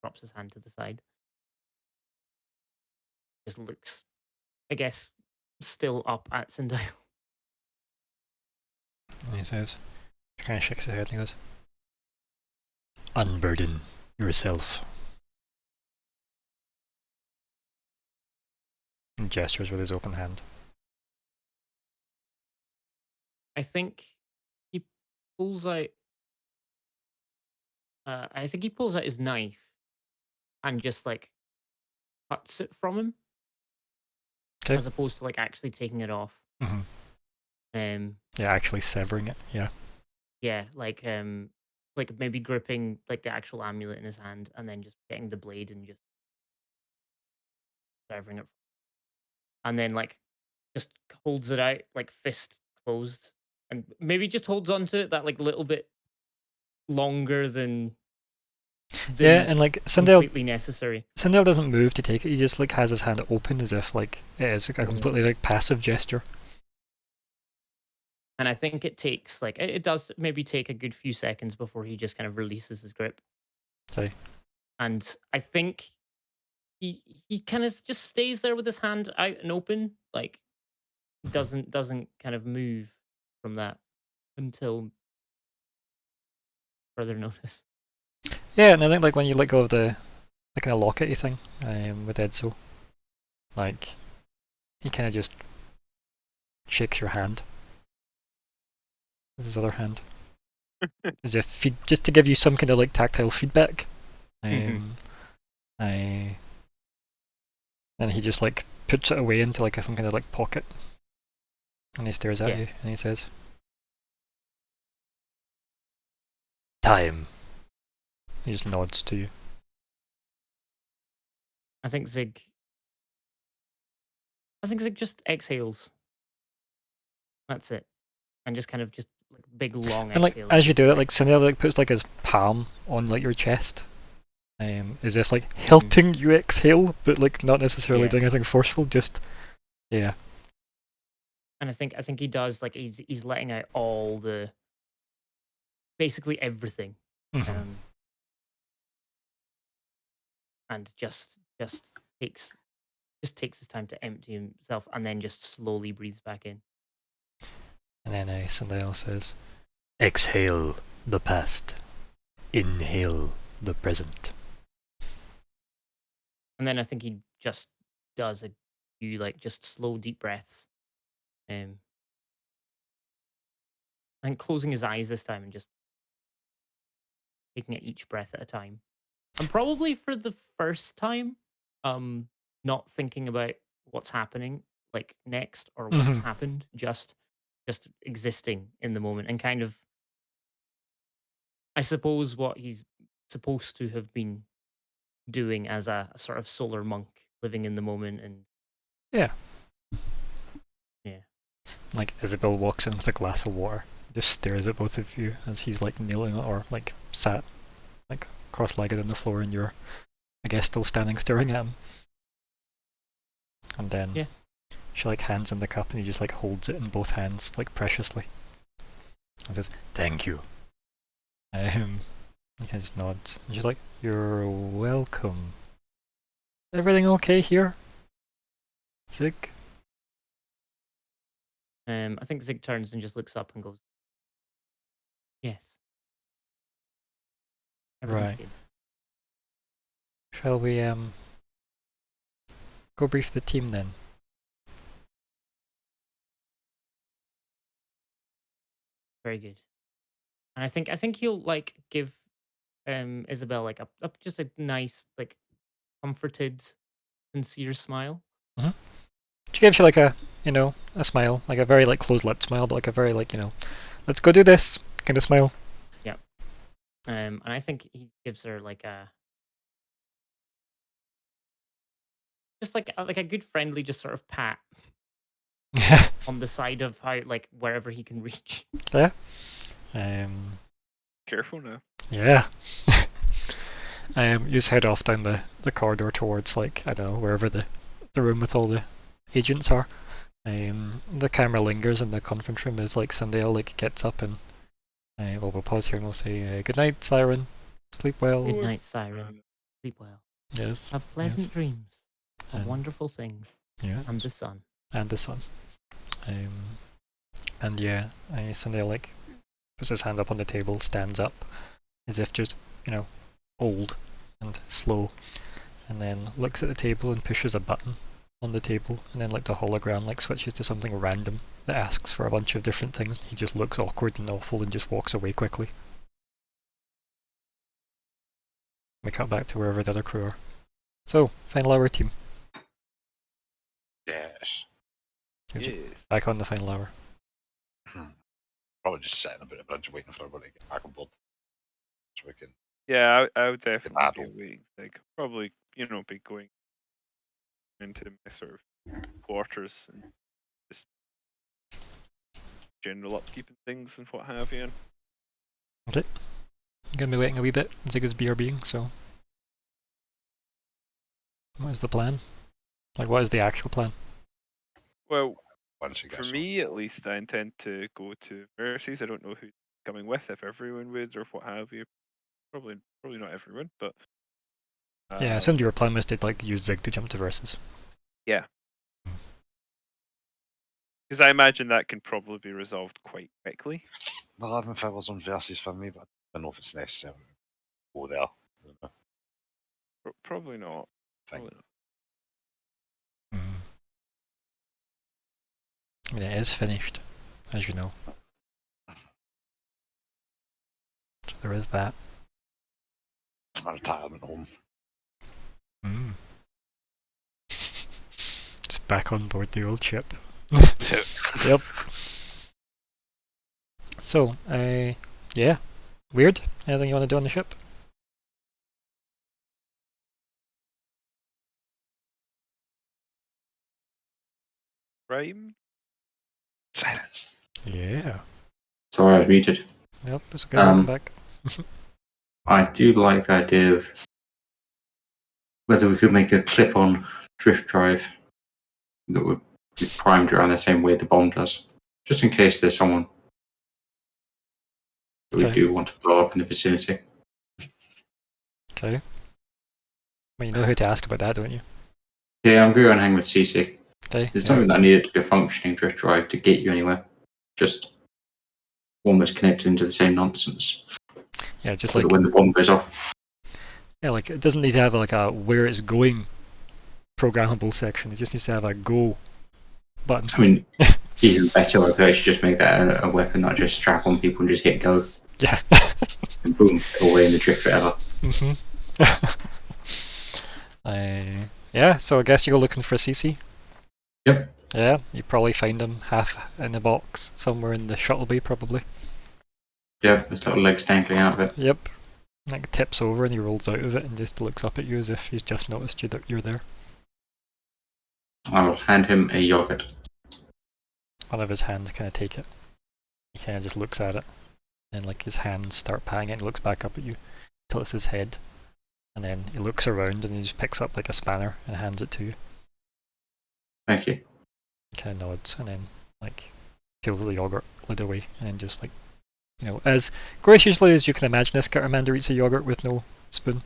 drops his hand to the side. Just looks, I guess, still up at Sindel. And he says, he kind of shakes his head and he goes, unburden yourself. And gestures with his open hand. I think he pulls out. I think he pulls out his knife and just like cuts it from him, 'Kay. as opposed to like actually taking it off. Mhm. Um, Yeah, actually severing it. Yeah. yeah, like maybe gripping like the actual amulet in his hand and then just getting the blade and just severing it, and then like just holds it out like fist closed, and maybe just holds onto it that like little bit longer than Yeah, and like completely necessary. Sindel doesn't move to take it. He just like has his hand open as if like it is a completely like passive gesture. And I think it takes like it does maybe take a good few seconds before he just kind of releases his grip. Okay. And I think he kind of just stays there with his hand out and open, like doesn't kind of move from that until further notice. Yeah, and I think like when you let go of the kind of lockety thing with Edzo, like he kind of just shakes your hand with his other hand, as if just to give you some kind of like tactile feedback. And he just like puts it away into like some kind of like pocket, and he stares at you and he says, "Time." He just nods to you. I think Zig just exhales. That's it. And just kind of just like big long And like exhale. as you do it, like Cindy like puts like his palm on like your chest, as if like helping you exhale, but like not necessarily doing anything forceful. Just yeah. And I think he does like he's letting out all the basically everything, and just takes his time to empty himself, and then just slowly breathes back in. And then Sandel says, "Exhale the past, inhale the present." And then I think he just does a few like just slow deep breaths, and closing his eyes this time and just taking it each breath at a time. And probably for the first time, not thinking about what's happening like next or what's happened, just existing in the moment and kind of, I suppose, what he's supposed to have been doing as a sort of solar monk, living in the moment. And yeah. Like Isabel walks in with a glass of water, just stares at both of you as he's like kneeling or like sat like cross-legged on the floor, and you're, I guess, still standing staring at him. And then she like hands him the cup, and he just like holds it in both hands like preciously and says, "Thank you." He just nods, and she's like, "You're welcome. Everything okay here, Zig?" I think Zig turns and just looks up and goes, "Yes. Everything's good." Shall we go brief the team then? Very good. And I think he'll like give Isabel like a just a nice, like, comforted, sincere smile. She gives you like a smile, like a very like closed-lipped smile, but like a very like let's go do this kind of smile. Yeah. And I think he gives her like a just like a good friendly just sort of pat on the side of how, like, wherever he can reach. Yeah. Careful now. Yeah. You just head off down the corridor towards, like, I don't know, wherever the room with all the agents are. The camera lingers in the conference room as like Sandale like gets up and we'll pause here and we'll say good night, Siren. Sleep well. Good night, Siren. Sleep well. Yes. Have pleasant dreams of And wonderful things. Yeah. And the sun. And the sun. And yeah, Sandale like puts his hand up on the table, stands up, as if just, old and slow, and then looks at the table and pushes a button on the table, and then like the hologram like switches to something random that asks for a bunch of different things. He just looks awkward and awful and just walks away quickly. We cut back to wherever the other crew are. So, final hour team. Yes. Yes. Back on the final hour. Probably just sitting a bit of bridge waiting for everybody to get back on board. So we can. Yeah, I would definitely battle. be waiting. Like, probably, be going into my sort of quarters and just general upkeep and things and what have you. Okay. I'm gonna be waiting a wee bit. Zig is BRBing, so. What is the plan? Like, what is the actual plan? Well, once you get For some. me, at least, I intend to go to Versus. I don't know who's coming with, if everyone would or what have you. Probably not everyone, but Yeah, it sounded your plan was to like use Zig to jump to versus. yeah. Because I imagine that can probably be resolved quite quickly. 11 feathers on versus for me, but I don't know if it's necessary to go there. I don't know. Probably not. Think. Probably not. I mean, it is finished, as you know. So there is that. My retirement home. Just back on board the old ship. Yep. So, yeah. Weird. Anything you want to do on the ship? Prime? Silence. Yeah. Sorry, I was muted. Yep, it's okay. Welcome back. I do like the idea of whether we could make a clip-on drift drive that would be primed around the same way the bomb does, just in case there's someone that we Okay. do want to blow up in the vicinity. Okay. Well, you know who to ask about that, don't you? Yeah, I'm going to hang with CC. Okay. There's Yeah. something that needed to be a functioning drift drive to get you anywhere. Just one that's connected into the same nonsense. Yeah, just So like that when the bomb goes off. yeah, like it doesn't need to have like a where it's going programmable section. It just needs to have a go button. I mean, even better, I could actually just make that a weapon that just strap on people and just hit go. Yeah. And boom, away in the drift forever. Yeah, so I guess you go looking for CC. Yep. Yeah, you probably find him half in the box somewhere in the shuttle bay, probably. Yep, there's little legs dangling out of it. Yep. Like tips over and he rolls out of it and just looks up at you as if he's just noticed you that you're there. I will hand him a yogurt. One of his hands kind of take it. He kind of just looks at it, and like his hands start patting it and looks back up at you until it's his head, and then he looks around and he just picks up like a spanner and hands it to you. Thank you. He kind of nods and then like peels the yogurt lid away and then just like, you know, as graciously as you can imagine this Scattermander eats a yogurt with no spoon.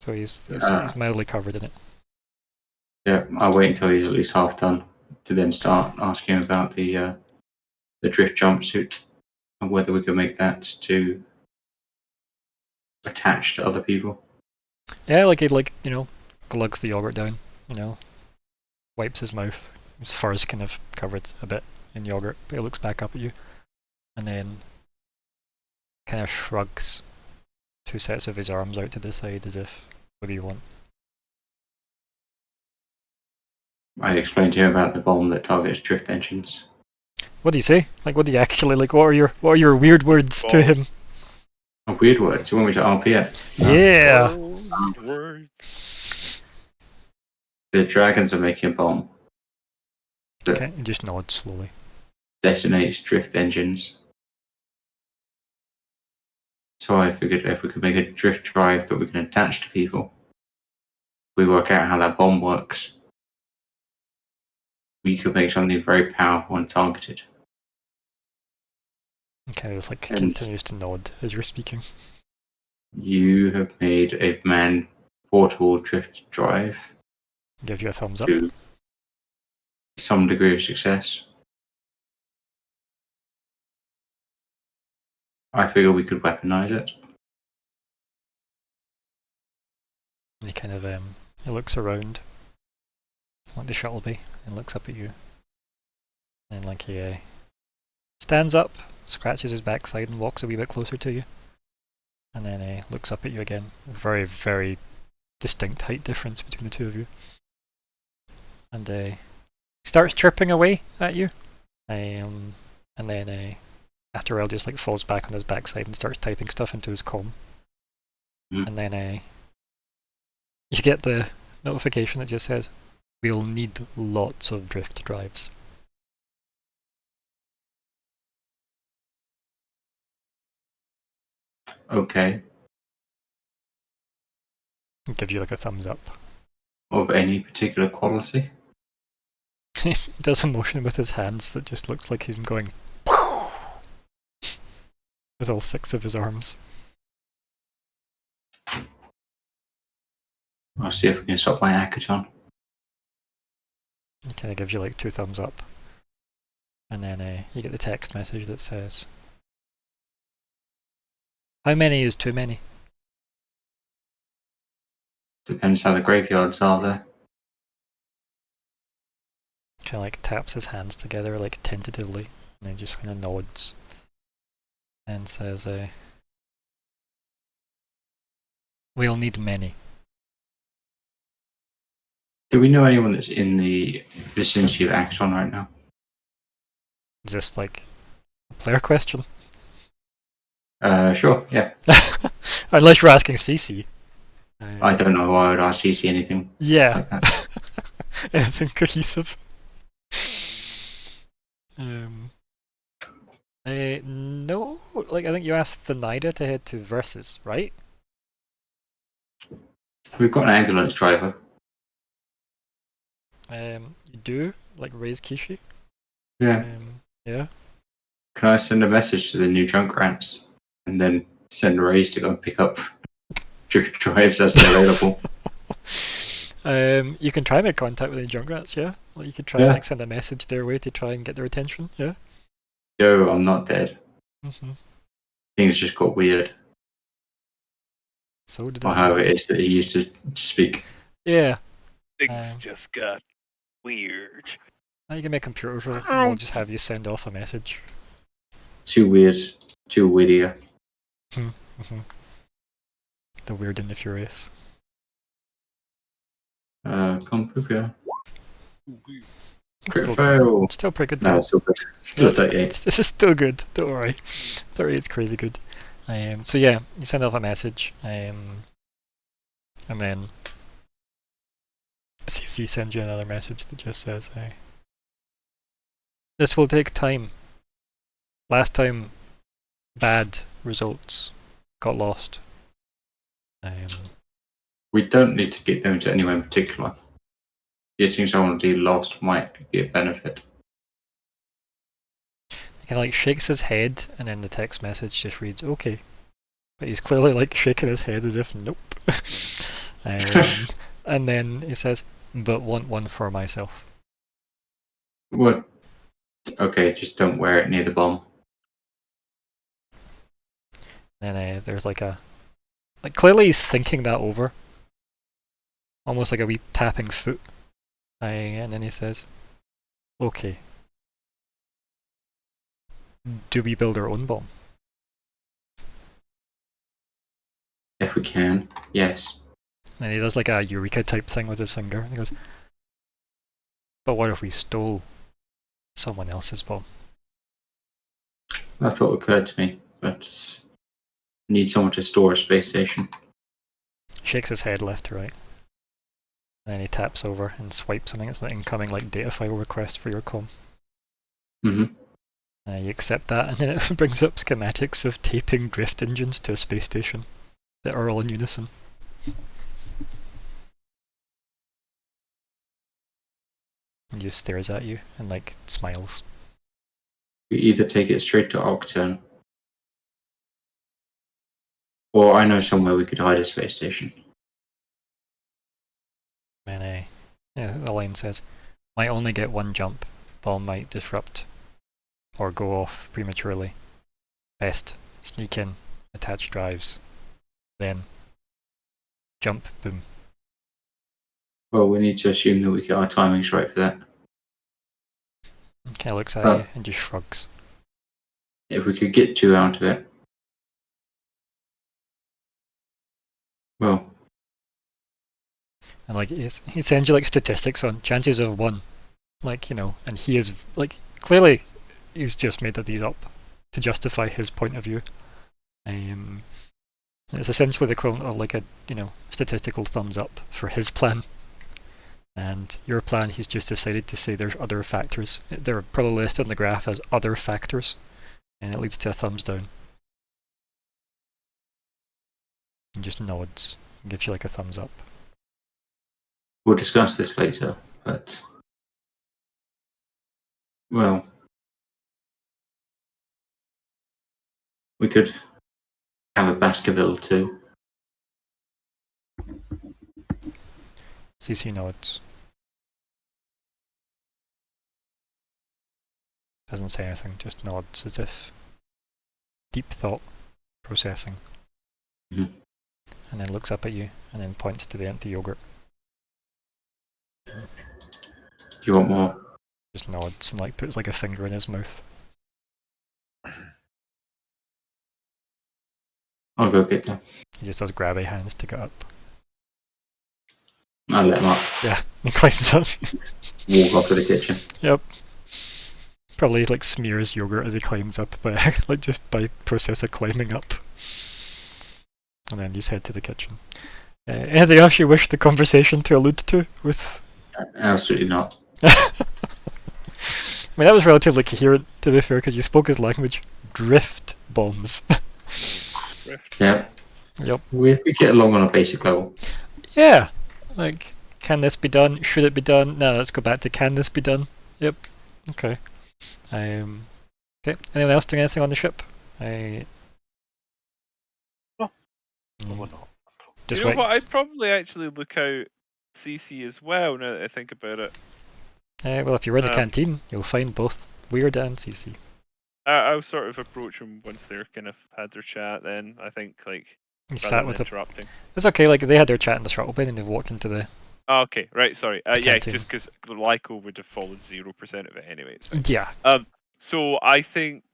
So he's mildly covered in it. Yeah, I'll wait until he's at least half done to then start asking him about the drift jumpsuit and whether we can make that to attach to other people. Yeah, like he like, you know, glugs the yogurt down, you know, wipes his mouth. His fur's kind of covered a bit in yogurt, but he looks back up at you and then kind of shrugs two sets of his arms out to the side as if, what do you want? I explained to him about the bomb that targets drift engines. What do you say? Like, what do you actually like? What are your weird words to him? Oh, weird words. You want me to RP it? Yeah. Words. The dragons are making a bomb that Okay, and just nod slowly. detonates drift engines. So I figured if we could make a drift drive that we can attach to people, we work out how that bomb works, we could make something very powerful and targeted. Okay, just like And- continues to nod as you're speaking. You have made a man-portable drift drive Give you a thumbs up. to some degree of success. I figure we could weaponize it. And he kind of he looks around like the shuttle bay and looks up at you. And like he stands up, scratches his backside and walks a wee bit closer to you. And then he looks up at you again. Very, very distinct height difference between the two of you. And he starts chirping away at you. And then after a while just like falls back on his backside and starts typing stuff into his comm. And then you get the notification that just says, "We'll need lots of drift drives." Okay. It gives you like a thumbs up. Of any particular quality? He does a motion with his hands that just looks like he's going with all 6 of his arms. I'll see if we can stop my Akaton. He kind of gives you like 2 thumbs up. And then you get the text message that says, "How many is too many?" Depends how the graveyards are there. Kind of like taps his hands together like tentatively, and then just kind of nods and says, "We'll need many." Do we know anyone that's in the vicinity of Akaton right now? Is this like a player question? Sure, yeah. Unless you're asking CC. I don't know why I would ask CC anything Yeah. like that. Anything cohesive. No, like I think you asked the Nida to head to Versus, right? We've got an ambulance driver. You do like raise Kishi. Yeah. Yeah. Can I send a message to the new Junkrats and then send Rays to go and pick up drives as they're available? You can try and make contact with the Junkrats, yeah. Like you could try and like send a message their way to try and get their attention, yeah. Yo, I'm not dead. Mm-hmm. Things just got weird. So did Or how it is that he used to speak. Yeah. Things just got weird. Now you can make computers roll, and we'll just have you send off a message. Too weird. Too weirdier. Mm-hmm. The weird and the furious. Computer. Still, fail. still pretty good. No, it's still good. Still No, 38. this is still good. Don't worry. 38's crazy good. So yeah, you send off a message, and then CC sends you another message that just says, "This will take time. Last time, bad results got lost." We don't need to get them to anywhere in particular. Getting someone to lost might be a benefit. He kind of like shakes his head, and then the text message just reads, "Okay," but he's clearly like shaking his head as if nope. And then he says, "But want one for myself." What? Okay, just don't wear it near the bomb. And there's like clearly he's thinking that over, almost like a wee tapping foot. And then he says, "Okay, do we build our own bomb?" If we can, yes. And he does like a eureka type thing with his finger, and he goes, "But what if we stole someone else's bomb?" That thought occurred to me, but we need someone to store a space station. Shakes his head left to right. And then he taps over and swipes something. It's an incoming like data file request for your com. Mm-hmm. You accept that, and then it brings up schematics of taping drift engines to a space station that are all in unison. He just stares at you and like smiles. We either take it straight to Octurne, or I know somewhere we could hide a space station. And the line says, "Might only get one jump. Bomb might disrupt or go off prematurely. Best sneak in, attach drives, then jump, boom." Well, we need to assume that we get our timings right for that. Kind of looks at you and just shrugs. If we could get 2 out of it, well, And like he sends you like statistics on chances of 1, like, you know, and he is like clearly he's just made these up to justify his point of view. It's essentially the equivalent of like a, you know, statistical thumbs up for his plan. And your plan, he's just decided to say there's other factors. They're probably listed on the graph as other factors, and it leads to a thumbs down. And just nods and gives you like a thumbs up. we'll discuss this later, but Well, we could have a Baskerville too. CC nods. Doesn't say anything, just nods as if deep thought processing. Mhm. And then looks up at you and then points to the empty yogurt. Do you want more? Just nods and like puts like a finger in his mouth. I'll go get them. He just does grabby hands to get up. I'll let him up. Yeah, he climbs up. Walk off to the kitchen. Yep. Probably like smears yogurt as he climbs up, by like just by process of climbing up. And then you just head to the kitchen. Anything else you wish the conversation to allude to with? Absolutely not. I mean, that was relatively coherent, to be fair, because you spoke his language. Drift bombs. Yeah. Yep. We get along on a basic level. Yeah. Like, can this be done? Should it be done? No, let's go back to can this be done? Yep. Okay. Okay. Anyone else doing anything on the ship? No. We're not. Just you know wait. what? I'd probably actually look out CC as well now that I think about it. Well, if you're in the Um, canteen, you'll find both Weird and CC. I'll sort of approach them once they're kind of had their chat. Then I think like You rather sat than with them. interrupting. It's okay. Like they had their chat in the shuttle bin and they've walked into the. Oh, okay, right. Sorry. The Yeah, canteen. just because Lyco would have followed 0% of it anyway. It's fine. Yeah. So I think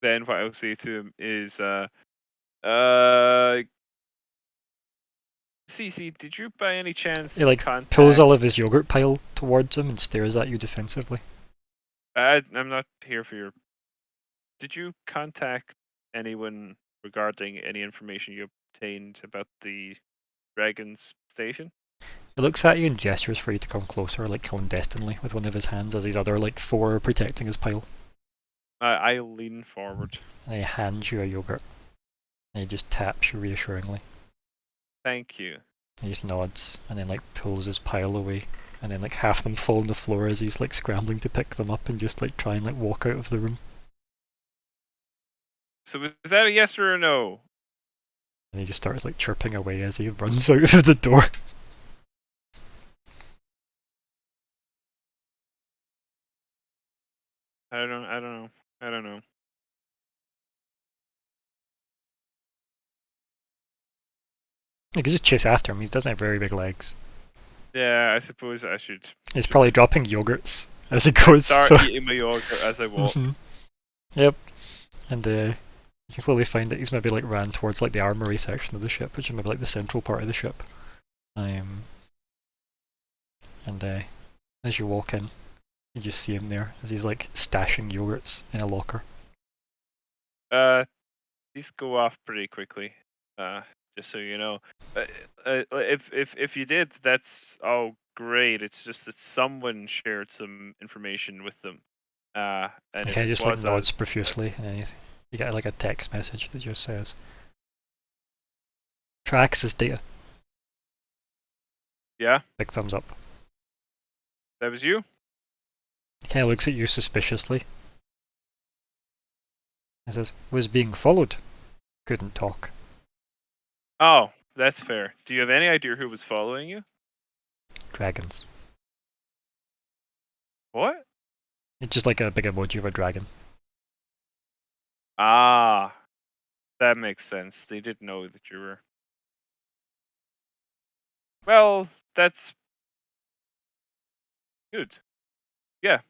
then what I'll say to him is, CC, did you by any chance He like contact? pulls all of his yogurt pile towards him and stares at you defensively. I'm not here for your. Did you contact anyone regarding any information you obtained about the Dragon's station? He looks at you and gestures for you to come closer, like clandestinely, with one of his hands as his other like four are protecting his pile. I lean forward. And he hands you a yogurt. And he just taps you reassuringly. Thank you. He just nods and then like pulls his pile away. And then like half them fall on the floor as he's like scrambling to pick them up and just like try and like walk out of the room. So is that a yes or a no? And he just starts like chirping away as he runs out of the door. I don't know. You could just chase after him, he doesn't have very big legs. Yeah, I suppose I should He's probably dropping yogurts as he goes. start So. eating my yogurt as I walk. Mhm. Yep. And you can slowly find that he's maybe like ran towards like the armory section of the ship, which is maybe like the central part of the ship. And as you walk in, you just see him there as he's like stashing yogurts in a locker. These go off pretty quickly. Just so you know. If you did, that's all great. It's just that someone shared some information with them. And He if kind of it just like was nods us- profusely, and then you get like a text message that just says, "Tracks his data." Yeah, Big thumbs up. that was you. He kind of looks at you suspiciously. He says, "Was being followed. Couldn't talk." Oh, that's fair. Do you have any idea who was following you? Dragons. What? It's just like a big emoji of a dragon. Ah, that makes sense. They did know that you were. Well, that's good. Yeah,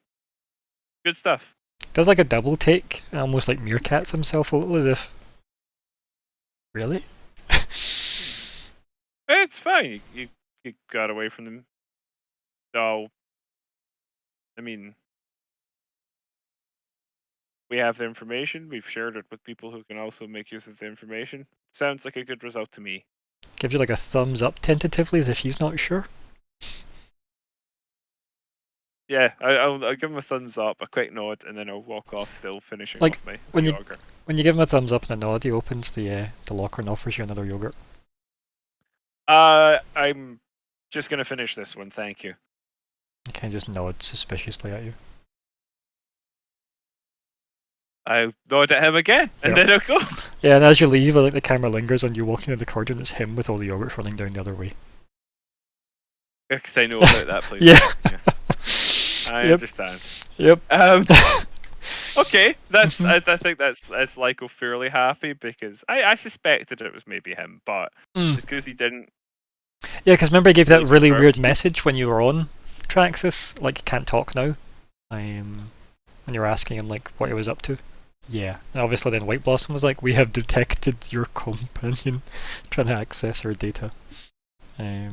good stuff. Does like a double take, and almost like meerkats himself a little as if. Really? It's fine. You got away from them. So, I mean, we have the information. We've shared it with people who can also make use of the information. Sounds like a good result to me. Gives you like a thumbs up tentatively as if he's not sure. Yeah, I'll give him a thumbs up, a quick nod, and then I'll walk off, still finishing Like, off my when you- yogurt. When you give him a thumbs up and a nod, he opens the locker and offers you another yogurt. I'm just gonna finish this one. Thank you. He kind of just nods suspiciously at you. I nod at him again, and Yep. then I'll go. Yeah, and as you leave, like the camera lingers on you walking in the corridor, and it's him with all the yogurts running down the other way. Because I know about that place. Yeah. I Yep. understand. Yep. Okay, that's. I think that's Lyko fairly happy because I suspected it was maybe him, but Mm. it's because he didn't. Yeah, because remember I gave that Really really confirm. weird message when you were on Traxxas, like, can't talk now. When you were asking him, like, what he was up to. Yeah. And obviously then White Blossom was like, we have detected your companion trying to access our data. Yeah,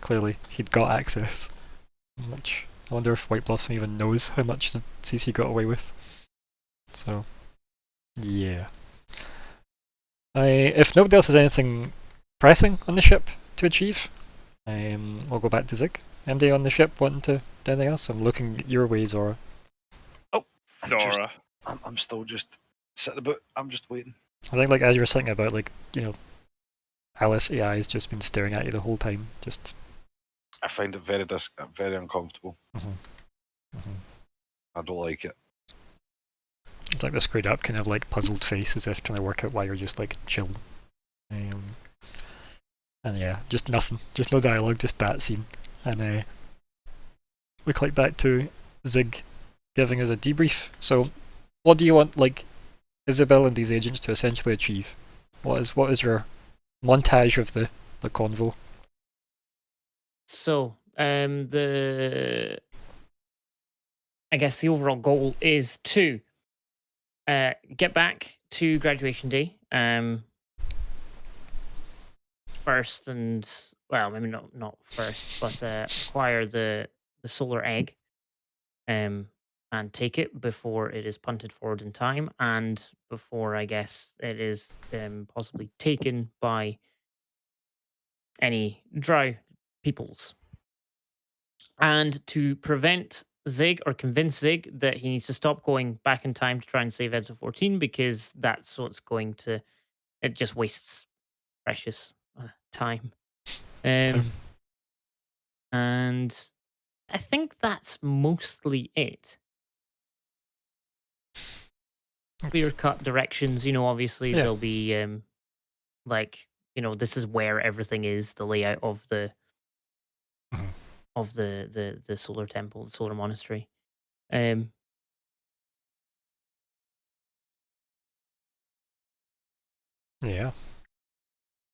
clearly he'd got access. Which, I wonder if White Blossom even knows how much CC got away with. So, yeah. If nobody else has anything pressing on the ship to achieve, we'll go back to Zig. MD on the ship wanting to do anything else? I'm looking your way, Zora. Sora. I'm still just sitting about. I'm just waiting. I think, like, as you were thinking about, like, you know, Alice AI has just been staring at you the whole time. Just. I find it very uncomfortable. I don't like it. It's like the screwed up kind of like puzzled face as if trying to work out why you're just like chill. And yeah, just nothing. Just no dialogue, just that scene. And we click back to Zig giving us a debrief. So what do you want, like, Isabel and these agents to essentially achieve? What is your montage of the convo? So, I guess the overall goal is to get back to graduation day. First and, well, maybe not first, but acquire the solar egg, and take it before it is punted forward in time, and before, I guess, it is possibly taken by any drow peoples. And to prevent Zig, or convince Zig that he needs to stop going back in time to try and save Ezra 14, because that's what's going to, it just wastes precious time. And I think that's mostly it. Clear cut directions, obviously Yeah. there'll be like, this is where everything is, the layout of the of the solar temple, the solar monastery. Yeah.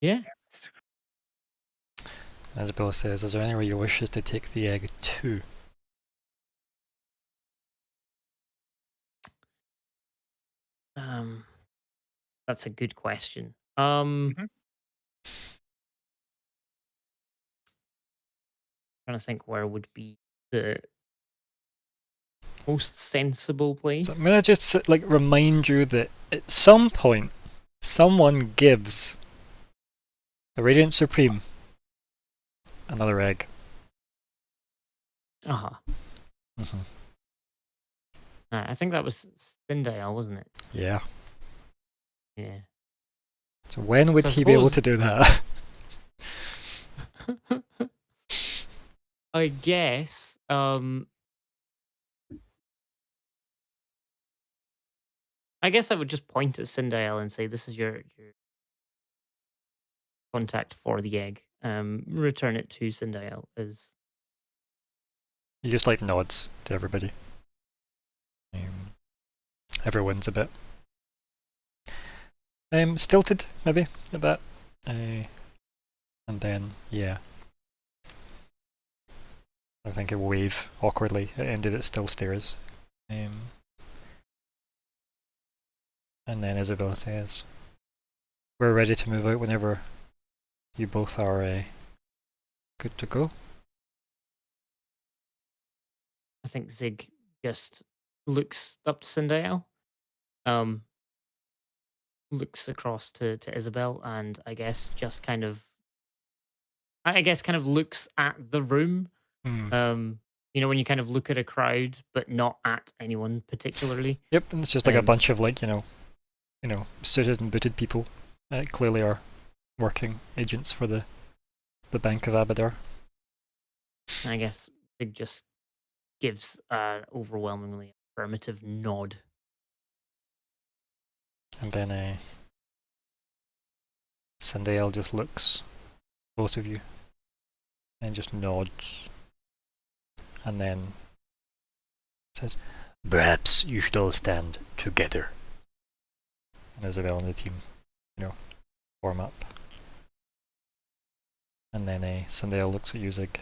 Yeah. Isabella says, is there anywhere you wish us to take the egg to? That's a good question. Trying to think where would be the most sensible place. So I'm gonna just like remind you that at some point someone gives the Radiant Supreme another egg. I think that was Sindel, wasn't it? Yeah. Yeah. So when would So I he be able suppose- to do that? I guess. I guess I would just point at Sindel and say, "This is your contact for the egg. Return it to Sindel." As He just like nods to everybody. Everyone's a bit stilted, maybe, at that. And then, yeah. I think a wave awkwardly at the end of it still stares. And then Isabella says, we're ready to move out whenever you both are good to go. I think Zig just looks up to Sindel, looks across to Isabel, and I guess just kind of looks at the room. When you kind of look at a crowd but not at anyone particularly. Yep, and it's just like a bunch of like, suited and booted people that clearly are working agents for the Bank of Abadar. I guess it just gives overwhelmingly affirmative nod. And then Sindel just looks, both of you, and just nods. And then says, "Perhaps you should all stand together." And Isabel and the team, form up. And then Sindel looks at you, Zig.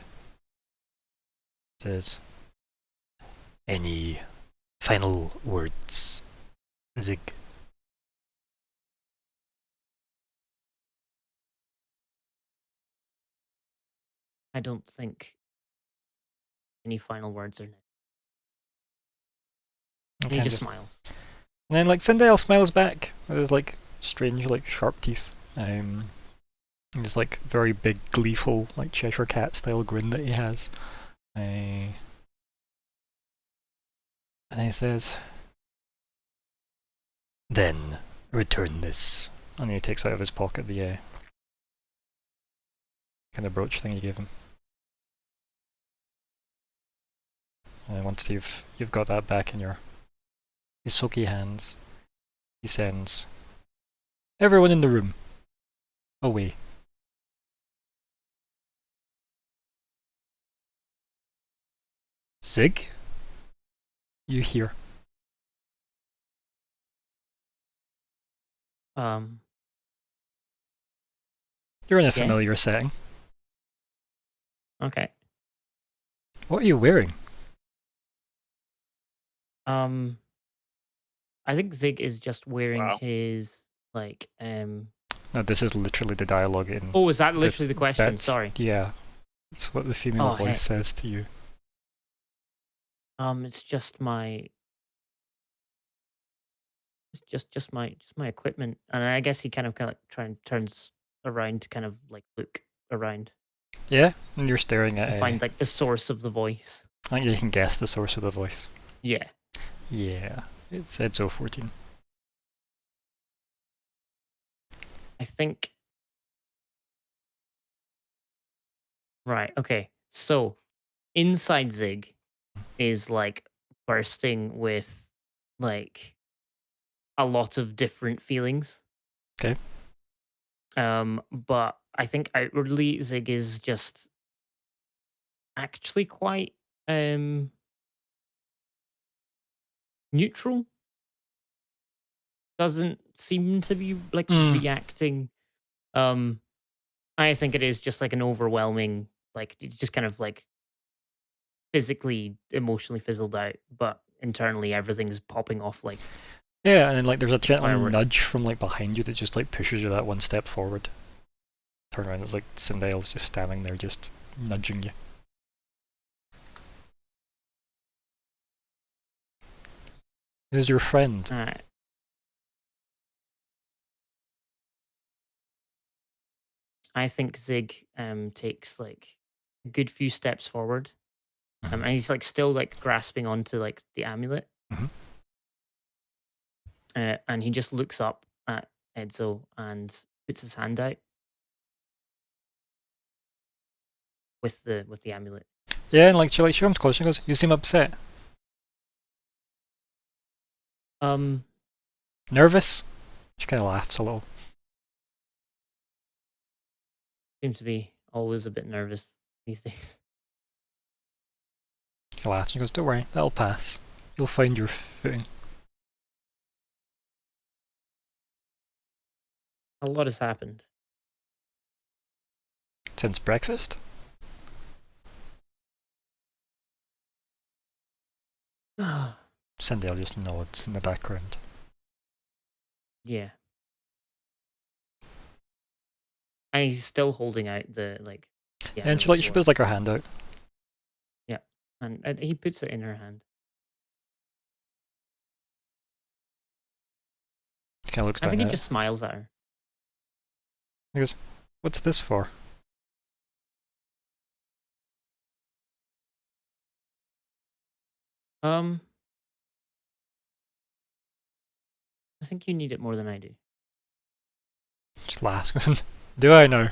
Says, "Any final words, Zig?" I don't think any final words are necessary. And he Okay, just smiles. And then Sindel smiles back with his strange sharp teeth. And his very big gleeful Cheshire Cat style grin that he has. And he says, "Then return this." And he takes out of his pocket the kind of brooch thing you gave him. And once you've got that back in your his soaky hands, he sends everyone in the room away. Zig, you here? You're in a familiar setting. Okay. What are you wearing? I think Zig is just wearing Wow. his No, this is literally the dialogue in. Oh, is that literally the question? Sorry. Yeah, it's what the female voice heck. says to you. It's just my just my equipment, and I guess he kind of turns around to kind of look around Yeah, and you're staring at. and find the source of the voice. I think you can guess the source of the voice. Yeah. Yeah, it's Edzo 14. I think. Right. Okay. So, inside Zig is bursting with a lot of different feelings. Okay. But I think outwardly Zig is just actually quite neutral. Doesn't seem to be reacting. I think it is just an overwhelming, just kind of physically, emotionally fizzled out, but internally everything's popping off Yeah, and then there's a gentle fireworks. nudge from behind you that just pushes you that one step forward. Turn around, it's Sindel's just standing there, just nudging you. Who's your friend? Alright. I think Zig takes a good few steps forward. And he's still grasping onto the amulet. Mhm. And he just looks up at Edzo and puts his hand out with the amulet. Yeah, and she comes close and goes, "You seem upset. Nervous?" She kind of laughs a little. Seem to be always a bit nervous these days. She laughs and goes, "Don't worry, that'll pass. You'll find your footing." A lot has happened. Since breakfast? Sindel just nods in the background. Yeah. And he's still holding out the Yeah, and she puts her hand out. Yeah. And he puts it in her hand. She kind of looks I down think he at just smiles at her. He goes, "What's this for?" I think you need it more than I do. Just laughs. "Do I know?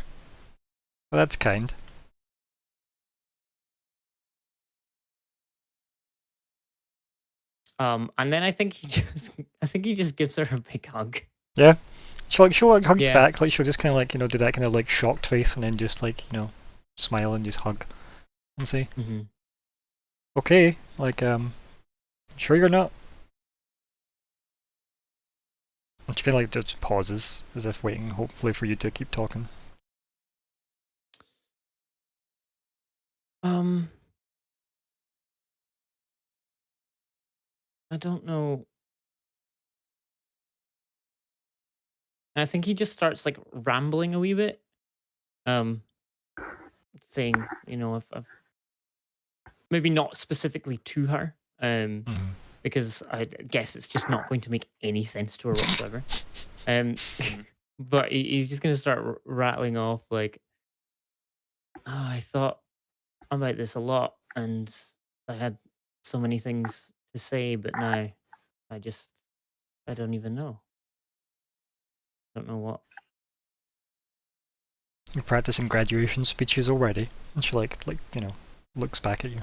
Well, that's kind." And then I think he just gives her a big hug. Yeah. She'll like hug you Yeah. back, like she'll just kinda like, do that kind of like shocked face and then just like, smile and just hug and say, Mm-hmm. okay, like sure you're not? And she kinda like just pauses, as if waiting hopefully for you to keep talking. I don't know. I think he just starts like rambling a wee bit. Saying, if maybe not specifically to her, Mhm. because I guess it's just not going to make any sense to her whatsoever. But he's just going to start rattling off like, oh, I thought about this a lot, and I had so many things to say, but now I don't even know. Don't know what. You're practicing graduation speeches already. And she looks back at you.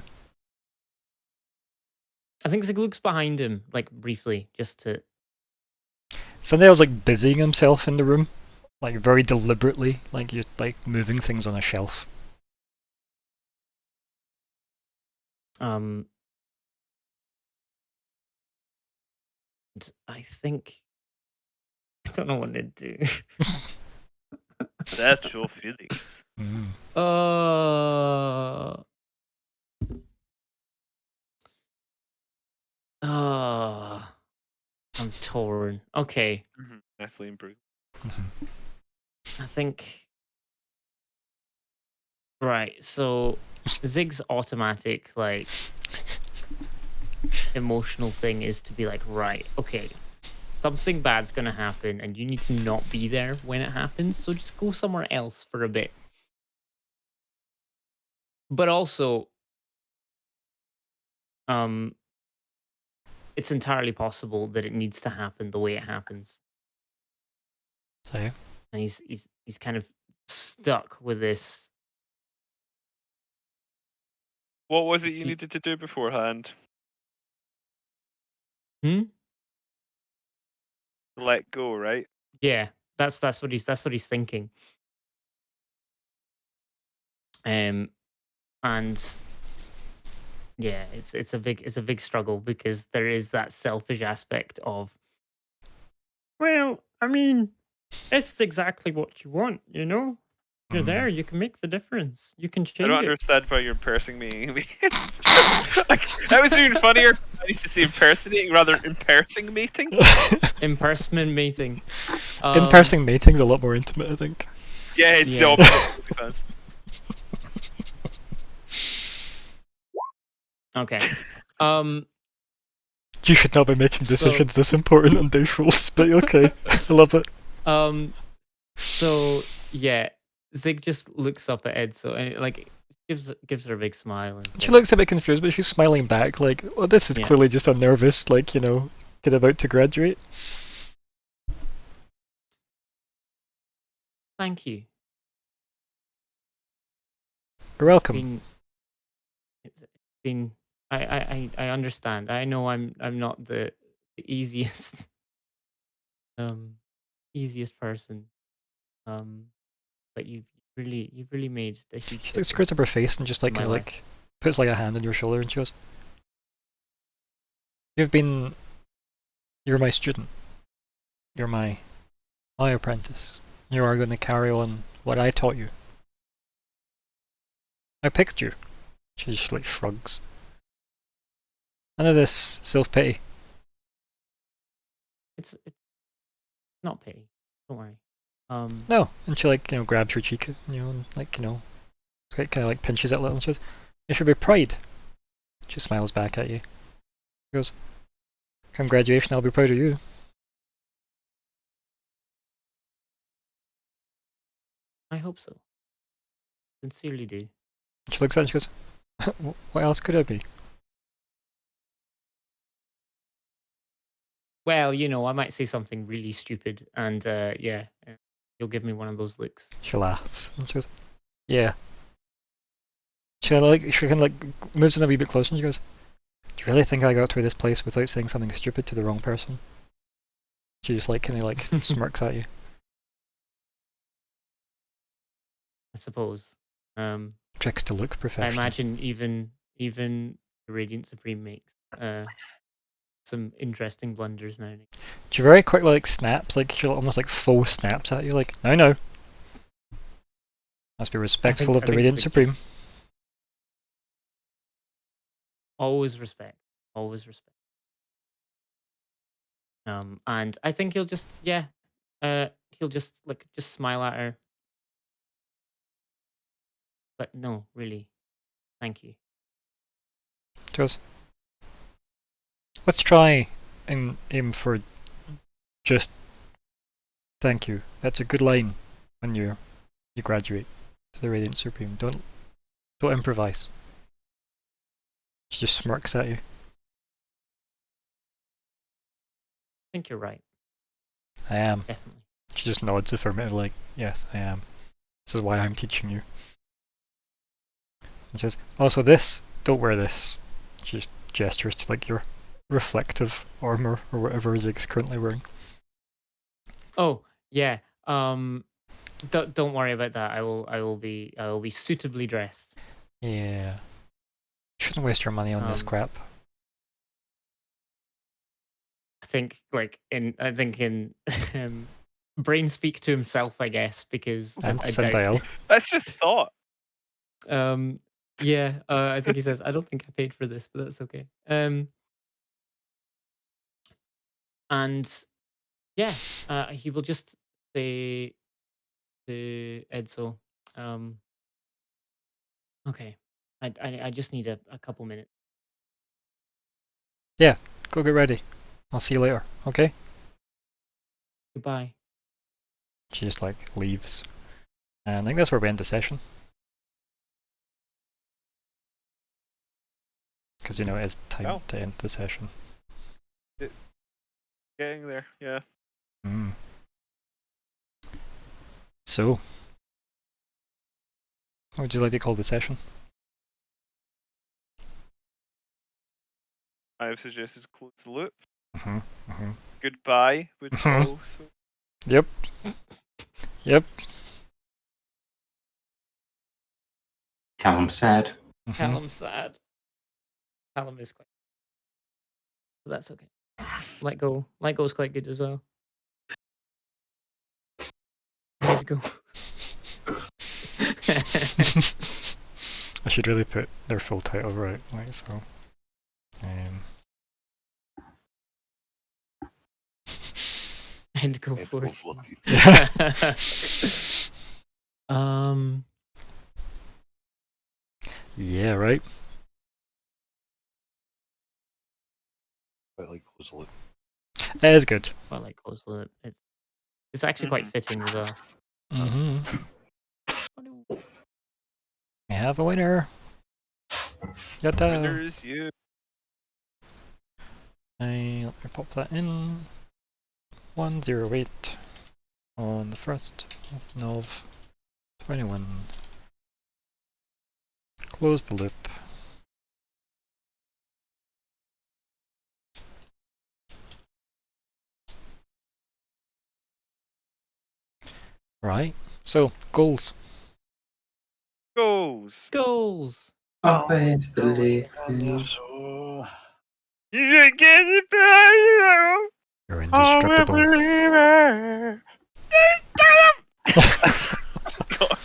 I think Zig looks behind him, like briefly, just to. Sandale's like busying himself in the room, like very deliberately, like you're like moving things on a shelf. And I think I don't know what to do. That's your feelings. Mm. I'm torn. Okay, Definitely improve. I think. Right, so Zig's automatic like emotional thing is to be like, right, okay, something bad's gonna happen, and you need to not be there when it happens. So just go somewhere else for a bit. But also, it's entirely possible that it needs to happen the way it happens. So And he's kind of stuck with this. What was it you needed to do beforehand? Let go, right? Yeah, that's what he's thinking. And yeah, it's a big struggle because there is that selfish aspect of, well, I mean, it's exactly what you want, you know? You're there, you can make the difference. You can I change don't it. understand why you're impersonating me. That was even funnier. I used to say impersonating rather impersonating. In-person meeting. in-person meeting's a lot more intimate, I think. Yeah, it's Yeah. the opposite. Okay. You should not be making So- decisions this important on dice rolls, but okay, I love it. So yeah, Zig just looks up at Edzo and like gives her a big smile. And She says, looks a bit confused, but she's smiling back, like, "Oh, this is Yeah. clearly just a nervous, like, kid about to graduate." "Thank you. You're welcome. It's been. I understand. I know I'm not the easiest easiest person. But you've really made a huge She looks difference straight up her face and just like in my kinda, life." like puts like a hand on your shoulder and she goes, You're my student. You're my apprentice. You are going to carry on what I taught you. I picked you." She just like shrugs. None of this self-pity. It's not pity. Don't worry. No. And she like, grabs your cheek, and like, kind of like pinches it a little and she goes, "It should be pride." She smiles back at you. She goes, "Come graduation, I'll be proud of you." I hope so. Sincerely do. She looks at it and she goes, "What else could I be?" Well, I might say something really stupid, and yeah, you'll give me one of those looks. She laughs and she goes, "Yeah." She kind of like moves in a wee bit closer and she goes, "Do you really think I got through this place without saying something stupid to the wrong person? She just like kind of like smirks at you. I suppose. Tricks to look I professional. imagine even the Radiant Supreme makes some interesting blunders now and again. She very quickly like snaps, like she almost like faux snaps at you, like no. Must be respectful of the Radiant like, Supreme. just always respect. Always respect. And I think he'll just he'll just smile at her. But no, really. Thank you. Just let's try and aim for just thank you. That's a good line when you graduate to the Radiant Supreme. Don't improvise. She just smirks at you. I think you're right. I am. Definitely. She just nods affirmatively, like, yes, I am. This is why I'm teaching you. And says, also this, don't wear this. She just gestures to like your reflective armor or whatever Zig's currently wearing. Oh, yeah. Don't worry about that. I will be suitably dressed. Yeah. Shouldn't waste your money on this crap. I think in Brain speak to himself, I guess, because And I doubt. Sindel. That's just thought. Yeah, I think he says, I don't think I paid for this, but that's okay. And yeah, he will just say to Edzo, okay, I just need a couple minutes. Yeah, go get ready. I'll see you later, okay? Goodbye. She just like leaves. And I think that's where we end the session. Because you know it is time to end the session. Getting there, yeah. So, what would you like to call the session? I have suggested close the loop. Mm-hmm. Goodbye would follow. So. Yep. Callum sad. Callum's sad. Callum is quite. But that's okay. Let go. Let go's quite good as well. Let go. I should really put their full title right, like so. And go for it. Yeah, right. Quite like close the loop. It is good. Well, like close the loop. It's actually quite fitting as well. We have a winner. Yatta. Winner is you. Let me pop that in. 108 on the 1st of 21. Close the loop. Right. So, goals. Goals. Always believe in you. So, You get it better. You're indestructible. God.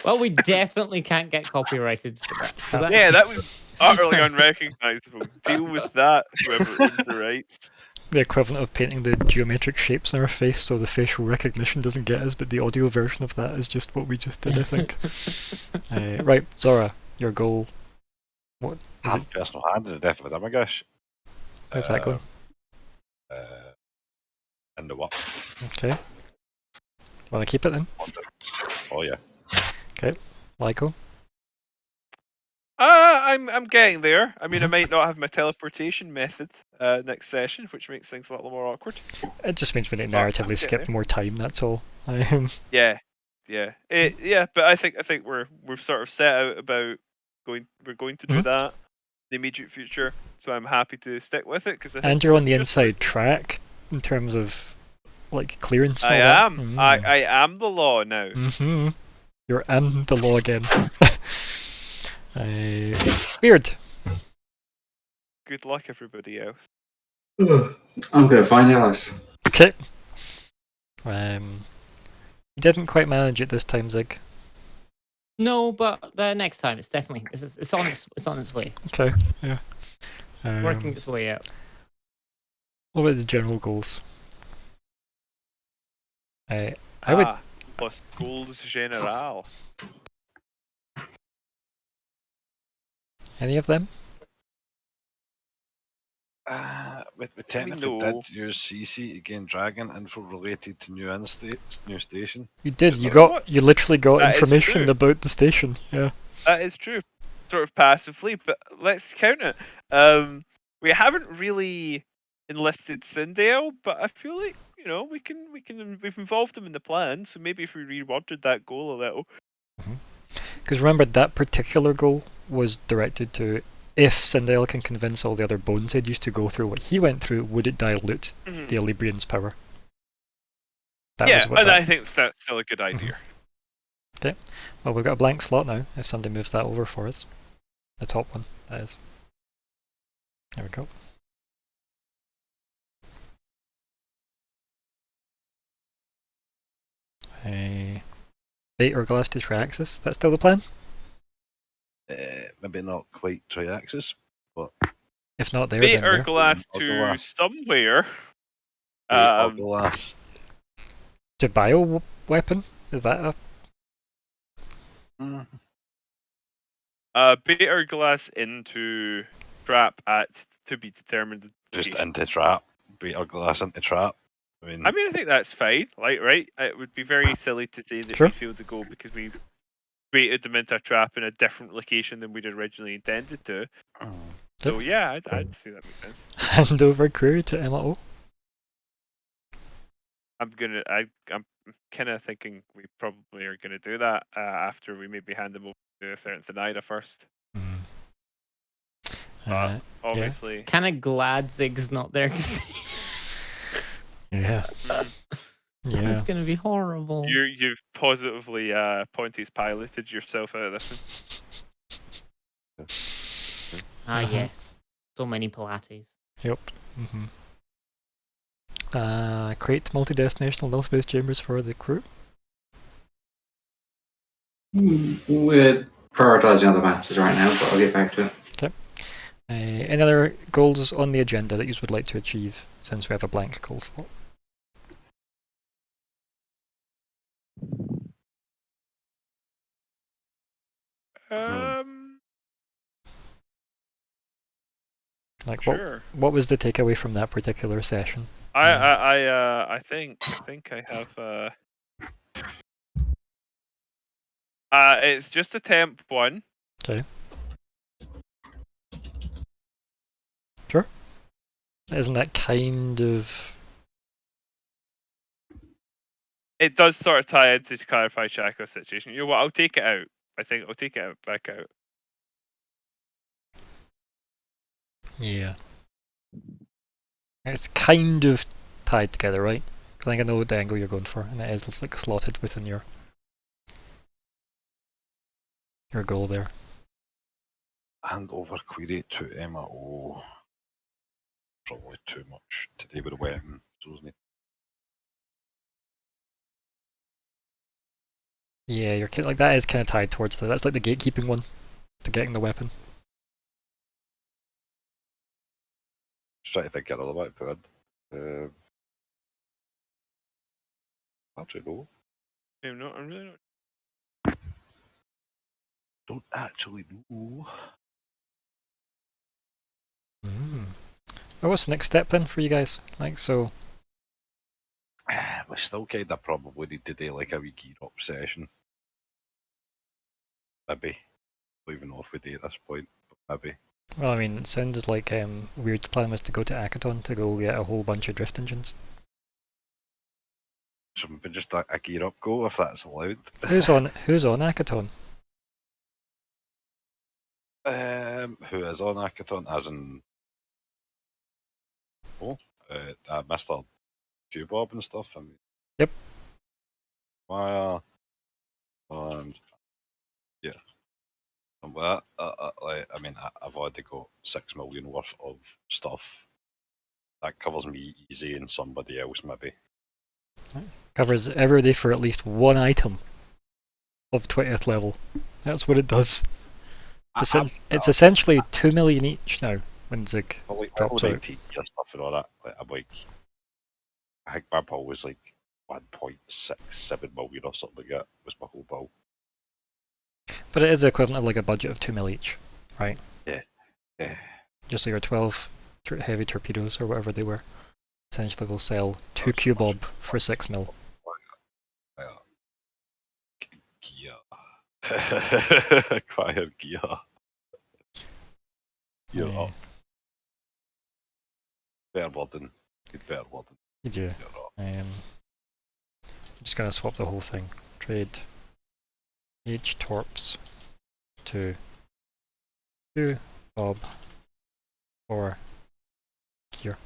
Well, we definitely can't get copyrighted for that. So that Yeah, that was utterly unrecognizable. Deal with that, whoever owns the rights. The equivalent of painting the geometric shapes in our face so the facial recognition doesn't get us, but the audio version of that is just what we just did, I think. Right, Zora, your goal. What is it? personal hand in the death of a Demigosh. How's that going? And the what? Okay. Want to keep it then? Oh yeah. Okay. Lyko? I'm getting there. I mean, I might not have my teleportation method next session, which makes things a little more awkward. It just means we need to But I'm narratively getting skip there. more time, that's all. Yeah. But I think we've sort of set out about we're going to do that. the immediate future, so I'm happy to stick with it because And you're on the inside track in terms of like clearance. I and all that. am. I am the law now. Mm-hmm. You're in the law again. Weird. Good luck, everybody else. I'm going to find Alice. Okay. You didn't quite manage it this time, Zig. No, but next time it's definitely it's on its way, Okay. Yeah. working its way out. What about the general goals? I would. Plus goals general. Any of them? We technically no. did use CC to gain Dragon info related to new station. You did. Is You that got. what? You literally got That is information true. about the station. Yeah. That is true. Sort of passively, but let's count it. We haven't really enlisted Sindel, but I feel like we've involved him in the plan. So maybe if we reworded that goal a little. Because remember, that particular goal was directed to if Sindel can convince all the other Bonehead used to go through what he went through, would it dilute the Alibrian's power? That yeah, was what and that... I think that's still a good idea. Okay. Well, we've got a blank slot now, if somebody moves that over for us. The top one, that is. There we go. Bait or glass to Triaxis, that's still the plan? Maybe not quite Triaxis, but If not there, Bait then or where? glass Or to glass. somewhere. or glass. To bio weapon? Is that a... Bait or glass into trap at to be determined. Just location. into trap. Bait or glass into trap. I mean, I think that's fine. Like, right? It would be very silly to say that Sure. we failed to go because we baited them into a trap in a different location than we'd originally intended to. So yeah, I'd say that makes sense. Hand over crew to MO? I'm kind of thinking we probably are gonna do that after we maybe hand them over to a certain Thanaida first. But obviously, Kind of glad Zig's not there to see. Yeah. Yeah. It's gonna be horrible. you've positively Pontius piloted yourself out of this one. Yes. So many Pilates. Yep. Create multi-destinational null space chambers for the crew. We're prioritising other matters right now, but I'll get back to it. Okay. Any other goals on the agenda that you would like to achieve since we have a blank goal slot? Like Sure. what was the takeaway from that particular session? I think I have it's just a temp one. Okay. Sure. Isn't that kind of... It does sort of tie into clarify Chaco's situation. You know what? I'll take it out. I think I'll take it back out. Yeah. It's kind of tied together, right? Because I think I know the angle you're going for, and it is like slotted within your goal there. Hand over query to MO. Probably too much to do with a weapon, isn't it? Yeah, you're like that is kind of tied towards that. That's like the gatekeeping one to getting the weapon. Just trying to think of another way to put it. Actually, no. I'm really not. Don't actually know. Well, what's the next step then for you guys? Like, so... We still kind of probably need to do like a wee gear up session. Maybe. I don't even know if we do at this point, but maybe. Well, I mean, it sounds like Weird's plan was to go to Akaton to go get a whole bunch of drift engines. So maybe just a gear up go, if that's allowed. Who's on Akaton? Who is on Akaton, as in Mr. Q-Bob and stuff. I mean, Yep. Maya, and yeah. But I mean, I've already got 6 million worth of stuff that covers me easy, and somebody else maybe. Covers everybody for at least one item of 20th level. That's what it does. It's essentially 2 million each now when Zig drops out. 19 year stuff and all that. I'm like, I think my bill was like 1.67 million or something like that. Was my whole bill. But it is the equivalent of like a budget of 2 mil each, right? Yeah. Just so your 12 heavy torpedoes or whatever they were, essentially will sell 2 Q-Bob for 6 mil. Gear. Acquire gear. Gear Yeah. up. Better wording. Good better wording. You do. Gear up. I'm just gonna swap the whole thing. Trade each torps to 2 bob for gear.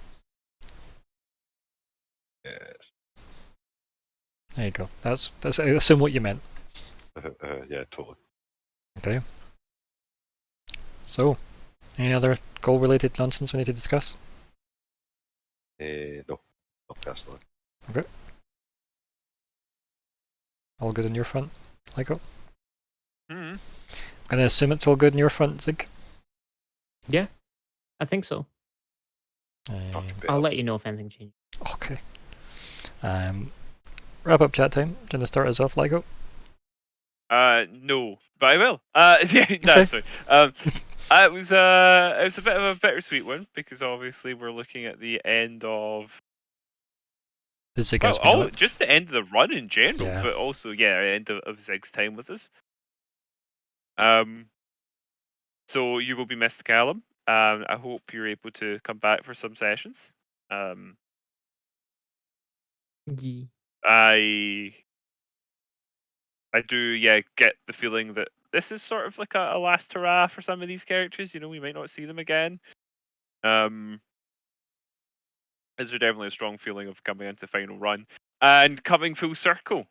Yes. There you go. That's I assume what you meant. Yeah, totally. Okay. So, any other goal-related nonsense we need to discuss? No. Not personally. Okay. All good on your front, Lyko? Hmm. I'm gonna assume it's all good on your front, Zig. Yeah, I think so. Fucking I'll better. let you know if anything changes. Okay. Wrap up chat time. Do you want to start us off, Lyko? No, but I will. Yeah, that's fine. It was a bit of a bittersweet one because obviously we're looking at the end of The Zig well, has been out. just the end of the run in general, Yeah. but also end of Zig's time with us. So you will be missed, Callum. I hope you're able to come back for some sessions. I do, get the feeling that this is sort of like a last hurrah for some of these characters. You know, we might not see them again. There's definitely a strong feeling of coming into the final run and coming full circle.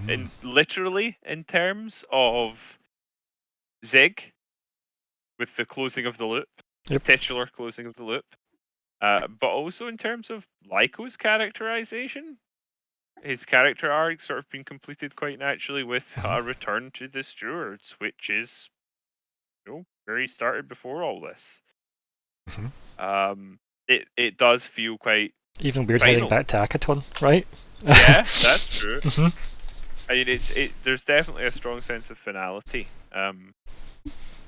In literally in terms of Zig, with the closing of the loop, Yep. titular closing of the loop, but also in terms of Lyko's characterization. His character arc sort of been completed quite naturally with a return to the stewards, which is, where he started before all this. It does feel quite Even weird final. heading back to Akaton, right? Yeah, that's true. I mean, there's definitely a strong sense of finality.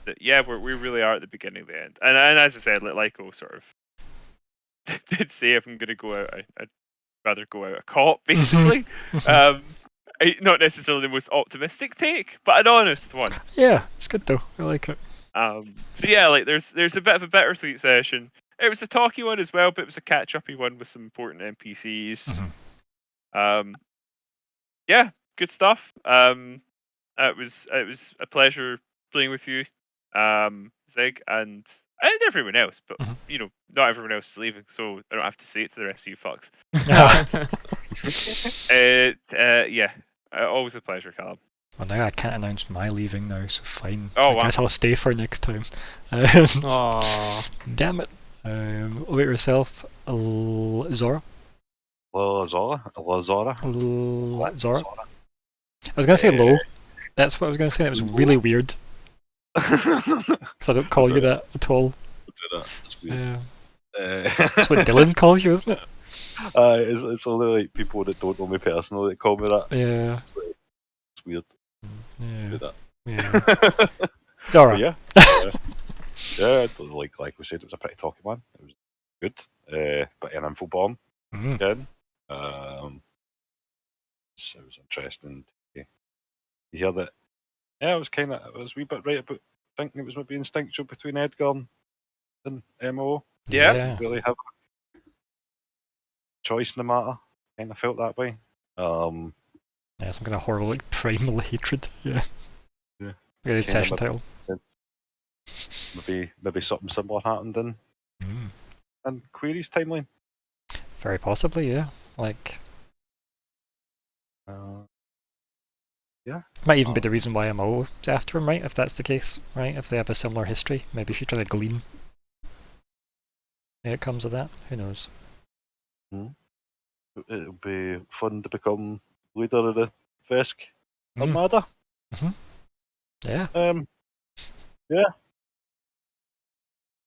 That we really are at the beginning of the end, and as I said, Lyko sort of did say if I'm going to go out, I'd rather go out a cop, basically. Not necessarily the most optimistic take, but an honest one. Yeah, it's good though. I like it. So yeah, like there's a bit of a bittersweet session. It was a talky one as well, but it was a catch-uppy one with some important NPCs. Yeah, good stuff. It was a pleasure playing with you, Zig, and everyone else. But not everyone else is leaving, so I don't have to say it to the rest of you fucks. Always a pleasure, Callum. Well, now I can't announce my leaving now, so fine. Oh, I guess I'll stay for next time. Aww. Damn it. Over yourself, Zora. Zora. Zora. I was gonna say Lo. That's what I was gonna say. It was really weird. Because I don't call you that at all. That's weird. That's what Dylan calls you, isn't it? It's only like people that don't know me personally that call me that. Yeah. It's weird. Yeah. Do that. Yeah. Zora. Yeah. Like we said, it was a pretty talky one. It was good. But an info bomb again. So it was interesting to hear that. Yeah, it was a wee bit right about thinking it was maybe instinctual between Edgar and MO. Yeah. Didn't really have a choice in the matter. Kind of felt that way. Yeah, some kind of horrible, like, primal hatred. Yeah. Yeah. Really Kinda session bit- title. maybe something similar happened in Query's timeline. Very possibly, yeah. Like, Yeah. might even be the reason why MO is after him, right? If that's the case, right? If they have a similar history, maybe she's trying to glean the outcomes of that. Who knows? It'll be fun to become leader of the Vesk Mm. Armada. Yeah. Yeah.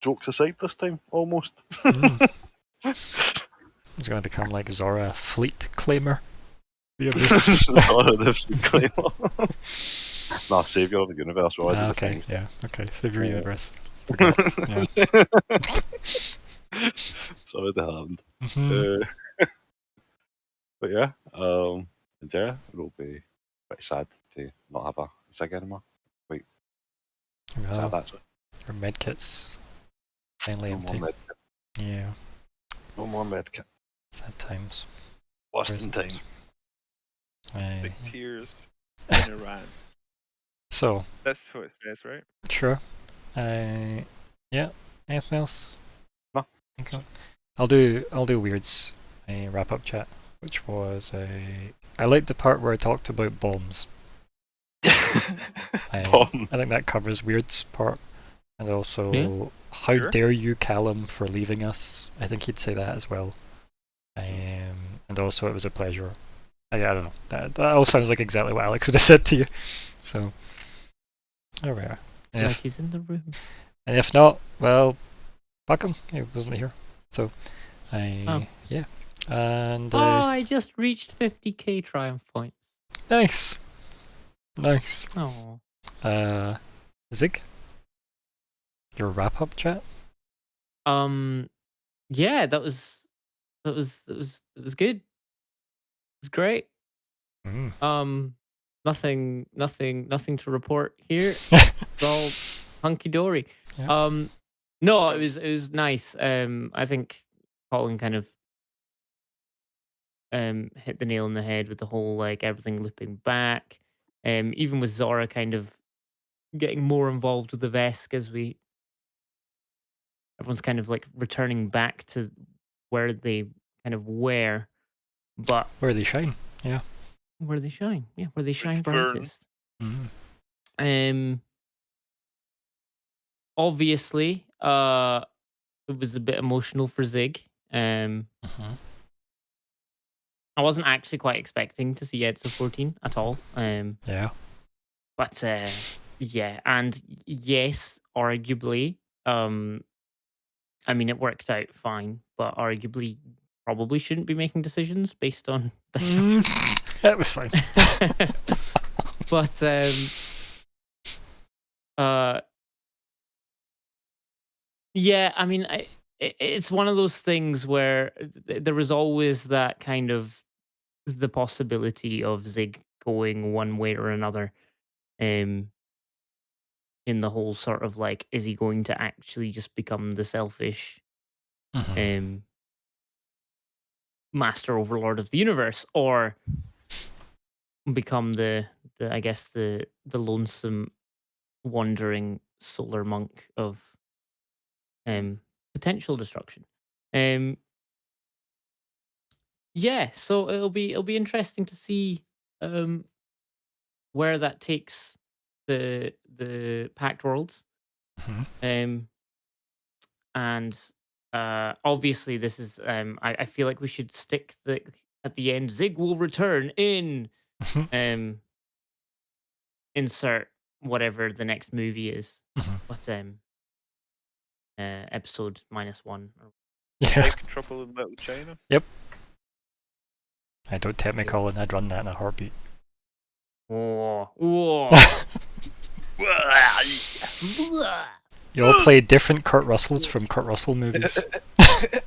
Jokes aside this time, almost. He's going to become like Zora, fleet claimer. Sorry, this disclaimer. Nah, Saviour of the Universe. Well, Okay, yeah, okay. Savior Yeah. Universe. Forgot. Yeah. Sorry to hand. Mhm. But yeah, and yeah, it'll be pretty sad to not have a Zig anymore. Sad Oh, actually. her medkits finally No more empty. medkit. Yeah, No more medkit. sad times. Lost in Present time. times. Aye. Big tears in Iran. So, That's what it says, right? sure. Yeah. Anything else? No. Okay. I'll do Weird's wrap up chat, which was I liked the part where I talked about bombs. I think that covers Weird's part, and also how Sure. dare you, Callum, for leaving us. I think he'd say that as well. And also it was a pleasure. I don't know. That all sounds like exactly what Alex would have said to you. So there we are. And Like if, he's in the room. and if not, well, fuck him. He wasn't here. So yeah. And Oh, I just reached 50k triumph points. nice. Oh. Zig, your wrap up chat. Yeah, that was good. It was great. Nothing to report here. It's all hunky dory. Yeah. No, it was nice. I think Colin kind of hit the nail on the head with the whole like everything looping back. Even with Zora kind of getting more involved with the Vesk as everyone's kind of like returning back to where they kind of were, but Where they shine. Yeah. where they shine. Yeah, where they shine Fern. brightest. Mm. Obviously, it was a bit emotional for Zig. I wasn't actually quite expecting to see Edzo 14 at all. Yeah. But yeah, and yes, arguably, I mean, it worked out fine, but arguably, probably shouldn't be making decisions based on dice rolls. That was fine. But yeah, I mean, it's one of those things where there was always that kind of the possibility of Zig going one way or another. In the whole sort of like, is he going to actually just become the selfish master overlord of the universe, or become the I guess the lonesome wandering solar monk of potential destruction. Yeah, so it'll be interesting to see where that takes the Pact Worlds. And obviously this is I feel like we should stick the at the end Zig will return in insert whatever the next movie is. But episode -1. Yeah. Big Trouble in Little China. Yep. I don't tempt me, Colin. I'd run that in a heartbeat. Whoa. You all play different Kurt Russells from Kurt Russell movies.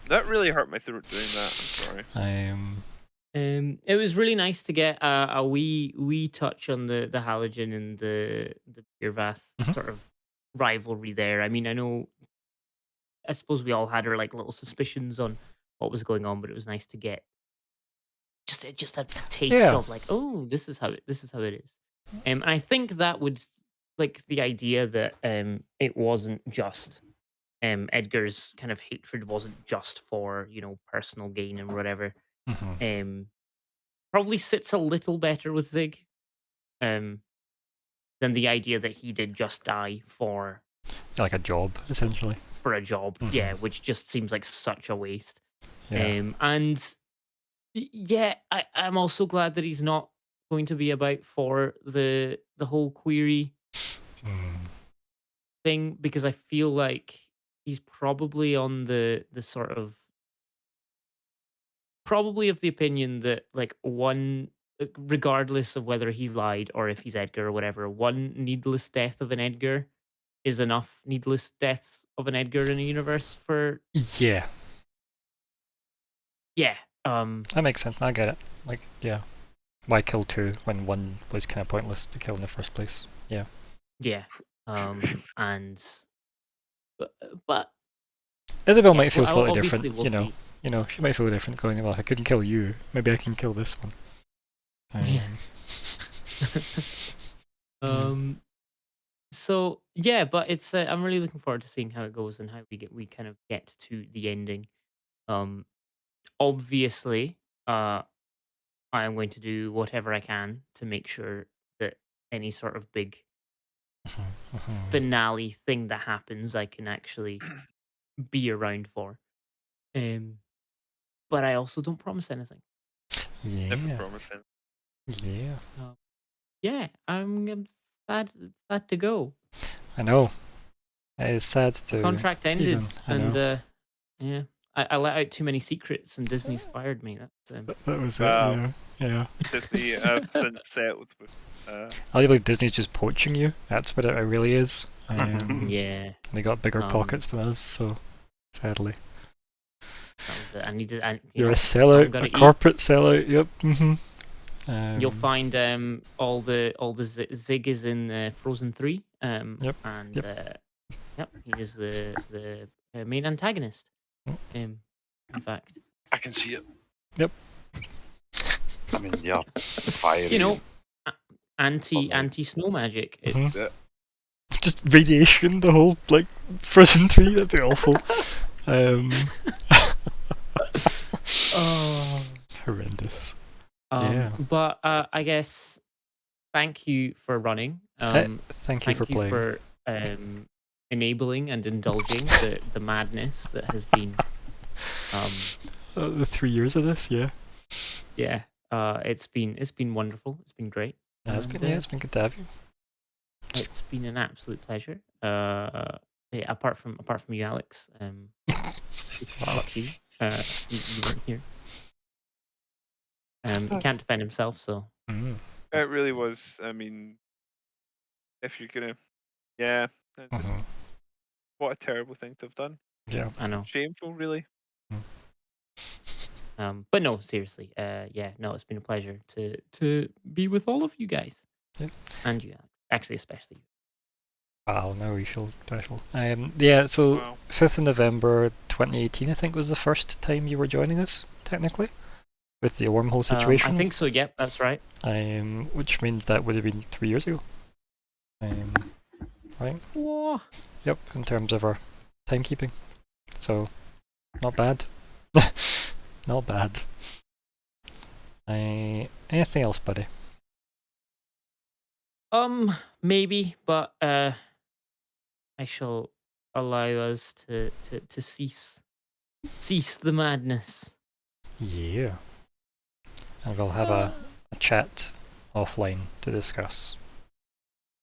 That really hurt my throat doing that. I'm sorry. It was really nice to get a wee touch on the halogen and the Beervath sort of rivalry there. I mean, I suppose we all had our like little suspicions on what was going on, but it was nice to get just a taste of like, oh, this is how it is. And I think that would like the idea that it wasn't just Edgar's kind of hatred wasn't just for personal gain and whatever. Probably sits a little better with Zig than the idea that he did just die for Like a job, essentially. a job. Yeah, which just seems like such a waste. Yeah. And yeah, I'm also glad that he's not going to be about for the whole query thing, because I feel like he's probably on the sort of probably of the opinion that like regardless of whether he lied or if he's Edgar or whatever, one needless death of an Edgar is enough needless deaths of an Edgar in a universe for Yeah. yeah. That makes sense. I get it. Like, yeah. Why kill two when one was kind of pointless to kill in the first place? Yeah. Yeah. And but Isabel yeah, might feel well, slightly obviously different, we'll you know. see. You know, she might feel different going, well, I couldn't kill you. Maybe I can kill this one. Yeah. So yeah, but it's I'm really looking forward to seeing how it goes and how we kind of get to the ending. Obviously, I am going to do whatever I can to make sure that any sort of big finale thing that happens, I can actually be around for. But I also don't promise anything. Never Yeah. promising. Yeah. Yeah, I'm sad to go. I know. It is sad to Contract see ended, them. I know. and yeah, I let out too many secrets, and Disney's fired me. That's That was Wow. it, yeah. Yeah. Disney have since settled with. I believe Disney's just poaching you. That's what it really is. yeah. They got bigger Um, pockets than us, so sadly. That was it. I needed. I, You're a I'm sellout, gonna a eat. corporate sellout, yep. You'll find all the Zig is in Frozen 3. Yep, And yep. yep, he is the main antagonist. In fact, I can see it. Yep. I mean, yeah, fiery. anti snow magic. It's just radiation, the whole, like, Frozen 3, that'd be awful. oh. Horrendous. Yeah. But I guess thank you for running. Thank you for playing. For enabling and indulging the madness that has been the 3 years of this, yeah. Yeah. It's been wonderful. It's been great. It's been good to have you. It's been an absolute pleasure. Yeah, apart from you, Alex. Fuck you. You weren't here. He can't defend himself, so. It really was. I mean, if you're gonna, yeah, just, what a terrible thing to have done. Yeah, I know. Shameful, really. But no, seriously. Yeah, no, it's been a pleasure to be with all of you guys. Yeah. And you, Alex. Actually, especially you. Wow, now we feel special. Yeah, so Wow. 5th of November 2018, I think, was the first time you were joining us, technically, with the wormhole situation. I think so, yep, that's right. Which means that would have been 3 years ago. Right? Whoa. Yep, in terms of our timekeeping. So, not bad. Not bad. Anything else, buddy? Maybe, but I shall allow us to cease the madness. Yeah. And we'll have a chat offline to discuss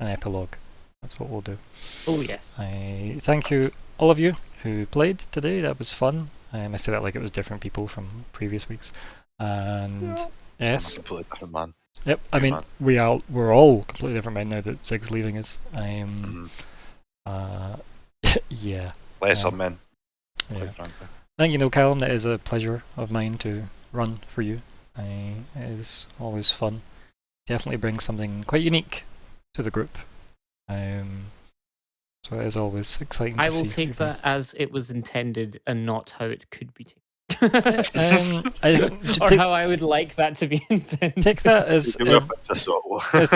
an epilogue. That's what we'll do. Oh yes. I thank you, all of you who played today. That was fun. I say that like it was different people from previous weeks. And yes. I'm a completely different man. Yep. I mean, we're all completely different men now that Zig's leaving us. Yeah. Less on men. Yeah. Quite frankly. I think, you know, Callum, it is a pleasure of mine to run for you. It is always fun. Definitely brings something quite unique to the group. So it is always exciting to see. I will take that as it was intended and not how it could be taken. Or how I would like that to be intended. Take that as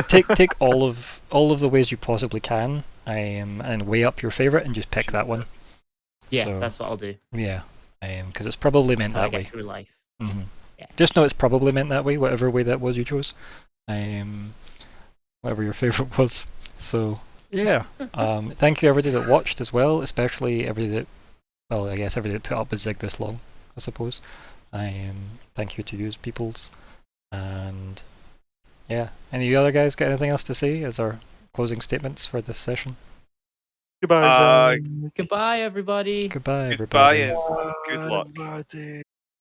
take all of all of the ways you possibly can, and weigh up your favourite and just pick that one. Yeah, So, that's what I'll do. yeah, because it's probably meant How I that way. get through life. Mm-hmm. Yeah. Just know it's probably meant that way, whatever way that was you chose. Whatever your favourite was. So, yeah. Thank you everybody that watched as well, especially everybody that, well, I guess everybody that put up with Zig this long, I suppose. Thank you to you peoples. And, yeah. Any other guys got anything else to say as our closing statements for this session? Goodbye, Zach. Goodbye, everybody. Goodbye, Goodbye everybody. and good luck. Everybody.